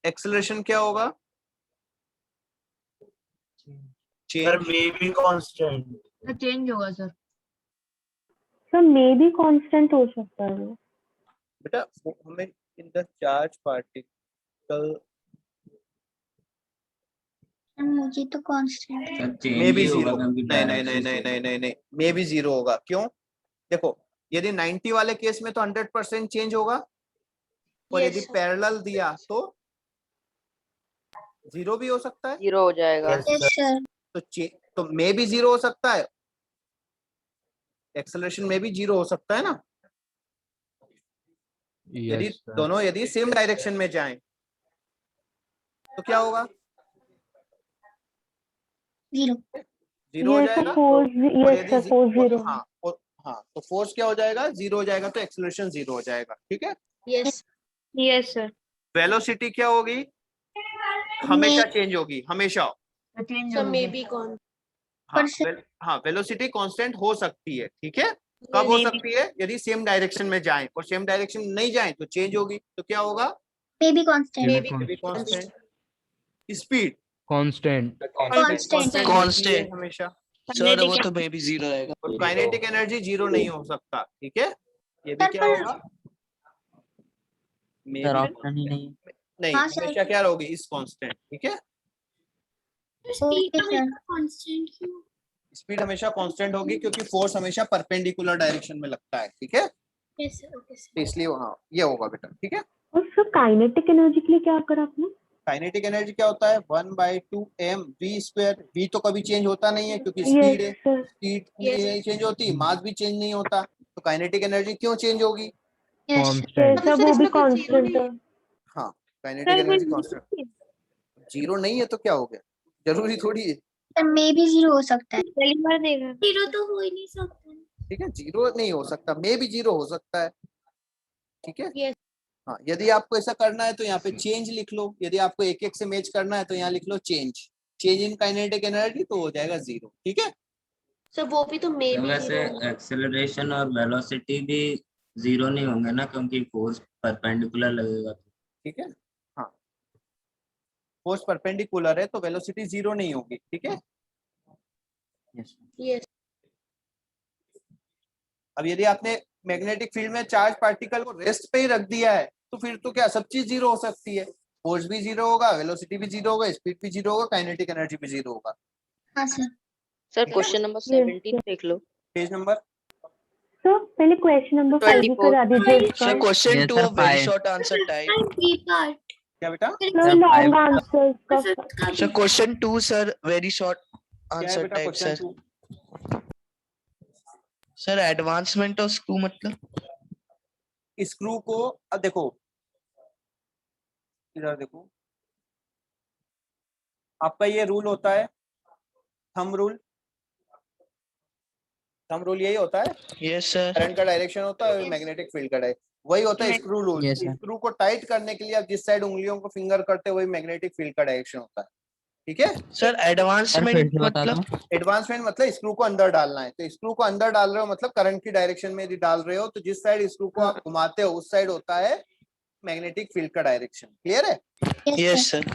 एक्सेलरेशन क्या होगा, sir may be constant. Change होगा सर। सर मे भी कांस्टेंट हो सकता है वो। बेटा हमें इन द चार्ज पार्टिकल मुझे तो कांस्टेंट है। मे बी जीरो, नहीं नहीं नहीं नहीं नहीं नहीं नहीं, मे बी जीरो होगा। क्यों? देखो यदि 90 वाले केस में तो 100% चेंज होगा, और यदि पैरेलल दिया तो जीरो भी हो सकता है। जीरो हो जाएगा। Yes sir. तो मे भी जीरो हो सकता है, एक्सेलरेशन में भी जीरो हो सकता है ना, यदि यस सर। दोनों यदि सेम डायरेक्शन में जाएं तो क्या होगा, जीरो। जीरो हो Yes, जाएगा। suppose और yes, यदि suppose zero. हाँ और हाँ तो फोर्स क्या हो जाएगा, जीरो हो जाएगा, तो एक्सेलरेशन जीरो हो जाएगा। ठीक है, यस यस सर। वेलोसिटी क्या होगी, हमेशा चेंज होगी, हमेशा। चेंज सर मे होगा। बी कौन। हाँ वेलोसिटी कांस्टेंट हो सकती है। ठीक है, कब हो सकती है, यदि सेम डायरेक्शन में जाएं, और सेम डायरेक्शन में नहीं जाएं तो चेंज होगी। तो क्या होगा, may be constant. May be constant. Speed constant. Constant हमेशा, सर वो तो मे बी जीरो रहेगा। और काइनेटिक एनर्जी जीरो नहीं हो सकता। ठीक है, ये भी क्या होगा, सर ऑप्शन ही नहीं है। नहीं हाँ, सर। हमेशा क्या रहोगी, इस कांस्टेंट। ठीक है, ओके सर। कांस्टेंट क्यों? स्पीड हमेशा कांस्टेंट होगी क्योंकि फोर्स हमेशा परपेंडिकुलर डायरेक्शन में लगता है। ठीक है, यस सर। ओके तो इसलिए हाँ ये होगा बेटा। ठीक है, और सर काइनेटिक एनर्जी के लिए क्या करा आपने? काइनेटिक एनर्जी क्या होता है, 1/2 m v²। v तो कभी चेंज होता नहीं है क्योंकि Yes, स्पीड है, sir. स्पीड नहीं चेंज होती, मास भी चेंज नहीं होता, तो काइनेटिक एनर्जी क्यों चेंज होगी, कांस्टेंट। सर वो भी कांस्टेंट है। हाँ काइनेटिक एनर्जी कांस्टेंट। जीरो नहीं है तो क्या हो गया, जरूरी थोड़ी है। सर मे बी जीरो हो सकता है। पहली बार देगा। जीरो तो हो ही नहीं सकता। ठीक है, जीरो नहीं हो सकता, मे भी जीरो हो सकता है। ठीक है, Yes. हाँ यदि आपको ऐसा करना है तो यहाँ पे चेंज लिख लो, यदि आपको एक एक से मैच करना है तो यहाँ लिख लो change, change in kinetic energy, तो हो जाएगा जीरो। ठीक है, सर वो भी तो मे बी वैसे जीरो। एक्सेलरेशन और वेलोसिटी भी जीरो नहीं होंगे ना, क्योंकि फोर्स परपेंडिकुलर लगेगा। ठीक है, हाँ फोर्स परपेंडिकुलर है तो वेलोसिटी जीरो नहीं होगी। ठीक है, यस अब यदि आपने मैग्नेटिक फील्ड में चार्ज पार्टिकल को रेस्ट पे ही रख दिया है तो फिर तो क्या सब चीज जीरो हो सकती है, फोर्स भी जीरो होगा, वेलोसिटी भी जीरो होगा, स्पीड भी जीरो होगा, काइनेटिक एनर्जी भी जीरो होगा। हाँ सर। सर क्वेश्चन नंबर 17 देख लो। पेज नंबर, सर पहले क्वेश्चन नंबर 5 ही 24। करा दीजिए इसका। Sir question Yes, 2 sir, very five. Short answer type. B part. क्या बेटा, सर लॉन्ग आंसर का। Sir question 2 sir very short क्या है आंसर बेटा type question sir. 2? Sir advancement of screw मतलब स्क्रू को, अब देखो इधर देखो, आपका ये रूल होता है थंब रूल, थंब रूल यही होता है, यस सर। करंट का डायरेक्शन होता है, मैग्नेटिक फील्ड का डायरेक्शन वही होता है screw rule. Yes, sir. Screw को टाइट करने के लिए आप जिस साइड उंगलियों को फिंगर करते हो वही मैग्नेटिक फील्ड का डायरेक्शन होता है। ठीक है, सर सर फिर एडवांसमेंट से बता दो। मतलब एडवांसमेंट मतलब स्क्रू को अंदर डालना है, तो स्क्रू को अंदर डाल रहे हो मतलब करंट की डायरेक्शन में यदि डाल रहे हो तो जिस साइड स्क्रू को आप घुमाते हो उस साइड होता है मैग्नेटिक फील्ड का डायरेक्शन। क्लियर है, यस सर।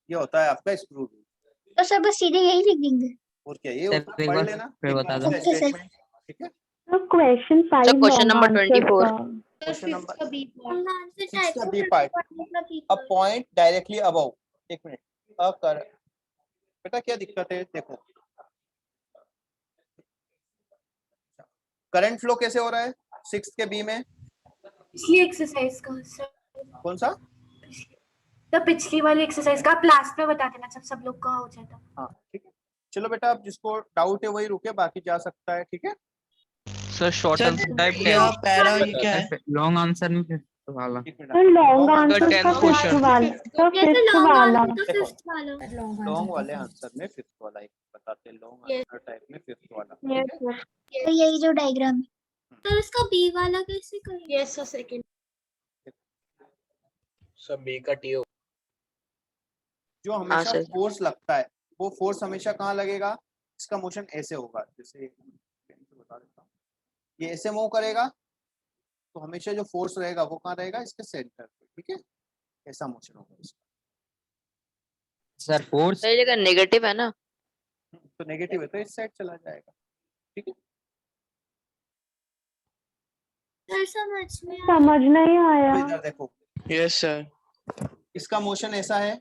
ये होता है आपका स्क्रू रूल। तो सर बस सीधे यही लिख देंगे। और क्या ये सर होता है, एक पढ़ बार लेना फिर बता दो। Okay sir. ठीक है, sir question 5 sir question long number answer 24। का। क्वेश्चन नंबर का बी पार्ट। 6 का B part, a point directly above, एक मिनट, कर बेटा क्या दिक्कत है, देखो करंट फ्लो कैसे हो रहा है, 6 के बी में पिछली एक्सरसाइज का सर, कौन सा? तो पिछली वाली एक्सरसाइज का आप लास्ट में बता देना जब सब लोग का हो जाए तो। हाँ ठीक है, चलो बेटा आप जिसको डाउट है वही रुके, बाकी जा सकता है, ठीक है। सर शॉर्ट आंसर टाइप यह पैरा ये क्या है? लॉन्ग आंसर में फिफ्थ वाला। सर लॉन्ग आंसर का 10th फिफ्थ क्वेश्चन। वाला, सर ये तो फिफ्थ लॉन्ग वाला। आंसर तो फिफ्थ वाला। लॉन्ग वाले आंसर में फिफ्थ वाला एक बताते हैं, लॉन्ग आंसर टाइप में फिफ्थ वाला। Yes sir. तो यही जो डायग्राम है। तो इसका बी वाला कैसे करें? Yes sir second. Sir B का टी हो। जो हमेशा सर। फोर्स लगता है वो फोर्स हमेशा कहाँ लगेगा? इसका मोशन ऐसे होगा, जैसे बता देता हूँ, ये ऐसे मूव करेगा तो हमेशा जो फोर्स रहेगा वो कहाँ रहेगा? इसके सेंटर पे, ठीक है। ऐसा मोशन होगा इसका। सर फोर्स सही जगह नेगेटिव है ना? तो नेगेटिव है तो इस साइड चला जाएगा, ठीक है। सर समझ में समझ नहीं तो आया। इधर देखो, यस सर। इसका मोशन ऐसा है,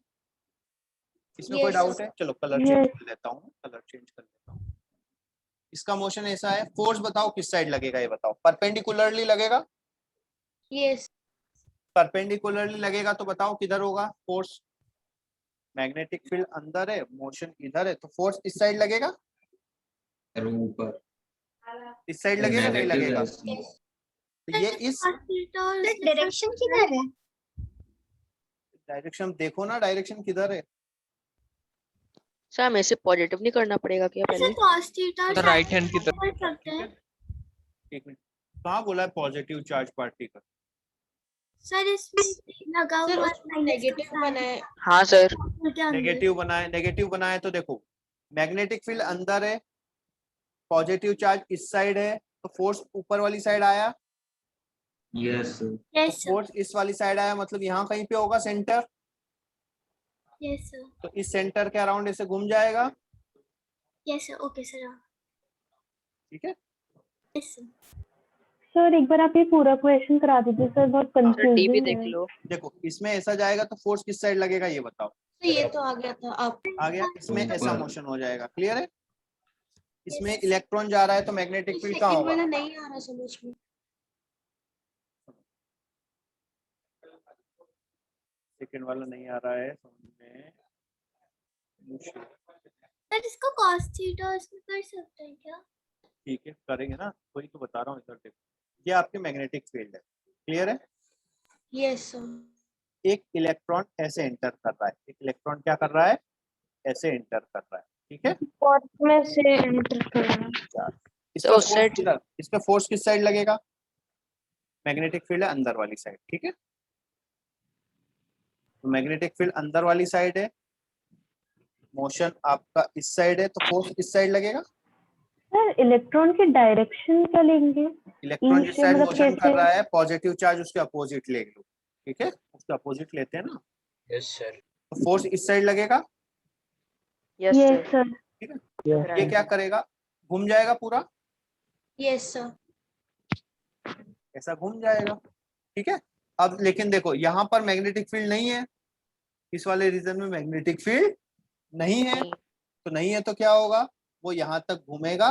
इसमें Yes, कोई डाउट sir. है? चलो कलर Yes. चेंज कर लेता हूँ, कलर चेंज कर लेता हूँ। इसका मोशन ऐसा है, फोर्स बताओ किस साइड लगेगा, ये बताओ। परपेंडिकुलरली लगेगा? यस परपेंडिकुलरली लगेगा तो बताओ किधर होगा फोर्स? मैग्नेटिक फील्ड अंदर है, मोशन इधर है, तो फोर्स इस साइड लगेगा? ऊपर इस साइड लगेगा नहीं नेगेटिव लगेगा? है इसमें। तो ये इस डायरेक्शन किधर है? डायरेक्शन देखो ना, डायरेक्शन किधर है? सर हमें इसे पॉजिटिव नहीं करना पड़ेगा क्या ऐसे पहले? cos theta sir right hand की तरफ। कर सकते हैं। एक मिनट, कहाँ बोला है पॉजिटिव चार्ज पार्टिकल? सर इसमें लगा सर हुआ उसमें नेगेटिव बनाए। हाँ सर। नेगेटिव बनाए, नेगेटिव बनाए तो देखो मैग्नेटिक फील्ड अंदर है, पॉजिटिव चार्ज इस साइड है, तो फोर्स ऊपर वाली साइड आया, यस यस फोर्स इस वाली साइड आया, मतलब यहाँ कहीं पे होगा सेंटर, यस सर तो इस सेंटर के अराउंड ऐसे घूम जाएगा, यस सर ओके सर ठीक है। Yes sir. सर एक बार आप ये पूरा क्वेश्चन करा दीजिए सर, बहुत सर टीवी कंफ्यूजिंग देख है। लो। देखो इसमें ऐसा जाएगा तो फोर्स किस साइड लगेगा ये बताओ? तो ये तो आ गया था आप। आ गया, इसमें ऐसा ऊपर। मोशन हो जाएगा, क्लियर है। इसमें इलेक्ट्रॉन जा रहा है तो मैग्नेटिक फील्ड कहाँ सेकंड होगा? वाला नहीं आ रहा समझ में। सेकंड वाला नहीं आ रहा है समझ में, मुश्किल। सर इसको cos थीटा इसमें कर सकते हैं क्या? ठीक है करेंगे ना, वही तो बता रहा हूँ। इधर देखो, ये आपके मैग्नेटिक फील्ड है, क्लियर है। Yes sir. एक इलेक्ट्रॉन ऐसे एंटर कर रहा है, एक इलेक्ट्रॉन क्या कर रहा है? ऐसे एंटर कर रहा है, ठीक है। पॉट में से एंटर करना। इसका उस फोर्स side- किधर? इसका फोर्स किस साइड लगेगा? मैग्नेटिक फील्ड है अंदर वाली साइड, ठीक है। तो मैग्नेटिक फील्ड अंदर वाली साइड है, मोशन आपका इस साइड है, तो फोर्स इस साइड लगेगा। सर इलेक्ट्रॉन की डायरेक्शन क्या लेंगे? इलेक्ट्रॉन जिस साइड मतलब मोशन कर कैसे? रहा है, पॉजिटिव चार्ज उसके अपोजिट ले लो, ठीक है, उसके अपोजिट लेते हैं ना, यस सर। तो फोर्स इस साइड लगेगा, यस यस सर। सर। ठीक है। ये क्या करेगा? घूम जाएगा पूरा, यस सर। ऐसा घूम जाएगा, ठीक है। अब लेकिन देखो यहाँ पर मैग्नेटिक फील्ड नहीं है, इस वाले रीजन में मैग्नेटिक फील्ड नहीं है, तो नहीं है तो क्या होगा? वो यहाँ तक घूमेगा,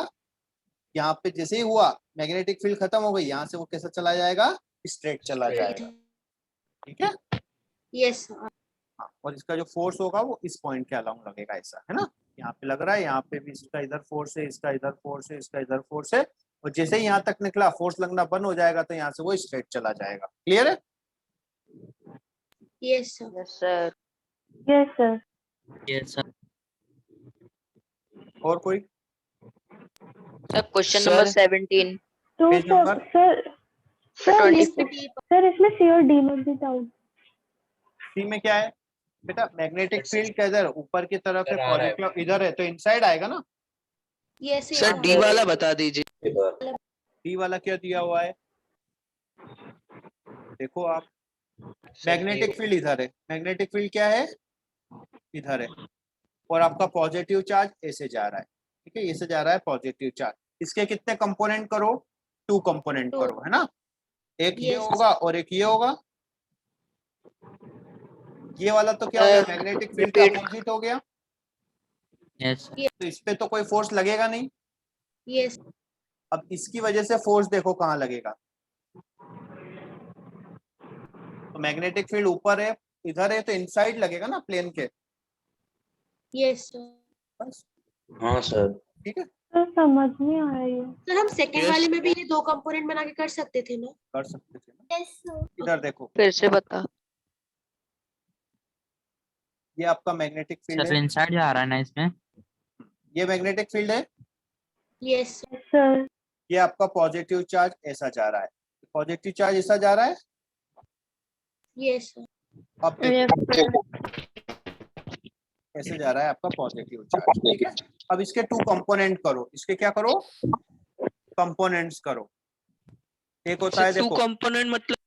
यहाँ पे जैसे ही हुआ मैग्नेटिक फील्ड खत्म हो गई, यहाँ से वो कैसा चला जाएगा? स्ट्रेट चला जाएगा, ठीक है। Yes sir. हाँ, और इसका जो फोर्स होगा वो इस पॉइंट के अलाउंग लगेगा, ऐसा है ना। यहाँ पे लग रहा है, यहाँ पे भी इसका इधर फोर्स है, इसका इधर फोर्स है, इसका इधर फोर्स है, और जैसे ही यहाँ तक निकला फोर्स लगना बंद हो जाएगा, तो यहाँ से वो स्ट्रेट चला जाएगा, क्लियर है। Yes sir. Yes sir. Yes sir. Yes sir. और कोई? Sir question number 17। तो पेज नंबर सर इसमें सी और डी में भी डाउट। सी में क्या है बेटा? मैग्नेटिक फील्ड का इधर ऊपर की तरफ है, इधर आ रहा है। पॉजिटिव इधर है, तो इनसाइड आएगा ना। यस सर डी वाला बता दीजिए। डी वाला क्या दिया हुआ है देखो आप, मैग्नेटिक फील्ड इधर है, मैग्नेटिक फील्ड क्या है? इधर है, और आपका पॉजिटिव चार्ज ऐसे जा रहा है, ठीक है, ऐसे जा रहा है पॉजिटिव चार्ज। इसके कितने कंपोनेंट करो? 2 कंपोनेंट करो, है ना। एक ये Yes. होगा और एक ये होगा। ये वाला तो क्या हो गया? मैग्नेटिक फील्ड का अपोजिट हो गया, यस तो इस पे तो कोई फोर्स लगेगा नहीं। यस। अब इसकी वजह से फोर्स देखो कहाँ लगेगा? तो मैग्नेटिक फील्ड ऊपर है, इधर है, तो इनसाइड लगेगा ना प्लेन के। Yes sir. बस हाँ सर। ठीक है, सर समझ नहीं आ रही है। सर हम सेकंड वाले में भी ये दो कंपोनेंट बना के कर सकते थे ना? कर सकते थे ना। Yes sir. इधर देखो, फिर से बता। ये आपका मैग्नेटिक फील्ड सर है, इनसाइड जा रहा है ना इसमें? ये मैग्नेटिक फील्ड है, यस सर ये आपका पॉजिटिव चार्ज ऐसा जा रहा है, पॉजिटिव चार्ज ऐसा जा रहा है। Yes sir. अब देखो ऐसे जा रहा है आपका पॉजिटिव चार्ज, ठीक है। अब इसके टू कंपोनेंट करो, इसके क्या करो, कंपोनेंट्स करो। एक होता है टू देखो, कंपोनेंट मतलब?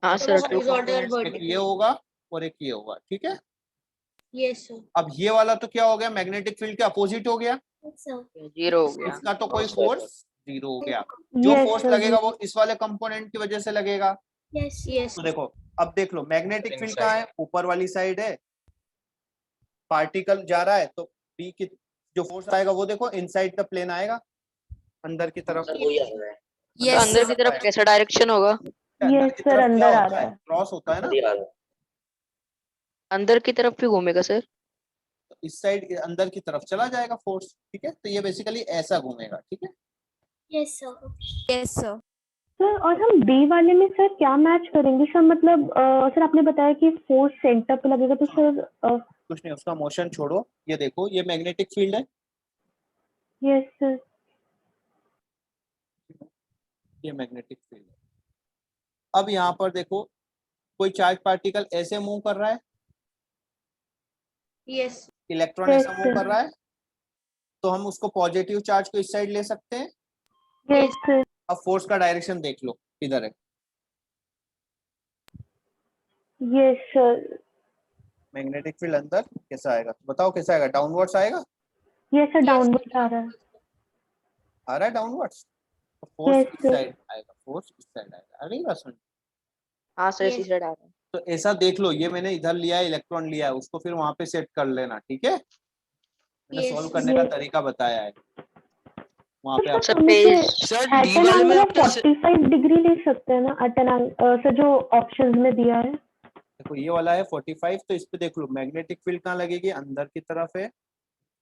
हाँ two सर, horizontal components, एक ये होगा और एक ये होगा, ठीक है। Yes sir. अब ये वाला तो क्या हो गया, मैग्नेटिक फील्ड के अपोजिट हो गया, जीरो हो गया। इसका तो कोई हाँ, सर। फोर्स जीरो हो गया। जो Yes, फोर्स sir, लगेगा वो इस वाले कंपोनेंट की वजह से लगेगा। यस यस तो देखो, अब देख लो मैग्नेटिक फील्ड Inside. कहाँ है, ऊपर वाली साइड है, पार्टिकल जा रहा है तो बी की जो फोर्स आएगा वो देखो इनसाइड द प्लेन आएगा, अंदर की तरफ। सर वही आ रहा है। तो अंदर की तरफ कैसा डायरेक्शन होगा? Yes, sir, अंदर आ रहा है। क्रॉस होता है ना, वही आ रहा है। अंदर की तरफ भी घूमेगा सर? तो इस साइड अंदर की तरफ चला जाएगा फोर्स, ठीक है। तो ये बेसिकली ऐसा घूमेगा, ठीक है। Yes sir. Yes sir. Sir और हम बी वाले में सर क्या मैच करेंगे सर, मतलब सर आपने बताया कि फोर्स सेंटर पे लगेगा, तो सर कुछ नहीं, उसका मोशन छोड़ो। ये देखो, ये मैग्नेटिक फील्ड है, यस सर। ये मैग्नेटिक फील्ड है। अब यहाँ पर देखो, कोई चार्ज पार्टिकल ऐसे मूव कर रहा है, यस इलेक्ट्रॉन ऐसा मूव कर रहा है, तो हम उसको पॉजिटिव चार्ज को इस साइड ले सकते हैं। Yes sir. अब फोर्स का डायरेक्शन देख लो, इधर है। Yes sir. मैग्नेटिक फील्ड अंदर कैसा आएगा, बताओ कैसा आएगा, डाउनवर्ड्स आएगा। यस सर, डाउनवर्ड आ रहा है। आ रहा है डाउनवर्ड्स, तो फोर्स Yes, इस sir. साइड आएगा, फोर्स इस साइड आएगा। अरे बात सुन, हाँ सर, इसी साइड आ रहा है। तो ऐसा देख लो, ये मैंने इधर लिया है, इलेक्ट्रॉन लिया है, उसको फिर वहां पे सेट कर लेना, ठीक है। मैंने Yes, सॉल्व करने का yes. तरीका बताया है वहां पे। सर आप हम इसे सर एट डी एन वाले में एंगल ऑफ आपने 45 डिग्री ले सकते हैं ना, एट एन सर जो ऑप्शंस में दिया है। देखो ये वाला है 45, तो इस पे देख लो मैग्नेटिक फील्ड कहाँ लगेगी, अंदर की तरफ है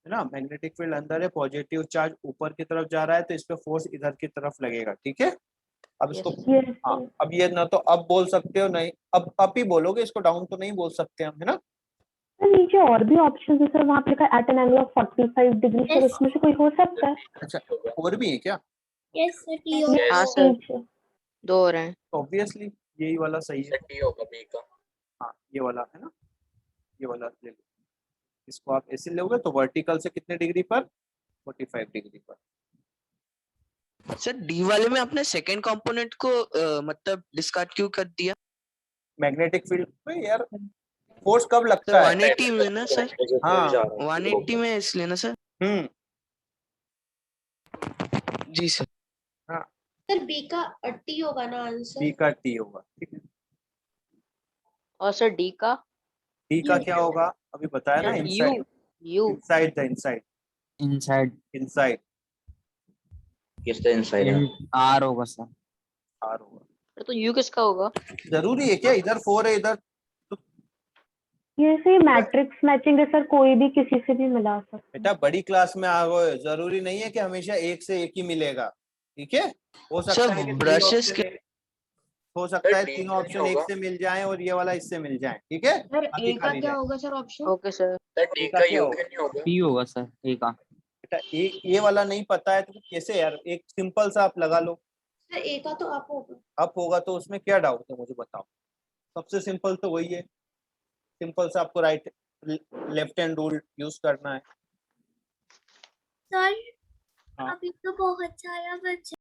ना। मैग्नेटिक फील्ड अंदर है, पॉजिटिव चार्ज ऊपर की तरफ जा रहा है, तो इस पे फोर्स इधर की तरफ लगेगा, ठीक है। अब इसको यस हाँ, अब ये ना तो अब बोल सकते हो, नहीं अब ही बोलोगे, इसको डाउन तो नहीं बोल सकते हम, है ना। सर नीचे और भी ऑप्शन है सर, वहाँ पे लिखा है at an angle of 45 degree, sir Yes. उसमें से कोई हो सकता है? अच्छा, और भी है क्या? Yes sir. टी Yes, हाँ सर, नीचे। दो हो रहे हैं। ऑब्वियसली यही वाला सही है। सर टी होगा बी का। हाँ, ये वाला है ना, ये वाला ले लो। इसको आप ऐसे लोगे तो वर्टिकल से कितने डिग्री पर, 45 डिग्री पर। सर डी वाले में आपने सेकंड कंपोनेंट को मतलब डिस्कार्ड क्यों कर दिया? मैग्नेटिक फील्ड पे यार फोर्स कब सर लगता है? 180 में ना सर? हाँ 180 में इसलिए ना सर? जी सर। हाँ, सर बी का टी होगा ना आंसर? बी का टी होगा, ठीक है। और सर डी का? डी का क्या होगा, अभी बताया ना, you inside, you inside the inside, inside inside किसका इनसाइड है? आर होगा सर। आर होगा। तो यू किसका होगा? जरूरी है क्या, इधर 4 है, इधर ये से मैट्रिक्स मैचिंग है सर, कोई भी किसी से भी मिला सकता है। बेटा बड़ी क्लास में आ गए, जरूरी नहीं है कि हमेशा एक से एक ही मिलेगा, ठीक है। हो सकता सर है कि ब्रशेस के हो सकता है डी तीनों का ऑप्शन नहीं एक होगा। से मिल जाएं और ये वाला इससे मिल जाए, ठीक है। सर बाकी ए का खाली क्या जाए। होगा sir option? Okay sir. Sir D का का क्या यू होगा? के नहीं होगा। पी होगा सर, ए का। बेटा ये वाला नहीं पता है तो कैसे यार, एक सिंपल सा आप लगा लो। सर ए का तो आप होगा। अप होगा तो उसमें क्या डाउट है, मुझे बताओ। सबसे सिंपल तो वही है, सिंपल सा आपको right left hand rule use करना है। सर हाँ। अभी तो बहुत सारा बचा